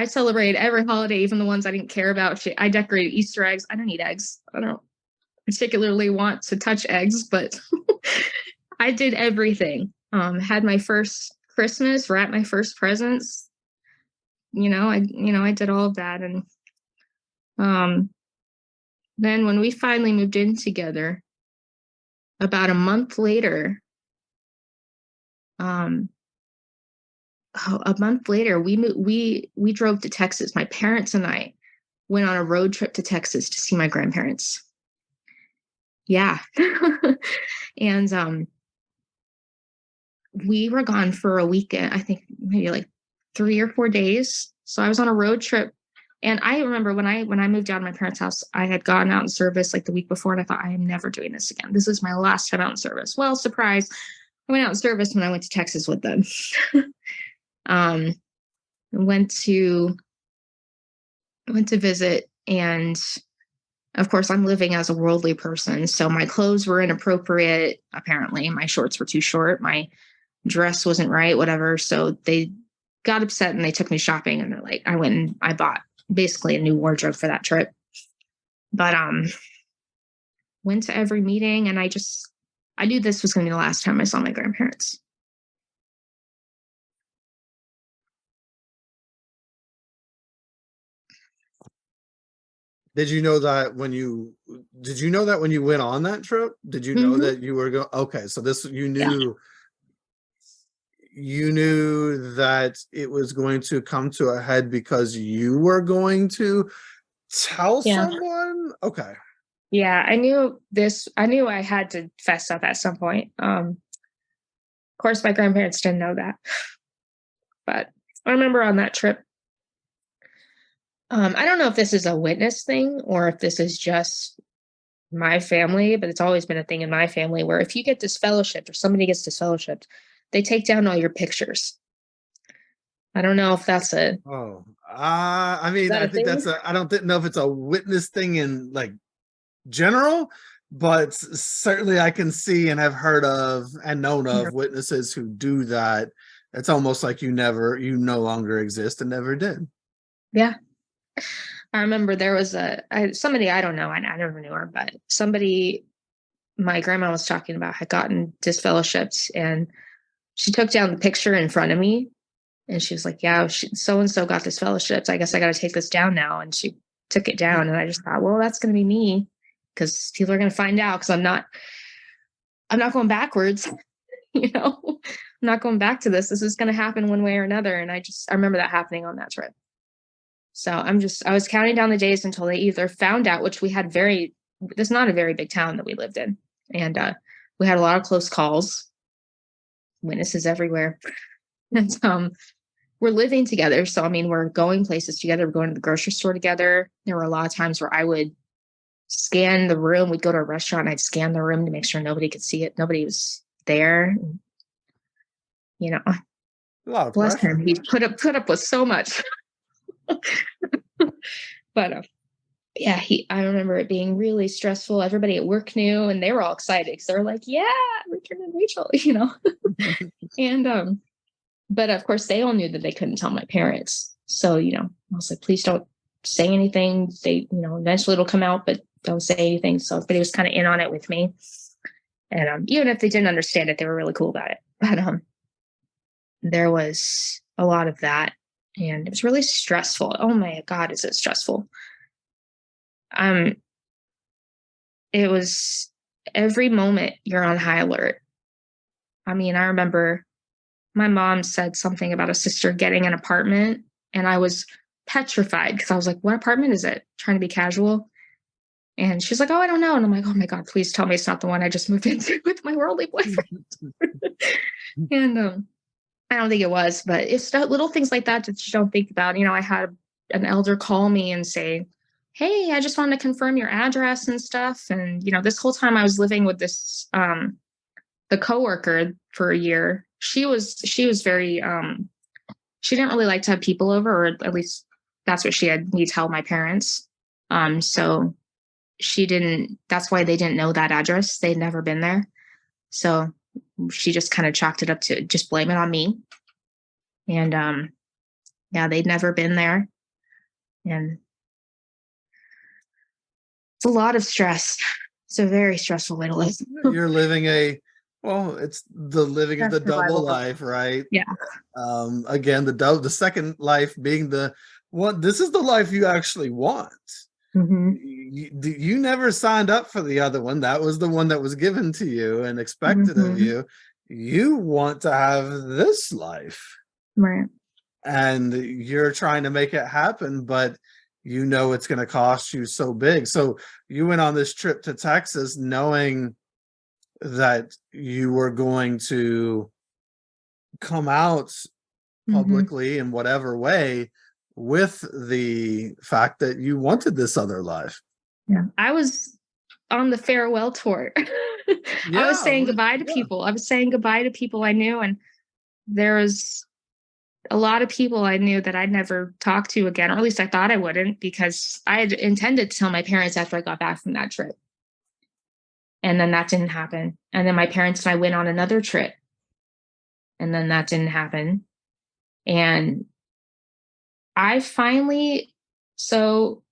celebrated every holiday, even the ones I didn't care about. I decorated Easter eggs. I don't eat eggs. I don't particularly want to touch eggs, but I did everything. Had my first Christmas, wrapped my first presents. I did all of that. And then when we finally moved in together, about a month later, we drove to Texas. My parents and I went on a road trip to Texas to see my grandparents. Yeah. And we were gone for a weekend, I think maybe like 3 or 4 days. So I was on a road trip. And I remember when I moved out of my parents' house, I had gotten out in service like the week before, and I thought, I am never doing this again. This is my last time out in service. Well, surprise, I went out in service when I went to Texas with them. Went to visit, and of course, I'm living as a worldly person, so my clothes were inappropriate. Apparently, my shorts were too short. My dress wasn't right, whatever. So they got upset and they took me shopping, and I went and I bought basically a new wardrobe for that trip. But went to every meeting, and I knew this was going to be the last time I saw my grandparents. Did you know that when you went on that trip? Did you know that you were going? Okay, so you knew. Yeah. You knew that it was going to come to a head because you were going to tell someone? Okay. Yeah, I knew this. I knew I had to fess up at some point. Of course, my grandparents didn't know that. But I remember on that trip, I don't know if this is a witness thing or if this is just my family, but it's always been a thing in my family where if you get disfellowshipped or somebody gets disfellowshipped, they take down all your pictures. I don't know if that's I think I don't know if it's a witness thing in like general, but certainly I can see and have heard of and known of witnesses who do that. It's almost like you no longer exist and never did. Yeah. I remember there was somebody, I don't know, I never knew her, but somebody my grandma was talking about had gotten disfellowshipped, and she took down the picture in front of me, and she was like, yeah, so and so got this fellowship, so I guess I got to take this down now. And she took it down, and I just thought, well, that's going to be me, because people are going to find out, because I'm not going backwards. I'm not going back to this. This is going to happen one way or another. And I remember that happening on that trip. So I was counting down the days until they either found out, which we had this is not a very big town that we lived in. And we had a lot of close calls, witnesses everywhere. And we're living together. So, I mean, we're going places together. We're going to the grocery store together. There were a lot of times where I would scan the room. We'd go to a restaurant and I'd scan the room to make sure nobody could see it. Nobody was there. A lot of Bless pressure. him. He put up with so much. But yeah, I remember it being really stressful. Everybody at work knew, and they were all excited because they were like, yeah, Richard and Rachel, And but of course they all knew that they couldn't tell my parents. So, I was like, please don't say anything. They, eventually it'll come out, but don't say anything. So everybody was kind of in on it with me. And even if they didn't understand it, they were really cool about it. But there was a lot of that. And it was really stressful. Oh my God, is it stressful? It was every moment you're on high alert. I mean, I remember my mom said something about a sister getting an apartment, and I was petrified because I was like, what apartment is it? Trying to be casual. And she's like, oh, I don't know. And I'm like, oh my God, please tell me it's not the one I just moved into with my worldly boyfriend. And I don't think it was, but it's little things like that that you don't think about. I had an elder call me and say, hey, I just wanted to confirm your address and stuff. And, this whole time I was living with this, the coworker for a year. She was very, she didn't really like to have people over, or at least that's what she had me tell my parents. So that's why they didn't know that address. They'd never been there. So she just kind of chalked it up to just blame it on me. And yeah, they'd never been there. And it's a lot of stress. It's a very stressful way to live. You're living it's living of the double life, right? Yeah. Again, the second life being this is the life you actually want. Mm-hmm. You never signed up for the other one. That was the one that was given to you and expected of you. You want to have this life. Right. And you're trying to make it happen, but it's going to cost you so big. So you went on this trip to Texas knowing that you were going to come out publicly in whatever way with the fact that you wanted this other life. Yeah. I was on the farewell tour. I was saying goodbye to people. I was saying goodbye to people I knew. And there was a lot of people I knew that I'd never talk to again, or at least I thought I wouldn't, because I had intended to tell my parents after I got back from that trip. And then that didn't happen. And then my parents and I went on another trip. And then that didn't happen. And I finally, so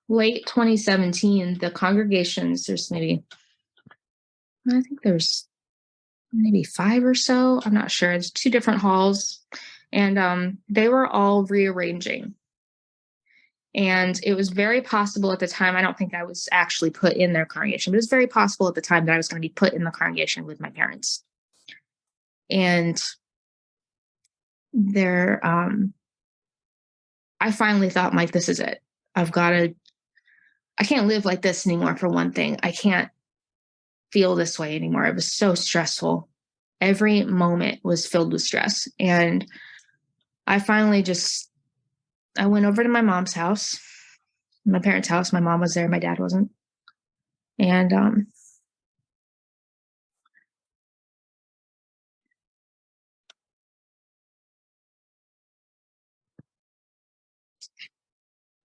late 2017, the congregations, I think there's maybe 5 or so. I'm not sure. It's 2 different halls. And they were all rearranging. And it was very possible at the time, I don't think I was actually put in their congregation, but it was very possible at the time that I was going to be put in the congregation with my parents. And I finally thought, Mike, this is it. I can't live like this anymore, for one thing. I can't feel this way anymore. It was so stressful. Every moment was filled with stress. And I finally I went over to my mom's house, my parents' house. My mom was there. My dad wasn't. And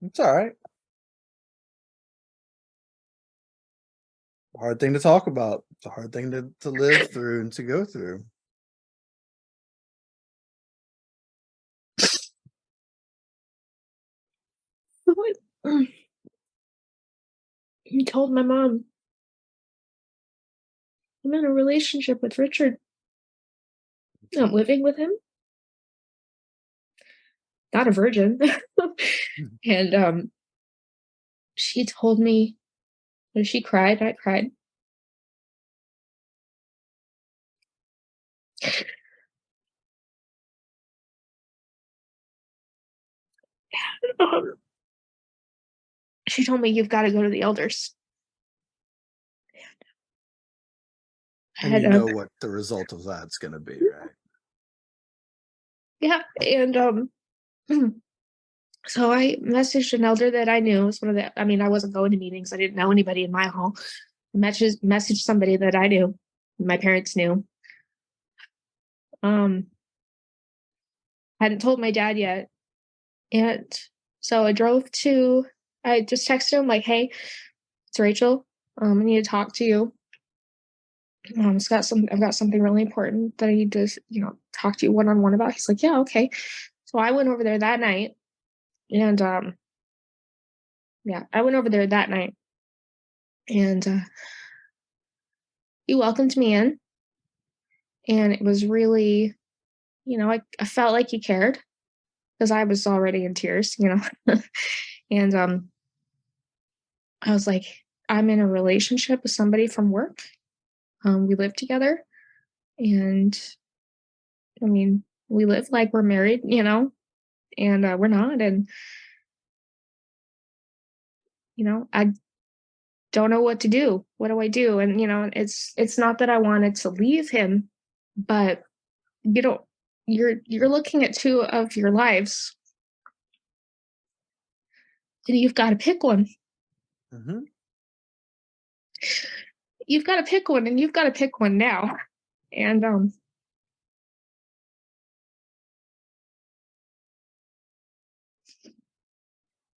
it's all right. Hard thing to talk about. It's a hard thing to live through and to go through. He told my mom, I'm in a relationship with Richard. living with him, not a virgin. Mhm. And she told me when she cried, I cried. Um, she told me, "You've got to go to the elders." And And you know what the result of that's going to be, right? yeah, and so I messaged an elder that I knew. It was one of the, I mean, I wasn't going to meetings. I didn't know anybody in my hall. Messaged somebody that I knew, my parents knew. Um, hadn't told my dad yet. And so I just texted him like, "Hey, it's Rachel. I need to talk to you. I've got something really important that I need to, talk to you one-on-one about." He's like, "Yeah, okay." So I went over there that night and yeah, I went over there that night and he welcomed me in, and it was really, I felt like he cared because I was already in tears. And I was like, "I'm in a relationship with somebody from work. We live together, and I mean, we live like we're married, and we're not. And I don't know what to do. What do I do?" And it's not that I wanted to leave him, but you don't. You're looking at two of your lives, and you've got to pick one. Hmm. You've got to pick one, and you've got to pick one now. And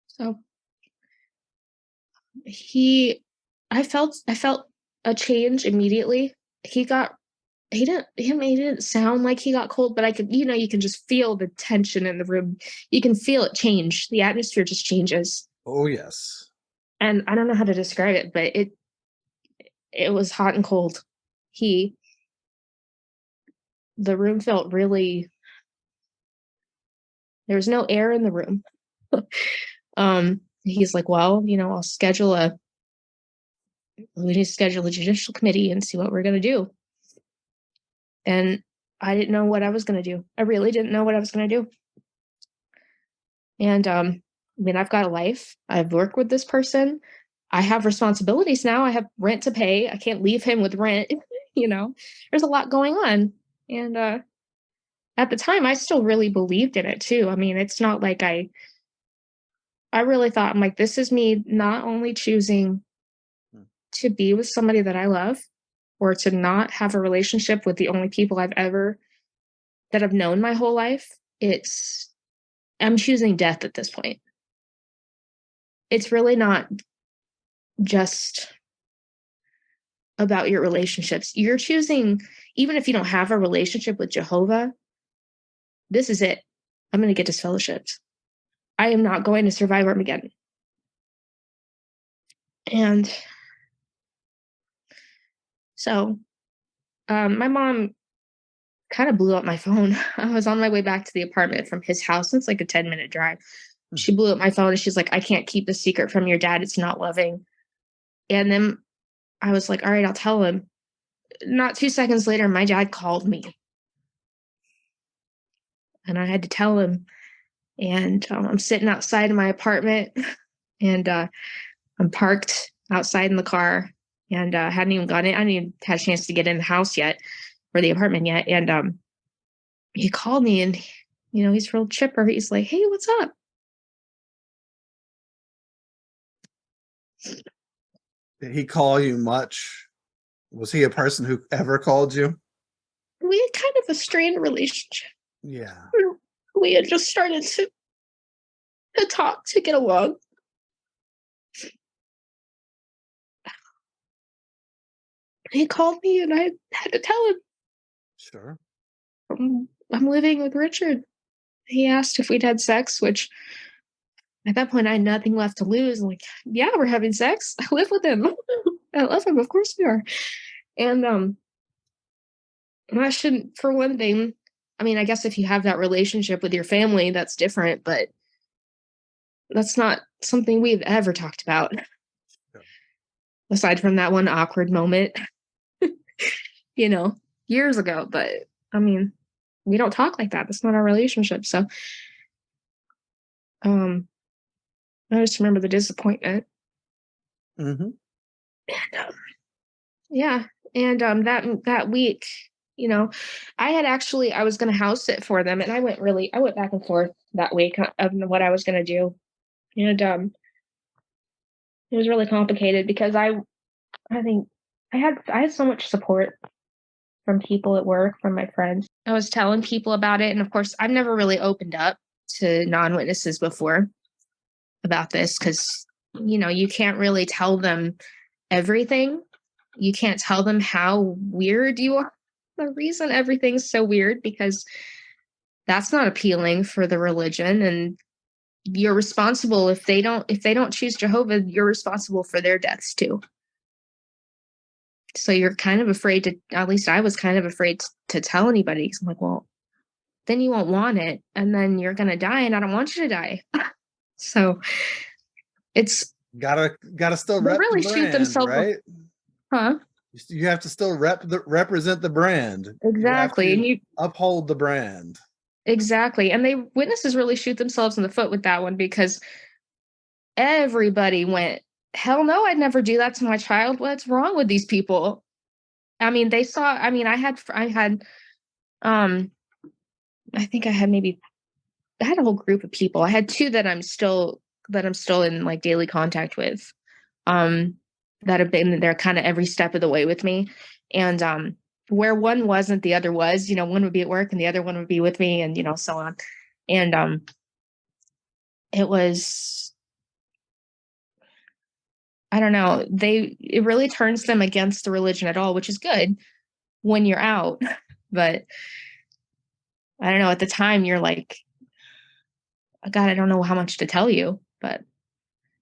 so he, I felt a change immediately. He got he didn't sound like he got cold, but I could, you can just feel the tension in the room. You can feel it change. The atmosphere just changes. Oh, yes. And I don't know how to describe it, but it was hot and cold. He The room felt really, there was no air in the room. He's like, "Well, we need to schedule a judicial committee and see what we're gonna do." And I didn't know what I was gonna do. I really didn't know what I was gonna do. And I mean, I've got a life. I've worked with this person. I have responsibilities now. I have rent to pay. I can't leave him with rent. There's a lot going on. And at the time, I still really believed in it too. I mean, it's not like I really thought, I'm like, this is me not only choosing Mm. to be with somebody that I love or to not have a relationship with the only people that I've known my whole life. I'm choosing death at this point. It's really not just about your relationships. You're choosing, even if you don't have a relationship with Jehovah, this is it. I'm going to get disfellowshipped. I am not going to survive Armageddon. And so my mom kind of blew up my phone. I was on my way back to the apartment from his house. It's like a 10-minute drive. Hmm. She blew up my phone and she's like, "I can't keep the secret from your dad. It's not loving." And then I was like, "All right, I'll tell him." Not 2 seconds later, my dad called me and I had to tell him. And I'm sitting outside of my apartment and I'm parked outside in the car and hadn't even got in. I hadn't even had a chance to get in the house yet or the apartment yet. And he called me and, he's real chipper. He's like, "Hey, what's up?" Did he call you much? Was he a person who ever called you? We had kind of a strained relationship. Yeah. We had just started to talk, to get along. He called me and I had to tell him, Sure. I'm living with Richard. He asked if we'd had sex, which at that point I had nothing left to lose. I'm like, "Yeah, we're having sex. I live with him. I love him. Of course we are." And I shouldn't, for one thing, I mean, I guess if you have that relationship with your family, that's different, but that's not something we've ever talked about. Yeah. Aside from that one awkward moment, years ago. But I mean, we don't talk like that. That's not our relationship. So I just remember the disappointment. Mm-hmm. And, yeah. And that week, I was gonna house sit for them, and I went back and forth that week of what I was gonna do. And it was really complicated because I think I had so much support from people at work, from my friends. I was telling people about it, and of course, I've never really opened up to non-witnesses before about this because you can't really tell them everything. You can't tell them how weird you are. The reason everything's so weird because that's not appealing for the religion, and you're responsible if they don't choose Jehovah, you're responsible for their deaths too. So you're kind of afraid to, at least I was kind of afraid to tell anybody because I'm like, well, then you won't want it and then you're going to die and I don't want you to die. So it's Gotta still they rep the really shoot brand, themselves, right? huh? You have to still represent the brand. You have Exactly. to And uphold the brand. exactly. And witnesses really shoot themselves in the foot with that one because everybody went, hell no, I'd never do that to my child. What's wrong with these people? I mean, um, I think I had a whole group of people. I had two that I'm still in like daily contact with, um, that have been there kind of every step of the way with me. And where one wasn't, the other was. One would be at work and the other one would be with me, and so on. And it was, I don't know, it really turns them against the religion at all, which is good when you're out. But I don't know, at the time you're like, God, I don't know how much to tell you. But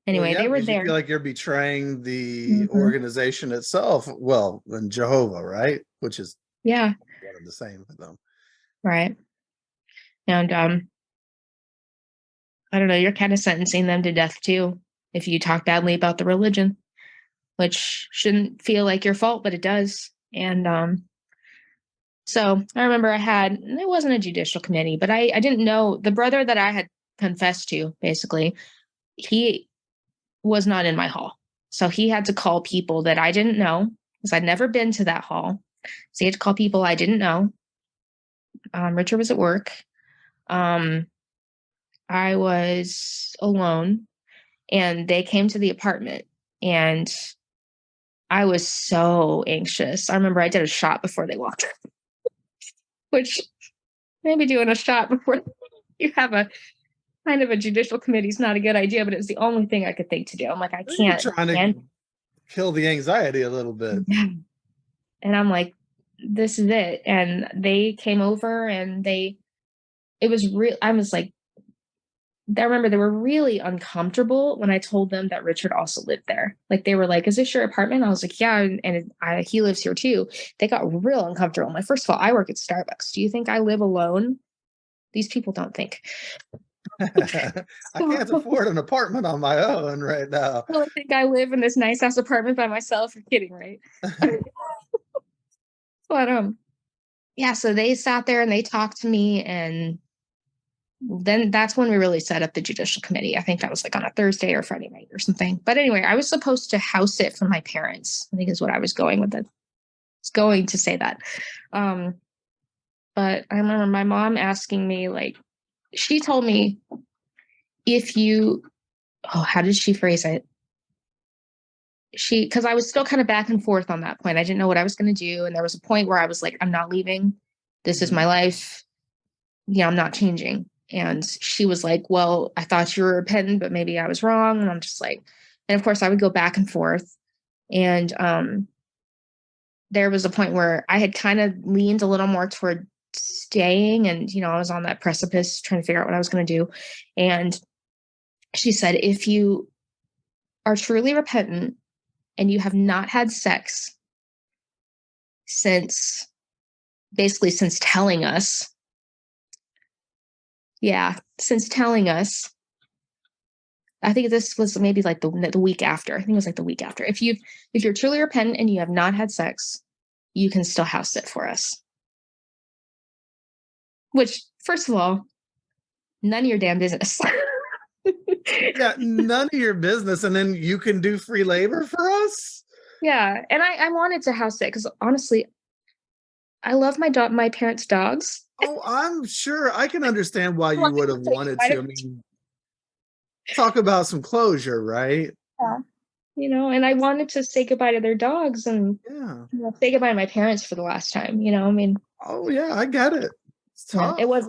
Well, anyway, yeah, they were because you there. feel like you're betraying the Mhm. organization itself. Well, and Jehovah, right? Which is Yeah, one and the same for them. right. And I don't know, you're kind of sentencing them to death too if you talk badly about the religion, which shouldn't feel like your fault, but it does. And so I remember it wasn't a judicial committee, but I didn't know the brother that I had confessed to, basically, he was not in my hall. So he had to call people that I didn't know because I'd never been to that hall. So he had to call people I didn't know. Richard was at work. Um, I was alone, and they came to the apartment, and I was so anxious. I remember I did a shot before they walked in, which maybe doing a shot before you have a kind of a judicial committee is not a good idea, but it was the only thing I could think to do. I'm like, I You're can't. trying to kill the anxiety a little bit. And I'm like, this is it. And they came over and it was real. I was like, I remember they were really uncomfortable when I told them that Richard also lived there. Like they were like, "Is this your apartment?" I was like, "Yeah," and he lives here too. They got real uncomfortable. I'm like, first of all, I work at Starbucks. Do you think I live alone? These people don't think. I can't afford an apartment on my own right now. Well, I think I live in this nice ass apartment by myself. You're kidding, right? But yeah. So they sat there and they talked to me, and then that's when we really set up the judicial committee. I think that was like on a Thursday or Friday night or something. But anyway, I was supposed to house it for my parents, I think is what I was going with it. I was going to say that. But I remember my mom asking me, like, she told me, if you, oh, how did she phrase it? Because I was still kind of back and forth on that point. I didn't know what I was going to do. And there was a point where I was like, I'm not leaving. This is my life. I'm not changing. And she was like, well, I thought you were repentant, but maybe I was wrong. And I'm just like, and of course I would go back and forth. And there was a point where I had kind of leaned a little more toward staying. And, I was on that precipice trying to figure out what I was going to do. And she said, if you are truly repentant and you have not had sex since telling us, Yeah, since telling us. I think this was maybe like the week after. I think it was like the week after. If you're truly repentant and you have not had sex, you can still house sit for us. Which, first of all, none of your damn business. Yeah, none of your business, and then you can do free labor for us? Yeah, and I wanted to house sit because honestly, I love my parents' dogs. Oh, I'm sure I can understand why I you wanted would to have say wanted goodbye to. I mean, talk about some closure, right? and I wanted to say goodbye to their dogs and Yeah. say goodbye to my parents for the last time. I mean, Oh, yeah, I get it. It's yeah, tough. it was,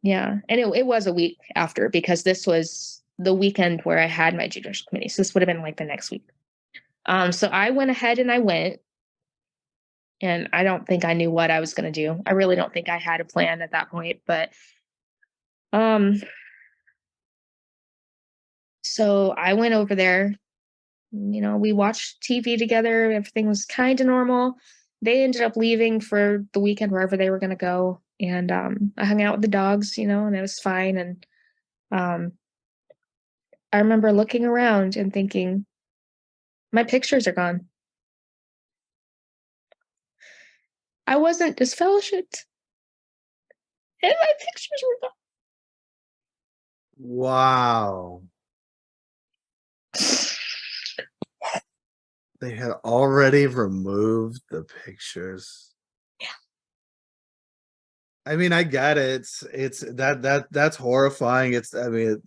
yeah, and it was a week after because this was the weekend where I had my judicial committee. So this would have been like the next week. So I went ahead and I went, and I don't think I knew what I was going to do. I really don't think I had a plan at that point, but um, so I went over there. We watched TV together. Everything was kind of normal. They ended up leaving for the weekend wherever they were going to go, and I hung out with the dogs, and it was fine. And um, I remember looking around and thinking, my pictures are gone. I wasn't disfellowshipped, and my pictures were Wow. gone. They had already removed the pictures. Yeah. I mean, I get it. It's that's horrifying. I mean,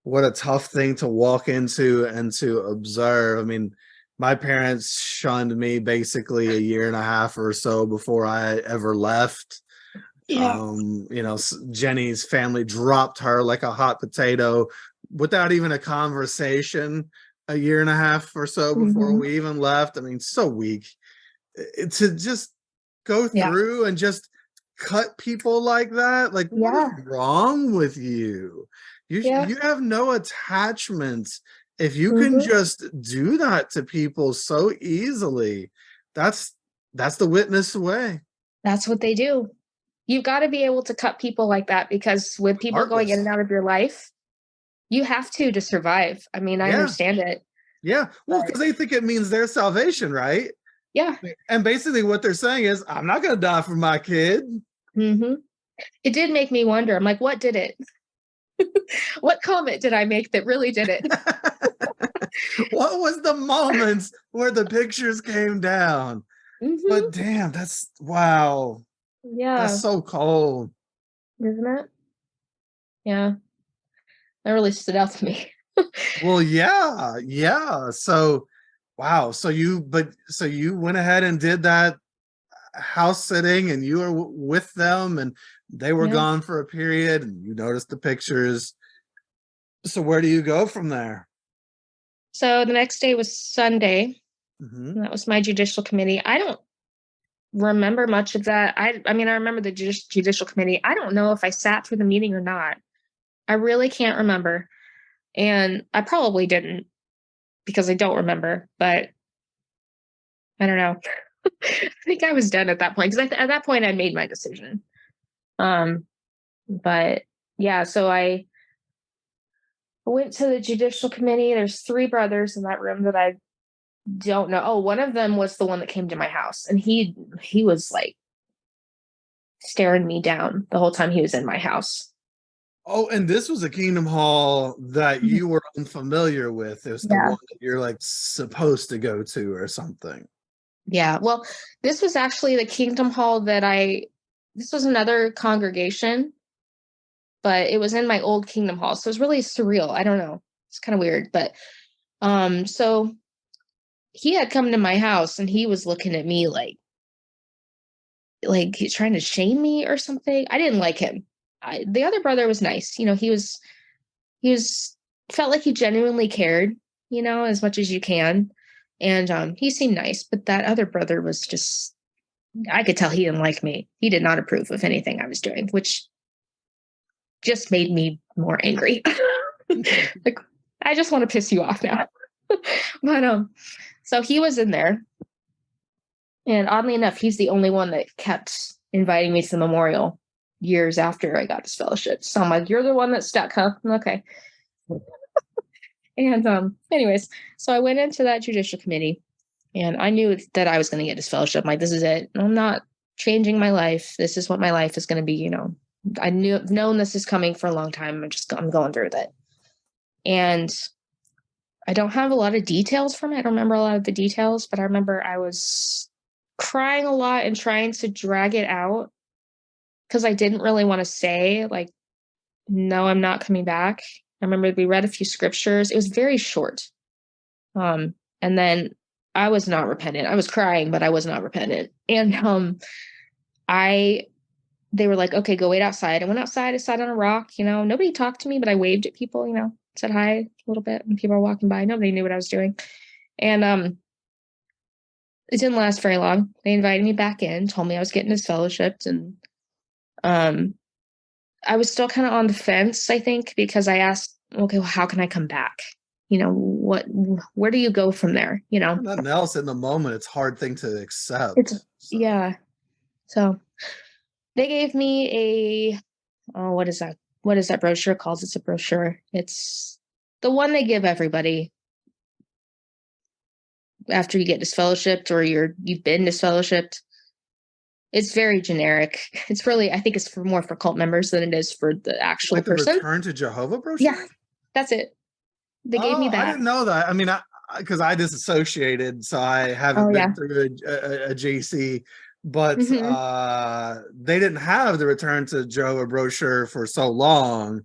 what a tough thing to walk into and to observe. I mean, my parents shunned me basically a year and a half or so before I ever left. Yeah. Jenny's family dropped her like a hot potato without even a conversation a year and a half or so before Mhm. we even left. I mean, so weak. To just go Yeah. through and just cut people like that. Like, what is Yeah. wrong with you? Yeah. You have no attachment. If you can Mhm. just do that to people so easily, that's the witness way. That's what they do. You've got to be able to cut people like that because with people going in and Heartless. out of your life, you have to survive. I mean, I Yeah. understand it, Yeah. Well, but because they think it means their salvation, right? yeah. And basically what they're saying is, I'm not gonna die for my kid. Mhm. It did make me wonder. I'm like, what did it? What comment did I make that really did it? What was the moments where the pictures came down? But Mhm. damn, that's wow. That's Yeah, so cold. isn't it? Yeah, that really stood out to me. Well, yeah, yeah. So wow. So you went ahead and did that house sitting and you were with them and they were Yeah. gone for a period and you noticed the pictures. So where do you go from there? So the next day was Sunday. Hmm. And that was my judicial committee. I don't remember much of that. I mean, I remember the judicial committee. I don't know if I sat through the meeting or not. I really can't remember. And I probably didn't because I don't remember, but I don't know. I think I was done at that point because at that point I made my decision. Um, but yeah, so I went to the judicial committee. There's three brothers in that room that I don't know. Oh, one of them was the one that came to my house, and he was like staring me down the whole time he was in my house. Oh, and this was a Kingdom Hall that Mhm. you were unfamiliar with. It was the Yeah. one that you're like supposed to go to or something. Yeah. Well, this was actually the Kingdom Hall this was another congregation, but it was in my old Kingdom Hall. So it was really surreal. I don't know. It's kind of weird, but so he had come to my house and he was looking at me like he's trying to shame me or something. I didn't like him. The other brother was nice. He was felt like he genuinely cared, as much as you can. And he seemed nice, but that other brother was just I could tell he didn't like me. He did not approve of anything I was doing, which just made me more angry. Like, I just want to piss you off now. But so he was in there, and oddly enough, he's the only one that kept inviting me to the memorial. years after I got this fellowship. So I'm like, you're the one that's stuck, huh? Okay. And anyways, so I went into that judicial committee and I knew that I was going to get this fellowship. I'm like, this is it. I'm not changing my life. This is what my life is going to be, you know. I've known this is coming for a long time. I'm going through with it. And I don't have a lot of details from it. I don't remember a lot of the details, but I remember I was crying a lot and trying to drag it out because I didn't really want to say, like, no, I'm not coming back. I remember we read a few scriptures. It was very short. And then I was not repentant. I was crying, but I was not repentant. And they were like, okay, go wait outside. I went outside. I sat on a rock. You know, nobody talked to me, but I waved at people, you know, said hi a little bit when people were walking by. Nobody knew what I was doing. And it didn't last very long. They invited me back in, told me I was getting this fellowship. And I was still kind of on the fence, I think, because I asked, okay, well, how can I come back? You know, where do you go from there? You know, Nothing else in the moment. It's a hard thing to accept. Yeah. So they gave me what is that? What is that brochure called? It's a brochure. It's the one they give everybody after you get disfellowshipped or you've been disfellowshipped. It's very generic. It's really, I think it's more for cult members than it is for the actual person. The Return to Jehovah brochure? Yeah, that's it. They gave me that. I didn't know that. I mean, because I disassociated, so I haven't been through a JC, but they didn't have the Return to Jehovah brochure for so long.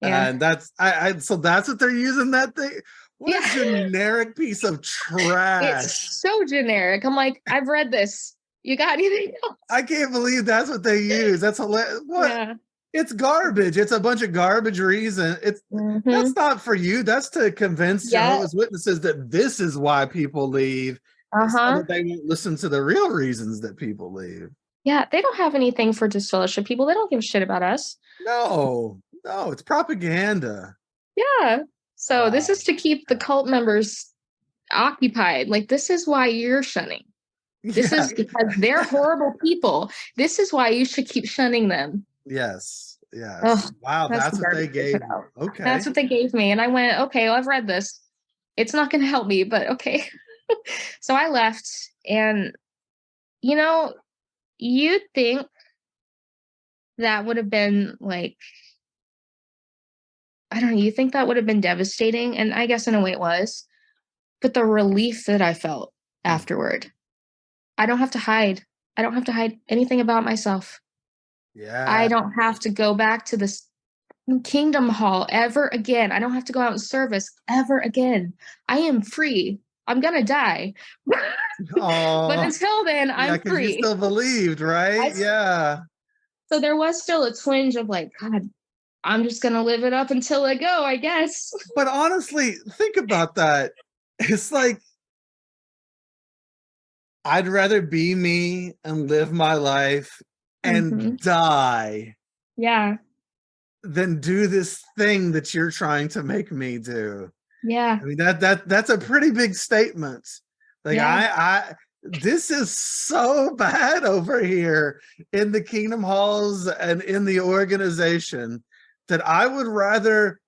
Yeah. And so that's what they're using that thing. What a generic piece of trash. It's so generic. I'm like, I've read this. You got anything else? I can't believe that's what they use. That's hilarious. What? Yeah. It's garbage. It's a bunch of garbage reason. That's not for you. That's to convince Jehovah's Witnesses that this is why people leave. So that they won't listen to the real reasons that people leave. Yeah, they don't have anything for disfellowship people. They don't give a shit about us. No, it's propaganda. Yeah. So this is to keep the cult members occupied. Like, this is why you're shunning. This is because they're horrible people. This is why you should keep shunning them. Yes. Oh, wow, that's what they gave me. Okay. That's what they gave me. And I went, okay, well, I've read this. It's not going to help me, but okay. So I left. And, you know, you'd think that would have been like, I don't know, you think that would have been devastating? And I guess in a way it was. But the relief that I felt afterward, I don't have to hide. I don't have to hide anything about myself. Yeah. I don't have to go back to this kingdom hall ever again. I don't have to go out in service ever again. I am free. I'm going to die. But until then, I'm free. You still believed, right? So there was still a twinge of like, God, I'm just going to live it up until I go, I guess. But honestly, think about that. It's like, I'd rather be me and live my life and die. Yeah. Than do this thing that you're trying to make me do. Yeah. I mean, that's a pretty big statement. Like, this is so bad over here in the kingdom halls and in the organization that I would rather,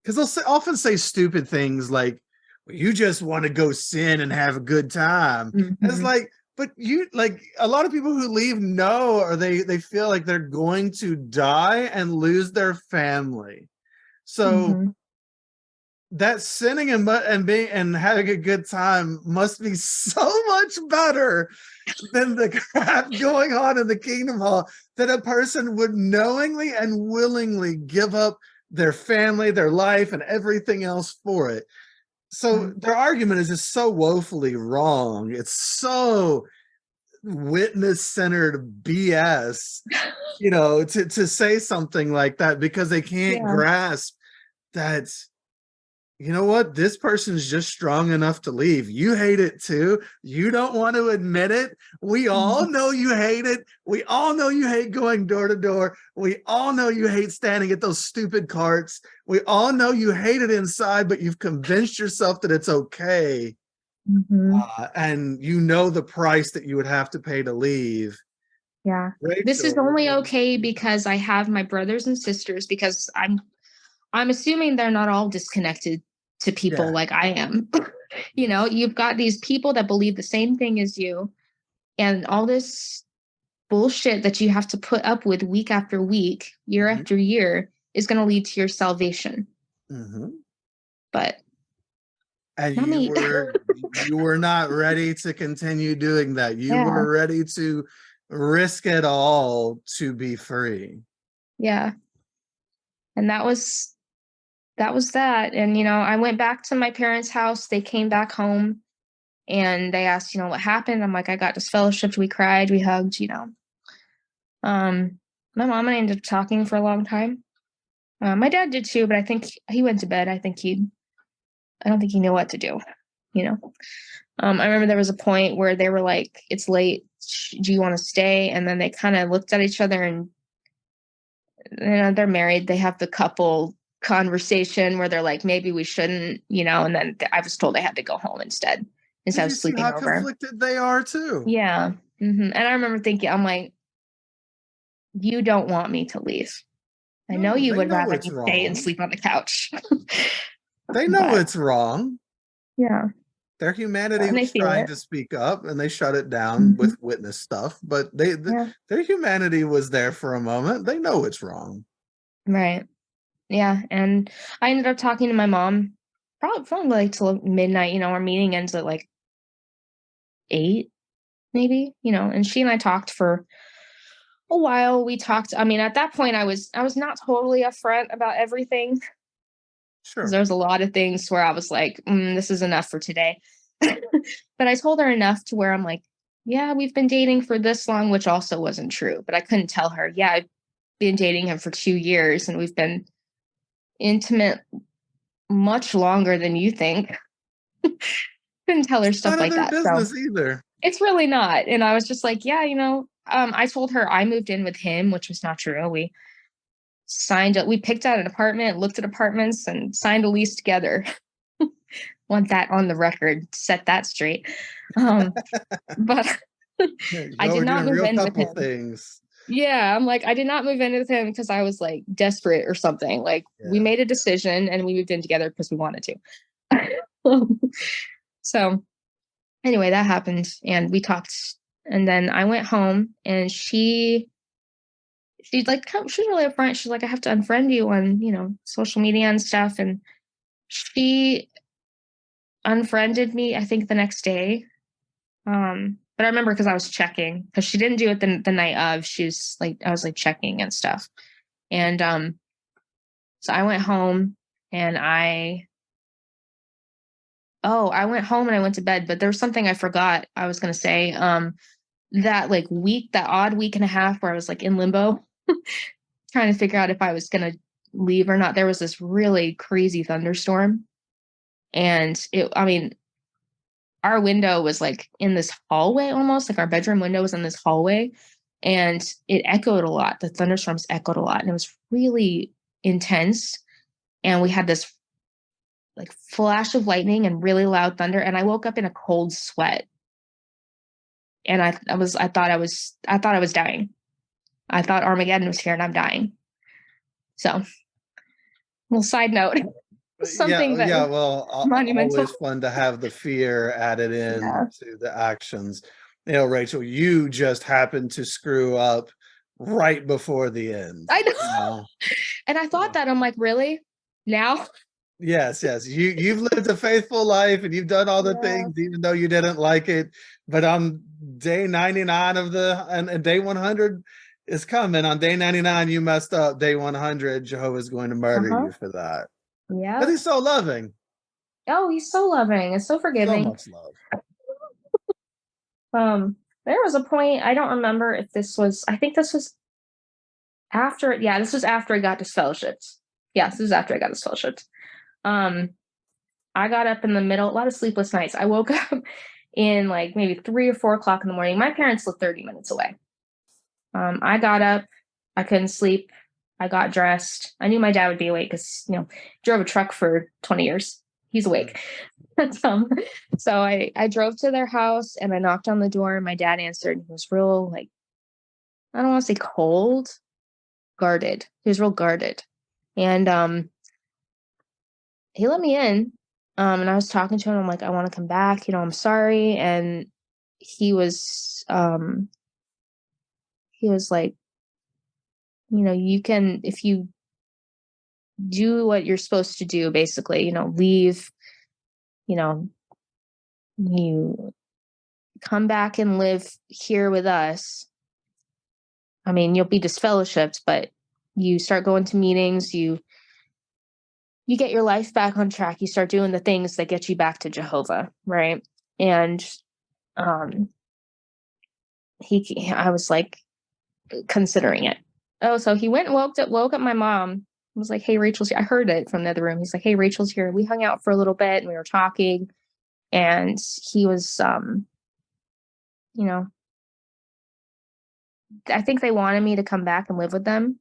because they'll often say stupid things like, you just want to go sin and have a good time. It's like, but a lot of people who leave know, or they feel like they're going to die and lose their family. So that sinning and being and having a good time must be so much better than the crap going on in the kingdom hall, that a person would knowingly and willingly give up their family, their life, and everything else for it. So their argument is just so woefully wrong. It's so witness-centered BS, you know, to say something like that, because they can't grasp that, you know what, this person's just strong enough to leave. You hate it too. You don't want to admit it. We all know you hate it. We all know you hate going door to door. We all know you hate standing at those stupid carts. We all know you hate it inside, but you've convinced yourself that it's okay. And you know the price that you would have to pay to leave. Yeah. This is Rachel, only okay because I have my brothers and sisters, because I'm assuming they're not all disconnected to people yeah. like I am. You know, you've got these people that believe the same thing as you, and all this bullshit that you have to put up with week after week, year Mhm. after year, is going to lead to your salvation. Mhm. But And not me. you were not ready to continue doing that. You Yeah. were ready to risk it all to be free. Yeah. And that was that. And, you know, I went back to my parents' house. They came back home and they asked, you know, what happened. I'm like, I got disfellowshipped. We cried, we hugged, you know. My mom and I ended up talking for a long time. My dad did too, but I think he went to bed. I don't think he knew what to do, you know. I remember there was a point where they were like, it's late. Do you want to stay? And then they kind of looked at each other, and you know, they're married. They have the couple conversation where they're like, maybe we shouldn't, you know. And then I was told I had to go home instead Did of you see sleeping how over. conflicted they are too? Yeah. And I remember thinking, I'm like, you don't want me to leave. I know No, you they would know rather it's me stay and wrong. sleep on the couch. They know But it's wrong. yeah, Their humanity and they was feel trying it. to speak up and they shut it down Mhm. with witness stuff, but Yeah. their humanity was there for a moment. They know it's wrong. Right. Yeah. And I ended up talking to my mom probably like till midnight. You know, our meeting ends at like 8, maybe, you know, and she and I talked for a while. We talked. I mean, at that point I was not totally upfront about everything, because Sure. there's a lot of things where I was like, this is enough for today. But I told her enough to where I'm like, yeah, we've been dating for this long, which also wasn't true. But I couldn't tell her, yeah, I've been dating him for 2 years and we've been intimate much longer than you think. Couldn't tell her stuff None of like their that. So business either. it's really not. And I was just like, yeah, you know, I told her I moved in with him, which was not true. We picked out an apartment, looked at apartments, and signed a lease together. Want that on the record, set that straight. But I Y'all did were not doing move real in with couple him. things. Yeah, I'm like, I did not move in with him because I was like desperate or something. Like, we Yeah. made a decision and we moved in together because we wanted to. So anyway, that happened and we talked. And then I went home and she's like, she's really upfront. She's like, I have to unfriend you on, you know, social media and stuff. And she unfriended me, I think, the next day. But I remember because I was checking, because she didn't do it the night of. She's like, I was like checking and stuff. And so I went home and I went home and I went to bed, but there was something I forgot I was gonna say. That odd week and a half where I was like in limbo, trying to figure out if I was gonna leave or not. There was this really crazy thunderstorm. And I mean, our window was like in this hallway, almost like our bedroom window was in this hallway, and it echoed a lot. The thunderstorms echoed a lot, and it was really intense. And we had this like flash of lightning and really loud thunder, and I woke up in a cold sweat. And I thought I was dying. I thought Armageddon was here and I'm dying. So, little side note, something Yeah, that yeah. was Well, monumental. always fun to have the fear added in Yeah. to the actions. You know, Rachel, you just happened to screw up right before the end. I know. You know? And I thought that, I'm like, really? Now? Yes, yes. You've lived a faithful life and you've done all the Yeah. things, even though you didn't like it. But on day 99 of and day 100 is coming. On day 99, you messed up. Day 100, Jehovah's going to murder Uh-huh. you for that. But Yeah. he's so loving, Oh, he's so loving and so so forgiving. much love. There was a point, I don't remember if I think this was this was after I got disfellowshipped. Yes, this is after I got disfellowshipped. Um, I got up in the middle, a lot of sleepless nights. I woke up in like maybe 3 or 4 o'clock in the morning. My parents live 30 minutes away. I got up, I couldn't sleep. I got dressed. I knew my dad would be awake because, you know, drove a truck for 20 years. He's awake. um, so I drove to their house and I knocked on the door and my dad answered. He was real like I don't want to say cold, guarded. He was real guarded. And he let me in. And I was talking to him. I'm like, I want to come back. I'm sorry. And he was like, you can, if you do what you're supposed to do, basically, leave, you come back and live here with us. I mean, you'll be disfellowshipped, but you start going to meetings, you get your life back on track, you start doing the things that get you back to Jehovah, right? And I was like considering it. Oh, so he went and woke up my mom. Was like, hey, Rachel's here. I heard it from the other room. He's like, hey, Rachel's here. We hung out for a little bit and we were talking. And he was, I think they wanted me to come back and live with them.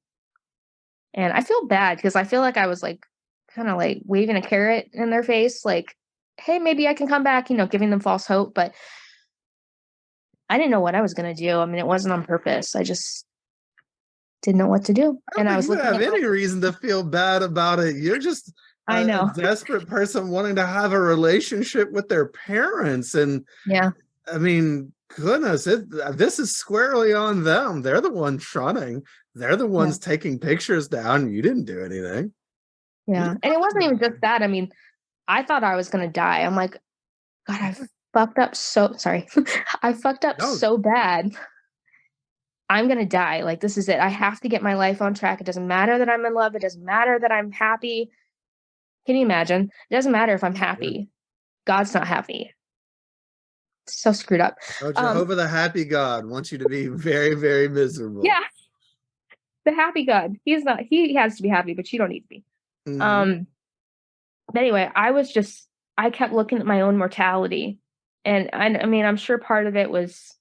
And I feel bad because I feel like I was like kind of like waving a carrot in their face, like, hey, maybe I can come back, giving them false hope. But I didn't know what I was going to do. I mean, it wasn't on purpose. I just didn't know what to do. And I was looking have any reason to feel bad about it. You're just I know. a desperate person wanting to have a relationship with their parents. And yeah, I mean, goodness, this is squarely on them. They're the ones shunning. They're the ones taking pictures down. You didn't do anything. Yeah. And it wasn't even just that. I mean, I thought I was going to die. I'm like, God, I fucked up so so bad. I'm going to die. Like, this is it. I have to get my life on track. It doesn't matter that I'm in love. It doesn't matter that I'm happy. Can you imagine? It doesn't matter if I'm happy. God's not happy. So screwed up. Oh, Jehovah, the happy God, wants you to be very, very miserable. Yeah. The happy God. He's not, he has to be happy, but you don't need to be. Mm-hmm. But anyway, I kept looking at my own mortality. And I mean, I'm sure part of it was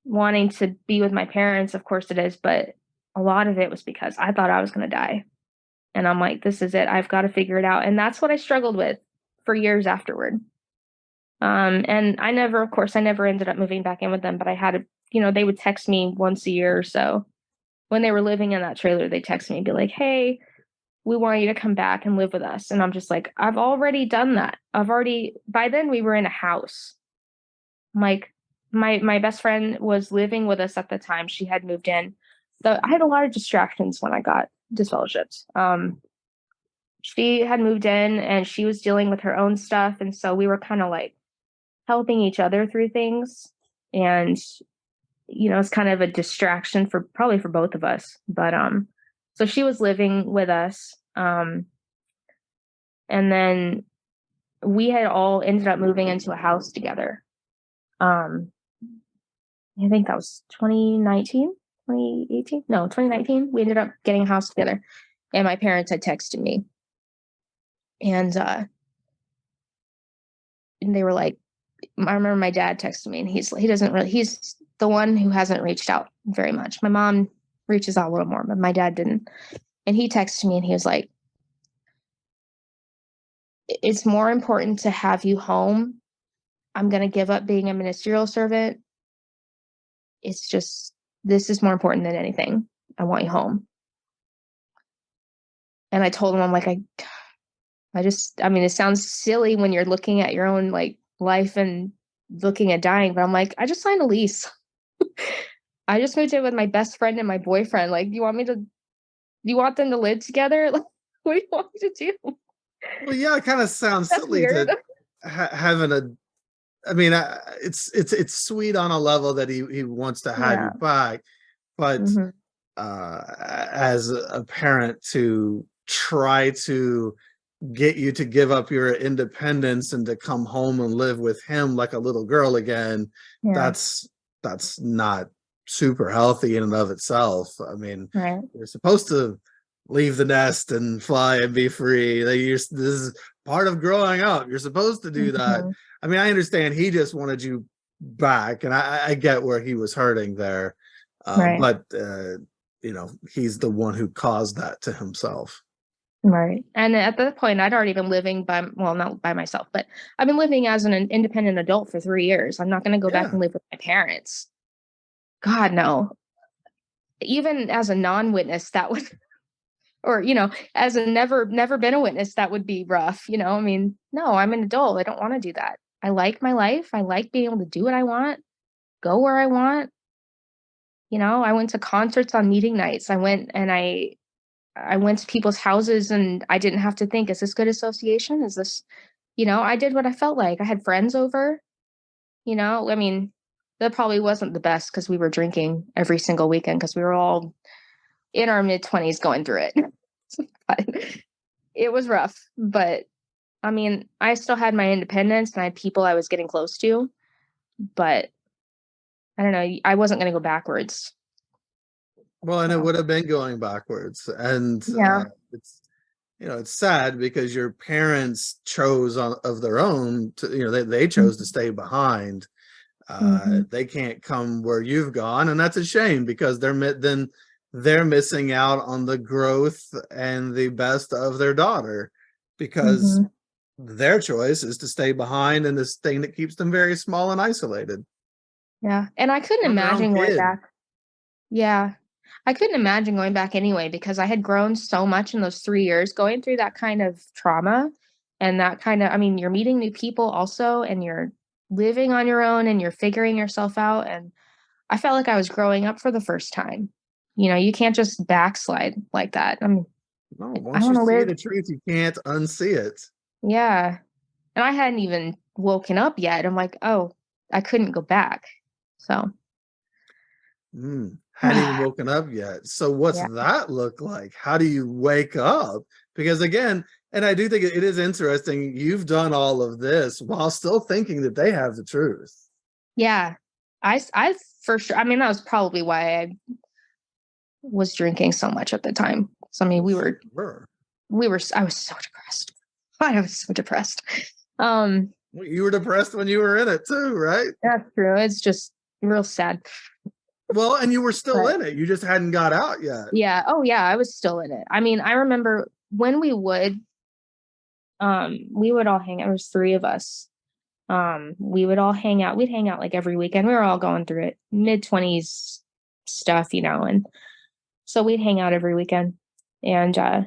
wanting to be with my parents. Of course it is. But a lot of it was because I thought I was going to die. And I'm like, this is it. I've got to figure it out. And that's what I struggled with for years afterward. And I never ended up moving back in with them, but I had they would text me once a year or so. When they were living in that trailer, they text me and be like, hey, we want you to come back and live with us. And I'm just like, I've already done that. By then we were in a house. Like my best friend was living with us at the time. She had moved in. So I had a lot of distractions when I got disfellowshipped. She had moved in and she was dealing with her own stuff. And so we were kind of like helping each other through things. And, it's kind of a distraction for both of us. But, so she was living with us. And then we had all ended up moving into a house together. I think that was 2019, 2018. No, 2019. We ended up getting a house together and my parents had texted me. And they were like, I remember my dad texted me and he's the one who hasn't reached out very much. My mom reaches out a little more, but my dad didn't. And he texted me and he was like, it's more important to have you home. I'm going to give up being a ministerial servant. It's just, this is more important than anything. I want you home. And I told him, I'm like, I mean, it sounds silly when you're looking at your own like life and looking at dying, but I'm like, I just signed a lease. I just moved in with my best friend and my boyfriend. Like, do you want them to live together? Like, what do you want me to do? Well, yeah, it kind of sounds silly weird. To having a. I mean, it's sweet on a level that he wants to have you back, but as a parent to try to get you to give up your independence and to come home and live with him like a little girl again, that's not super healthy in and of itself. I mean, you're supposed to leave the nest and fly and be free. This is part of growing up. You're supposed to do that. I mean, I understand he just wanted you back, and I get where he was hurting there. But he's the one who caused that to himself. Right. And at that point, I'd already been living not by myself, but I've been living as an independent adult for 3 years. I'm not going to go back and live with my parents. God, no. even as a non-witness, that would, or, as a never been a witness, that would be rough. I mean, no, I'm an adult. I don't want to do that. I like my life. I like being able to do what I want, go where I want. I went to concerts on meeting nights. I went to people's houses and I didn't have to think, is this good association? Is this, I did what I felt like. I had friends over, I mean, that probably wasn't the best because we were drinking every single weekend because we were all in our mid-20s going through it. But it was rough. But I mean, I still had my independence and I had people I was getting close to, but I don't know. I wasn't going to go backwards. Well, and it would have been going backwards. And Yeah. it's sad because your parents chose of their own to, they chose to stay behind. They can't come where you've gone, and that's a shame because they're missing out on the growth and the best of their daughter because their choice is to stay behind in this thing that keeps them very small and isolated. Yeah. And I couldn't imagine going back. Yeah. I couldn't imagine going back anyway, because I had grown so much in those 3 years going through that kind of trauma and that kind of, I mean, you're meeting new people also, and you're living on your own and you're figuring yourself out. And I felt like I was growing up for the first time. You can't just backslide like that. I mean, No, I once want you to see live. the truth, you can't unsee it. Yeah. And I hadn't even woken up yet. I'm like, oh, I couldn't go back. So. Hadn't even woken up yet. So what's that look like? How do you wake up? Because again, and I do think it is interesting, you've done all of this while still thinking that they have the truth. Yeah. I for sure, I mean, that was probably why I was drinking so much at the time. So I mean, I was so depressed. I was so depressed. You were depressed when you were in it too, right? That's true. It's just real sad. Well, and you were still in it. You just hadn't got out yet. Yeah. Oh yeah, I was still in it. I mean, I remember when we would all hang out. There was 3 of us. We would all hang out. We'd hang out like every weekend. We were all going through it, mid-20s stuff, and so we'd hang out every weekend. And I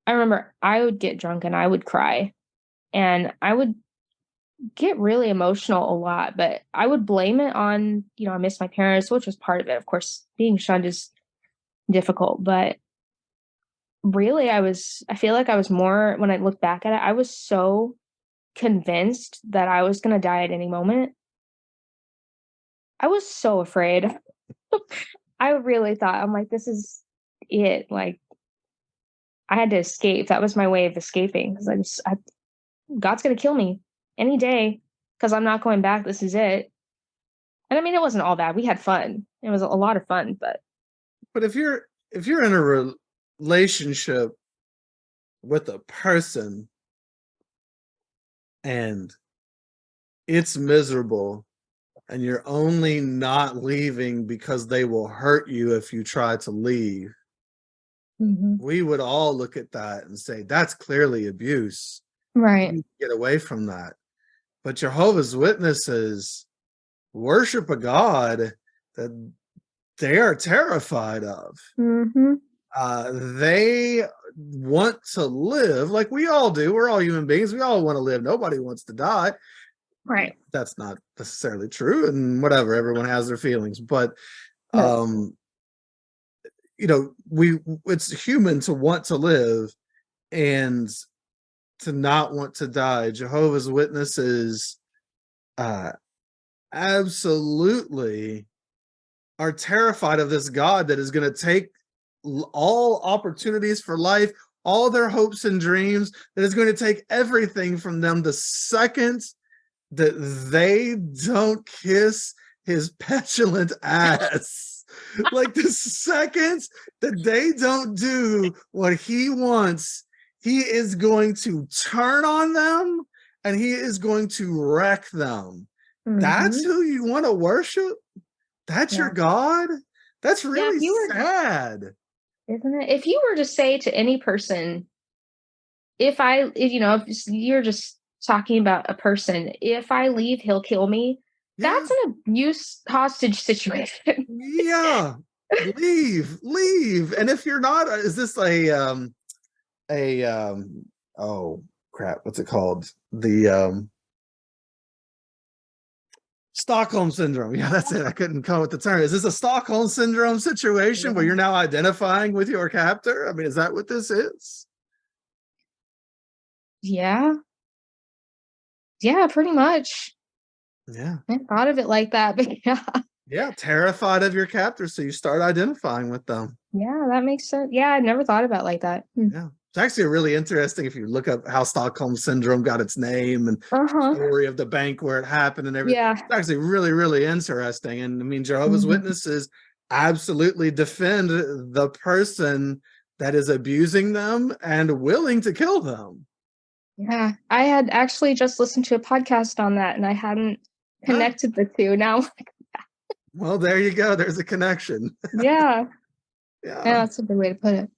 remember I would get drunk and I would cry, and I would get really emotional a lot, but I would blame it on, I miss my parents, which was part of it. Of course, being shunned is difficult, but really I feel like I was more, when I look back at it, I was so convinced that I was going to die at any moment. I was so afraid. I really thought, I'm like, this is it. Like, I had to escape. That was my way of escaping, because God's going to kill me any day because I'm not going back. This is it. And I mean, it wasn't all bad. We had fun. It was a lot of fun, but if you're in a relationship with a person and it's miserable and you're only not leaving because they will hurt you if you try to leave, we would all look at that and say, that's clearly abuse. Right. You get away from that. But Jehovah's Witnesses worship a God that they are terrified of. They want to live like we all do. We're all human beings. We all want to live. Nobody wants to die. Right. That's not necessarily true, and whatever, everyone has their feelings, but it's human to want to live and to not want to die. Jehovah's Witnesses absolutely are terrified of this God that is going to take all opportunities for life, all their hopes and dreams, that is going to take everything from them the second that they don't kiss his petulant ass. Like the second that they don't do what he wants, he is going to turn on them and he is going to wreck them. That's who you want to worship? That's your God? That's really sad. Isn't it? If you were to say to any person, if you're just talking about a person, if I leave, he'll kill me. That's an abuse hostage situation. Yeah. leave. And if you're not, is this oh crap, what's it called? The Stockholm syndrome. Yeah, that's it. I couldn't come up with the term. Is this a Stockholm syndrome situation where you're now identifying with your captor? I mean, is that what this is? Yeah. Yeah, pretty much. Yeah. I hadn't thought of it like that, but yeah. Yeah, terrified of your captor, so you start identifying with them. Yeah, that makes sense. Yeah, I'd never thought about it like that. Yeah. It's actually really interesting if you look up how Stockholm syndrome got its name and the story of the bank where it happened and everything. Yeah. It's actually really, really interesting. And I mean, Jehovah's Mhm. Witnesses absolutely defend the person that is abusing them and willing to kill them. Yeah, I had actually just listened to a podcast on that, and I hadn't connected the two. Now, Well, there you go. There's a connection. yeah, Yeah. that's a good way to put it.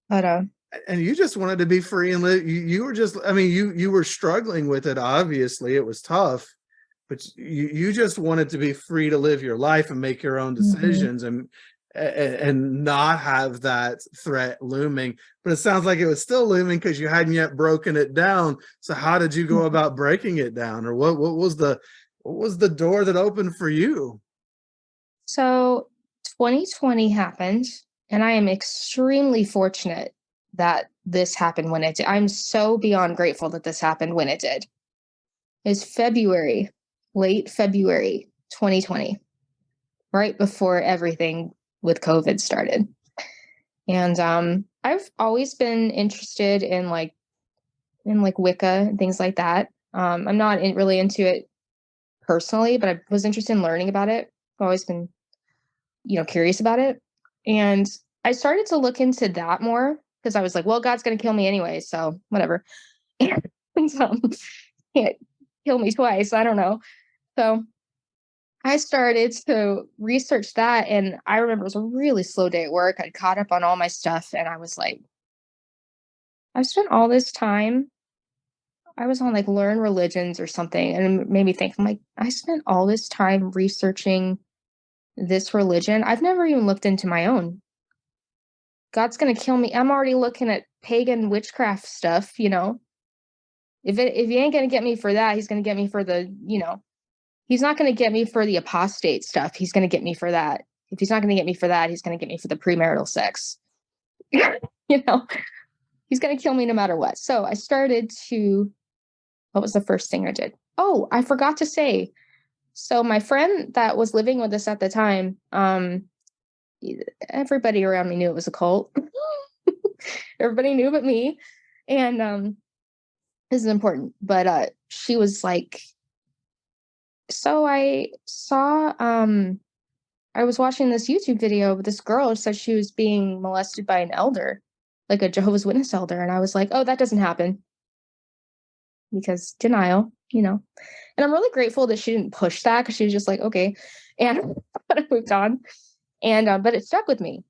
But And you just wanted to be free and live. You were just, I mean, you were struggling with it. Obviously, it was tough, but you just wanted to be free to live your life and make your own decisions and not have that threat looming. But it sounds like it was still looming because you hadn't yet broken it down. So how did you go about breaking it down, or what was the door that opened for you? So 2020 happened, and I am extremely fortunate that this happened when it did. I'm so beyond grateful that this happened when it did. It's February, late February 2020, right before everything with COVID started. And I've always been interested in Wicca and things like that. I'm not really into it personally, but I was interested in learning about it. I've always been, curious about it. And I started to look into that more because I was like, well, God's going to kill me anyway, so whatever. And can't kill me twice. I don't know. So I started to research that, and I remember it was a really slow day at work. I'd caught up on all my stuff, and I was like, I've spent all this time. I was on Learn Religions or something, and it made me think, I'm like, I spent all this time researching this religion. I've never even looked into my own. God's gonna kill me. I'm already looking at pagan witchcraft stuff, If he ain't gonna get me for that, he's gonna get me for he's not gonna get me for the apostate stuff. He's gonna get me for that. If he's not gonna get me for that, he's gonna get me for the premarital sex. He's gonna kill me no matter what. So I started to, what was the first thing I did? Oh, I forgot to say. So my friend that was living with us at the time, everybody around me knew it was a cult. Everybody knew but me. And this is important. But she was like, so I saw I was watching this YouTube video of this girl who said she was being molested by an elder, like a Jehovah's Witness elder. And I was like, oh, that doesn't happen. Because denial, And I'm really grateful that she didn't push that, because she was just like, okay. And but I moved on. And but it stuck with me.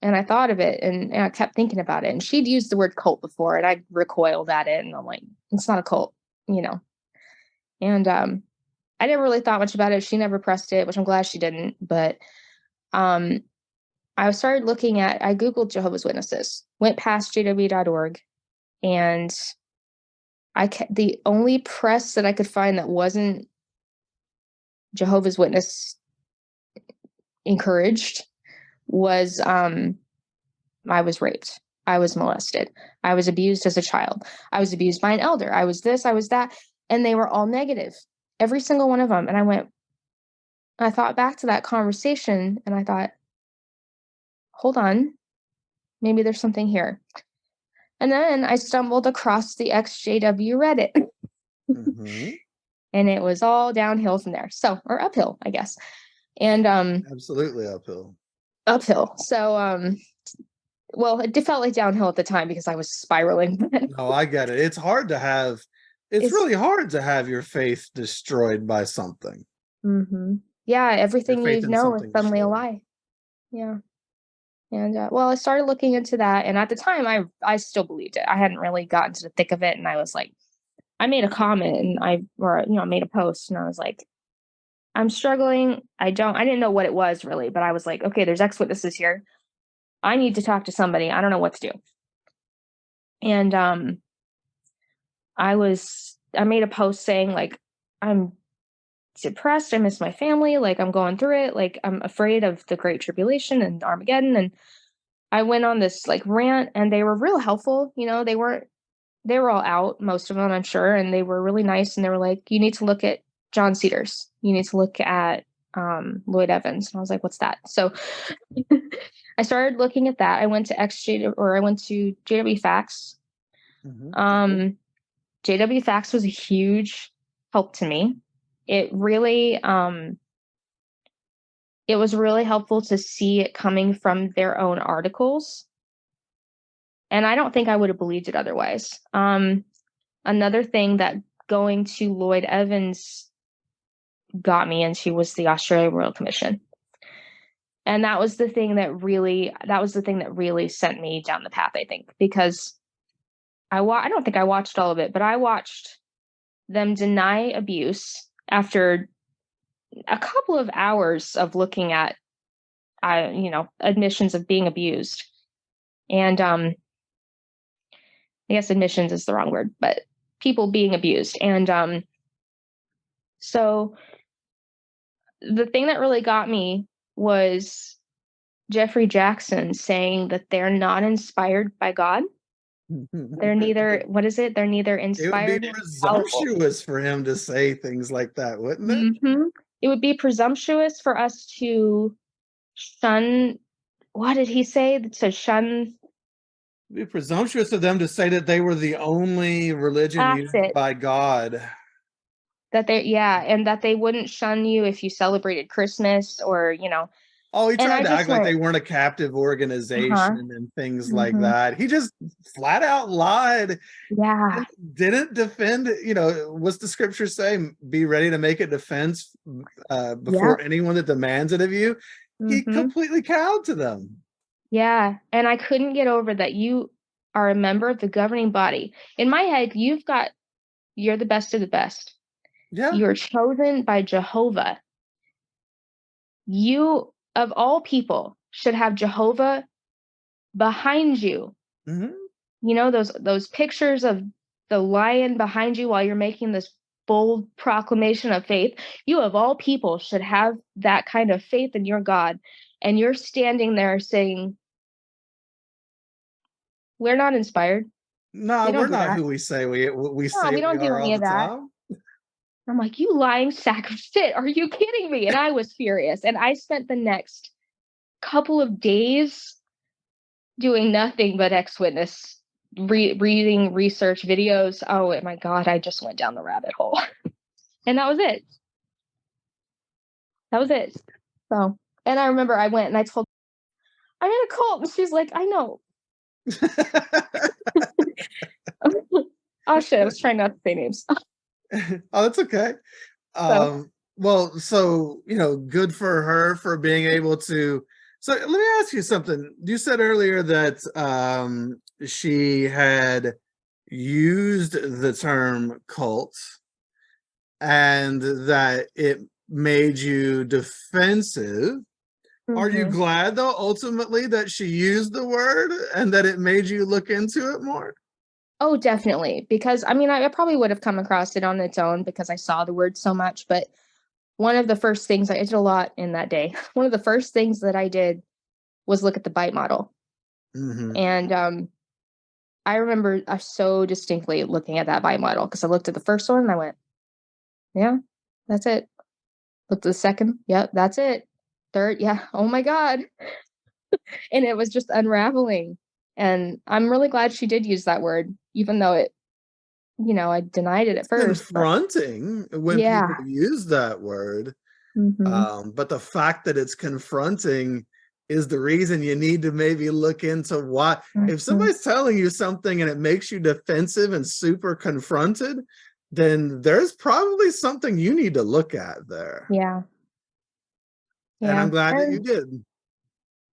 And I thought of it, and I kept thinking about it. And she'd used the word cult before, and I recoiled at it, and I'm like, it's not a cult, And I never really thought much about it. She never pressed it, which I'm glad she didn't. But I started I Googled Jehovah's Witnesses, went past jw.org, and the only press that I could find that wasn't Jehovah's Witness encouraged was I was raped. I was molested. I was abused as a child. I was abused by an elder. I was this, I was that. And they were all negative, every single one of them. And I thought back to that conversation, and I thought, hold on, maybe there's something here. And then I stumbled across the ex-JW Reddit. And it was all downhill from there. Or uphill, I guess. And absolutely uphill. So well, it felt like downhill at the time because I was spiraling. No, I get it. It's really hard to have your faith destroyed by something. Yeah, everything you know is suddenly a lie. Yeah. And well, I started looking into that, and at the time I still believed it. I hadn't really gotten to the thick of it, and I was like, I made a comment, and I made a post, and I was like, I'm struggling. I didn't know what it was really, but I was like, okay, there's ex-witnesses here. I need to talk to somebody. I don't know what to do. And I made a post saying like, I'm depressed. I miss my family. Like I'm going through it. Like I'm afraid of the Great Tribulation and Armageddon. And I went on this like rant, and they were real helpful. They were all out, most of them, I'm sure, and they were really nice. And they were like, you need to look at John Cedars. You need to look at Lloyd Evans. And I was like, what's that? So I started looking at that. I went to JW Facts. Mhm. JW Facts was a huge help to me. It really, it was really helpful to see it coming from their own articles. And I don't think I would have believed it otherwise. Another thing that going to Lloyd Evans got me into was the Australian Royal Commission. And that was the thing that really sent me down the path, I think, because I don't think I watched all of it, but I watched them deny abuse after a couple of hours of looking at admissions of being abused. And I guess admissions is the wrong word, but people being abused. And so the thing that really got me was Jeffrey Jackson saying that they're not inspired by God. They're neither, what is it? They're neither It would be inspired nor infallible. presumptuous for him to say things like that, wouldn't it? Mm-hmm. It would be presumptuous for us to shun, what did he say? To shun, It'd be presumptuous of them to say that they were the only religion that's used it. by God. And that they wouldn't shun you if you celebrated Christmas or. Oh, he And I tried to just act like went, they weren't a captive uh-huh. organization and things like Mm-hmm. that. He just flat out lied Yeah. and didn't defend, what's the scripture say? Be ready to make a defense Yeah. before anyone that demands it of you. He Mm-hmm. completely cowed to them. Yeah. And I couldn't get over that you are a member of the governing body. In my head, you're the best of the best. Yeah. You're chosen by Jehovah. You, of all people, should have Jehovah behind you. Mhm. Those pictures of the lion behind you while you're making this bold proclamation of faith. You, of all people, should have that kind of faith in your God. And you're standing there saying, we're not inspired. No, We don't we're do not that. who we say we No, say we we don't do are all any of the that. time. I'm like, you lying sack of shit. Are you kidding me? And I was furious. And I spent the next couple of days doing nothing but ex-witness, reading research videos. Oh my God, I just went down the rabbit hole. And that was it. That was it. So, and I remember I went and I told, I'm in a cult. And she's like, I know. Oh shit, I was trying not to say names. Oh, that's okay. So, Well, so good for her for being able to. So let me ask you something. You said earlier that she had used the term cult and that it made you defensive. Are you mhm. glad though ultimately that she used the word and that it made you look into it more? Oh, definitely. Because I mean, I probably would have come across it on its own because I saw the word so much. But one of the first things I did a lot in that day, one of the first things that I did was look at the bite model. Mm-hmm. And I remember so distinctly looking at that bite model because I looked at the first one and I went, yeah, that's it. Looked at the second, yep, that's it. Third, yeah, oh my God. And it was just unraveling. And I'm really glad she did use that word, even though I denied it at first. But Confronting when people yeah. use that word. Mm-hmm. But the fact that it's confronting is the reason you need to maybe look into why. If Mm-hmm. somebody's telling you something and it makes you defensive and super confronted, then there's probably something you need to look at there. Yeah. And I'm Yeah. glad that you And did.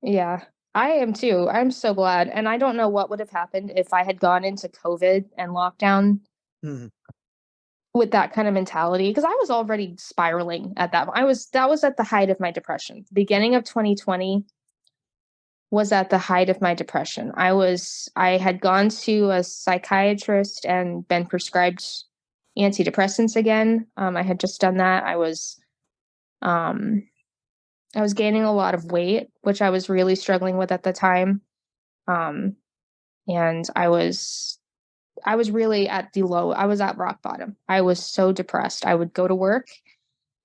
yeah, I am too. I'm so glad. And I don't know what would have happened if I had gone into COVID and lockdown Mhm. with that kind of mentality, because I was already spiraling at that. That was at the height of my depression. Beginning of 2020 was at the height of my depression. I had gone to a psychiatrist and been prescribed antidepressants again. I had just done that. Um I was gaining a lot of weight, which I was really struggling with at the time. Um and I was really at the low. I was at rock bottom. I was so depressed. I would go to work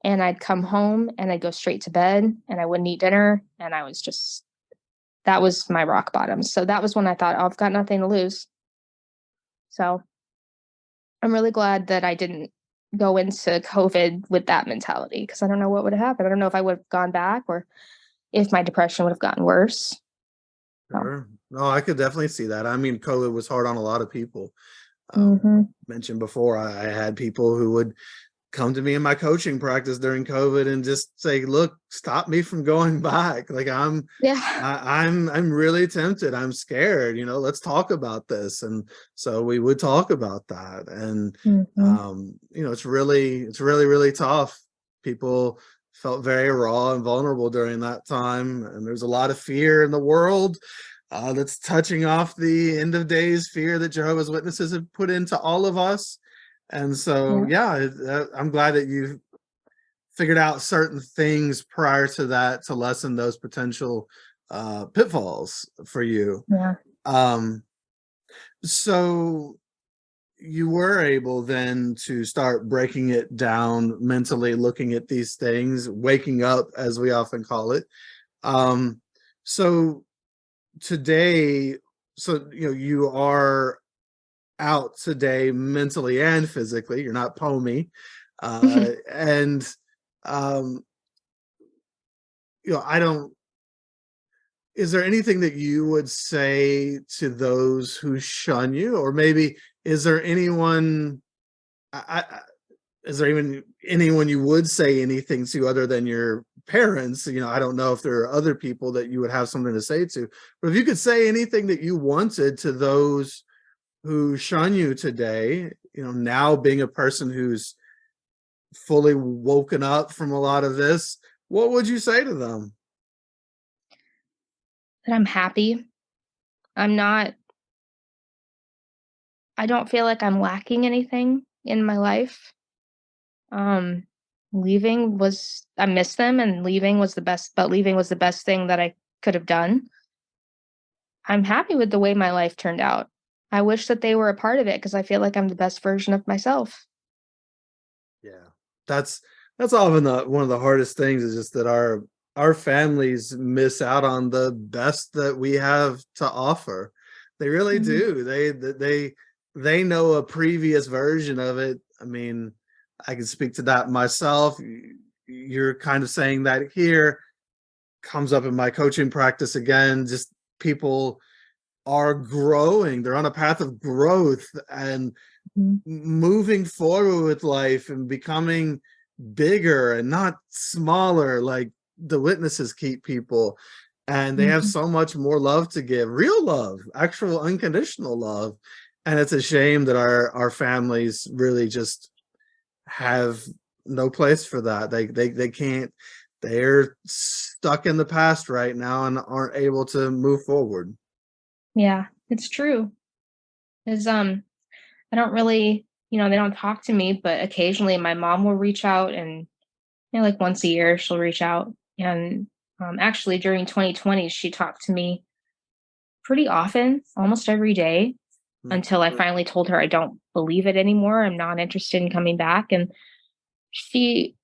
and I'd come home and I'd go straight to bed and I wouldn't eat dinner. And I was just, that was my rock bottom. So that was when I thought, oh, I've got nothing to lose. So I'm really glad that I didn't go into COVID with that mentality, because I don't know what would have happened. I don't know if I would have gone back or if my depression would have gotten worse. Sure. No, I could definitely see that. I mean, COVID was hard on a lot of people. Mm-hmm. Mentioned before, I had people who would come to me in my coaching practice during COVID and just say, "Look, stop me from going back. Like Yeah. I'm really tempted. I'm scared. You know, let's talk about this." And so we would talk about that. And Mm-hmm. you know, it's really tough. People felt very raw and vulnerable during that time, and there's a lot of fear in the world. That's touching off the end of days fear that Jehovah's Witnesses have put into all of us. And so, Yeah. yeah, I'm glad that you figured out certain things prior to that to lessen those potential pitfalls for you. Yeah. Um, so you were able then to start breaking it down mentally, looking at these things, waking up, as we often call it. So today, so you know, you are out today mentally and physically. You're not Pomey. And um, you know, I don't, is there anything that you would say to those who shun you? Or maybe is there anyone is there even anyone you would say anything to other than your parents? You know, I don't know if there are other people that you would have something to say to, but if you could say anything that you wanted to those who shun you today, you know, now being a person who's fully woken up from a lot of this, what would you say to them? That I'm happy. I'm not, I don't feel like I'm lacking anything in my life. Um, leaving was, I miss them, and leaving was the best, but leaving was the best thing that I could have done. I'm happy with the way my life turned out. I wish that they were a part of it, because I feel like I'm the best version of myself. Yeah, that's often one of the hardest things, is just that our families miss out on the best that we have to offer. They really Mhm. do. They know a previous version of it. I mean, I can speak to that myself. You're kind of saying that here, comes up in my coaching practice again. Just people are growing. They're on a path of growth and Mhm. moving forward with life and becoming bigger and not smaller like the witnesses keep people. And they have Mhm. so much more love to give, real love, actual unconditional love. And it's a shame that our families really just have no place for that. They can't, they're stuck in the past right now and aren't able to move forward. Yeah, it's true. Is I don't really, they don't talk to me, but occasionally my mom will reach out, and like once a year she'll reach out. And actually during 2020 she talked to me pretty often, almost every day, Mm. until I finally told her I don't believe it anymore. I'm not interested in coming back. And she,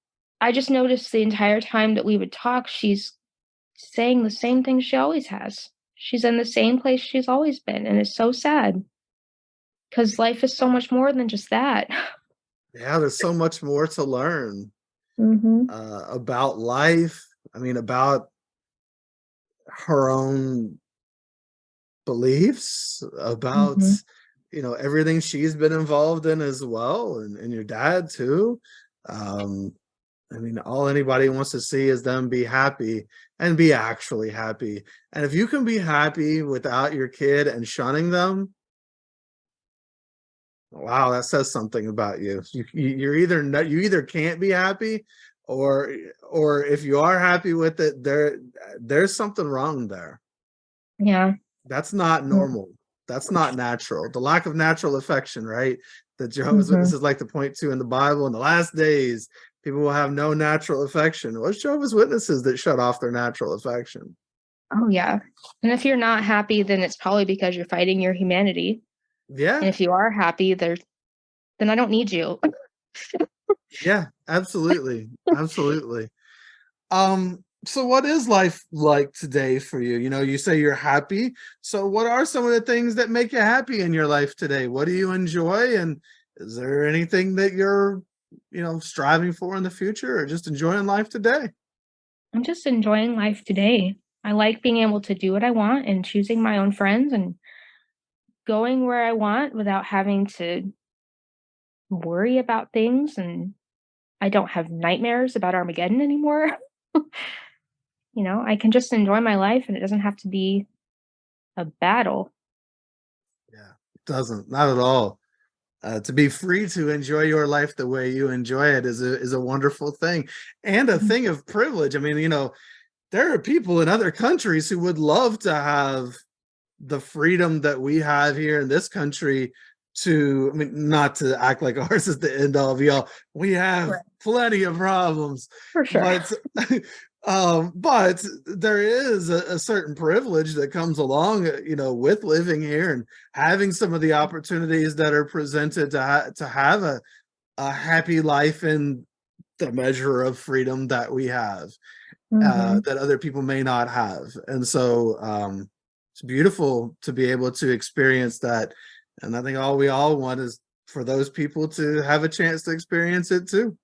I just noticed the entire time that we would talk, she's saying the same thing she always has. She's in the same place she's always been. And it's so sad, because life is so much more than just that. Yeah, there's so much more to learn Mm-hmm. about life. I mean, about her own beliefs, about Mm-hmm. everything she's been involved in as well, and your dad too. I mean, all anybody wants to see is them be happy and be actually happy. And if you can be happy without your kid and shunning them, Wow, that says something about you. You're either you either can't be happy, or if you are happy with it, there's something wrong there. Yeah. That's not normal. That's not natural. The lack of natural affection, right? That Jehovah's Mm-hmm. Witnesses like to point to in the Bible. In the last days, people will have no natural affection. What's Jehovah's Witnesses that shut off their natural affection? Oh, yeah. And if you're not happy, then it's probably because you're fighting your humanity. And Yeah, if you are happy, then I don't need you. yeah, absolutely, absolutely. So what is life like today for you? You know, you say you're happy. So what are some of the things that make you happy in your life today? What do you enjoy? And is there anything that you're, striving for in the future, or just enjoying life today? I'm just enjoying life today. I like being able to do what I want and choosing my own friends and going where I want without having to worry about things. And I don't have nightmares about Armageddon anymore. I can just enjoy my life and it doesn't have to be a battle. Yeah, it doesn't, not at all. To be free to enjoy your life the way you enjoy it is a wonderful thing, and a Mhm. thing of privilege. I mean, there are people in other countries who would love to have the freedom that we have here in this country. I mean, not to act like ours is the end all be all. We have Right. plenty of problems, For sure. but but there is a certain privilege that comes along, with living here and having some of the opportunities that are presented to have a happy life in the measure of freedom that we have, Hmm. that other people may not have. And so it's beautiful to be able to experience that. And I think all we all want is for those people to have a chance to experience it too.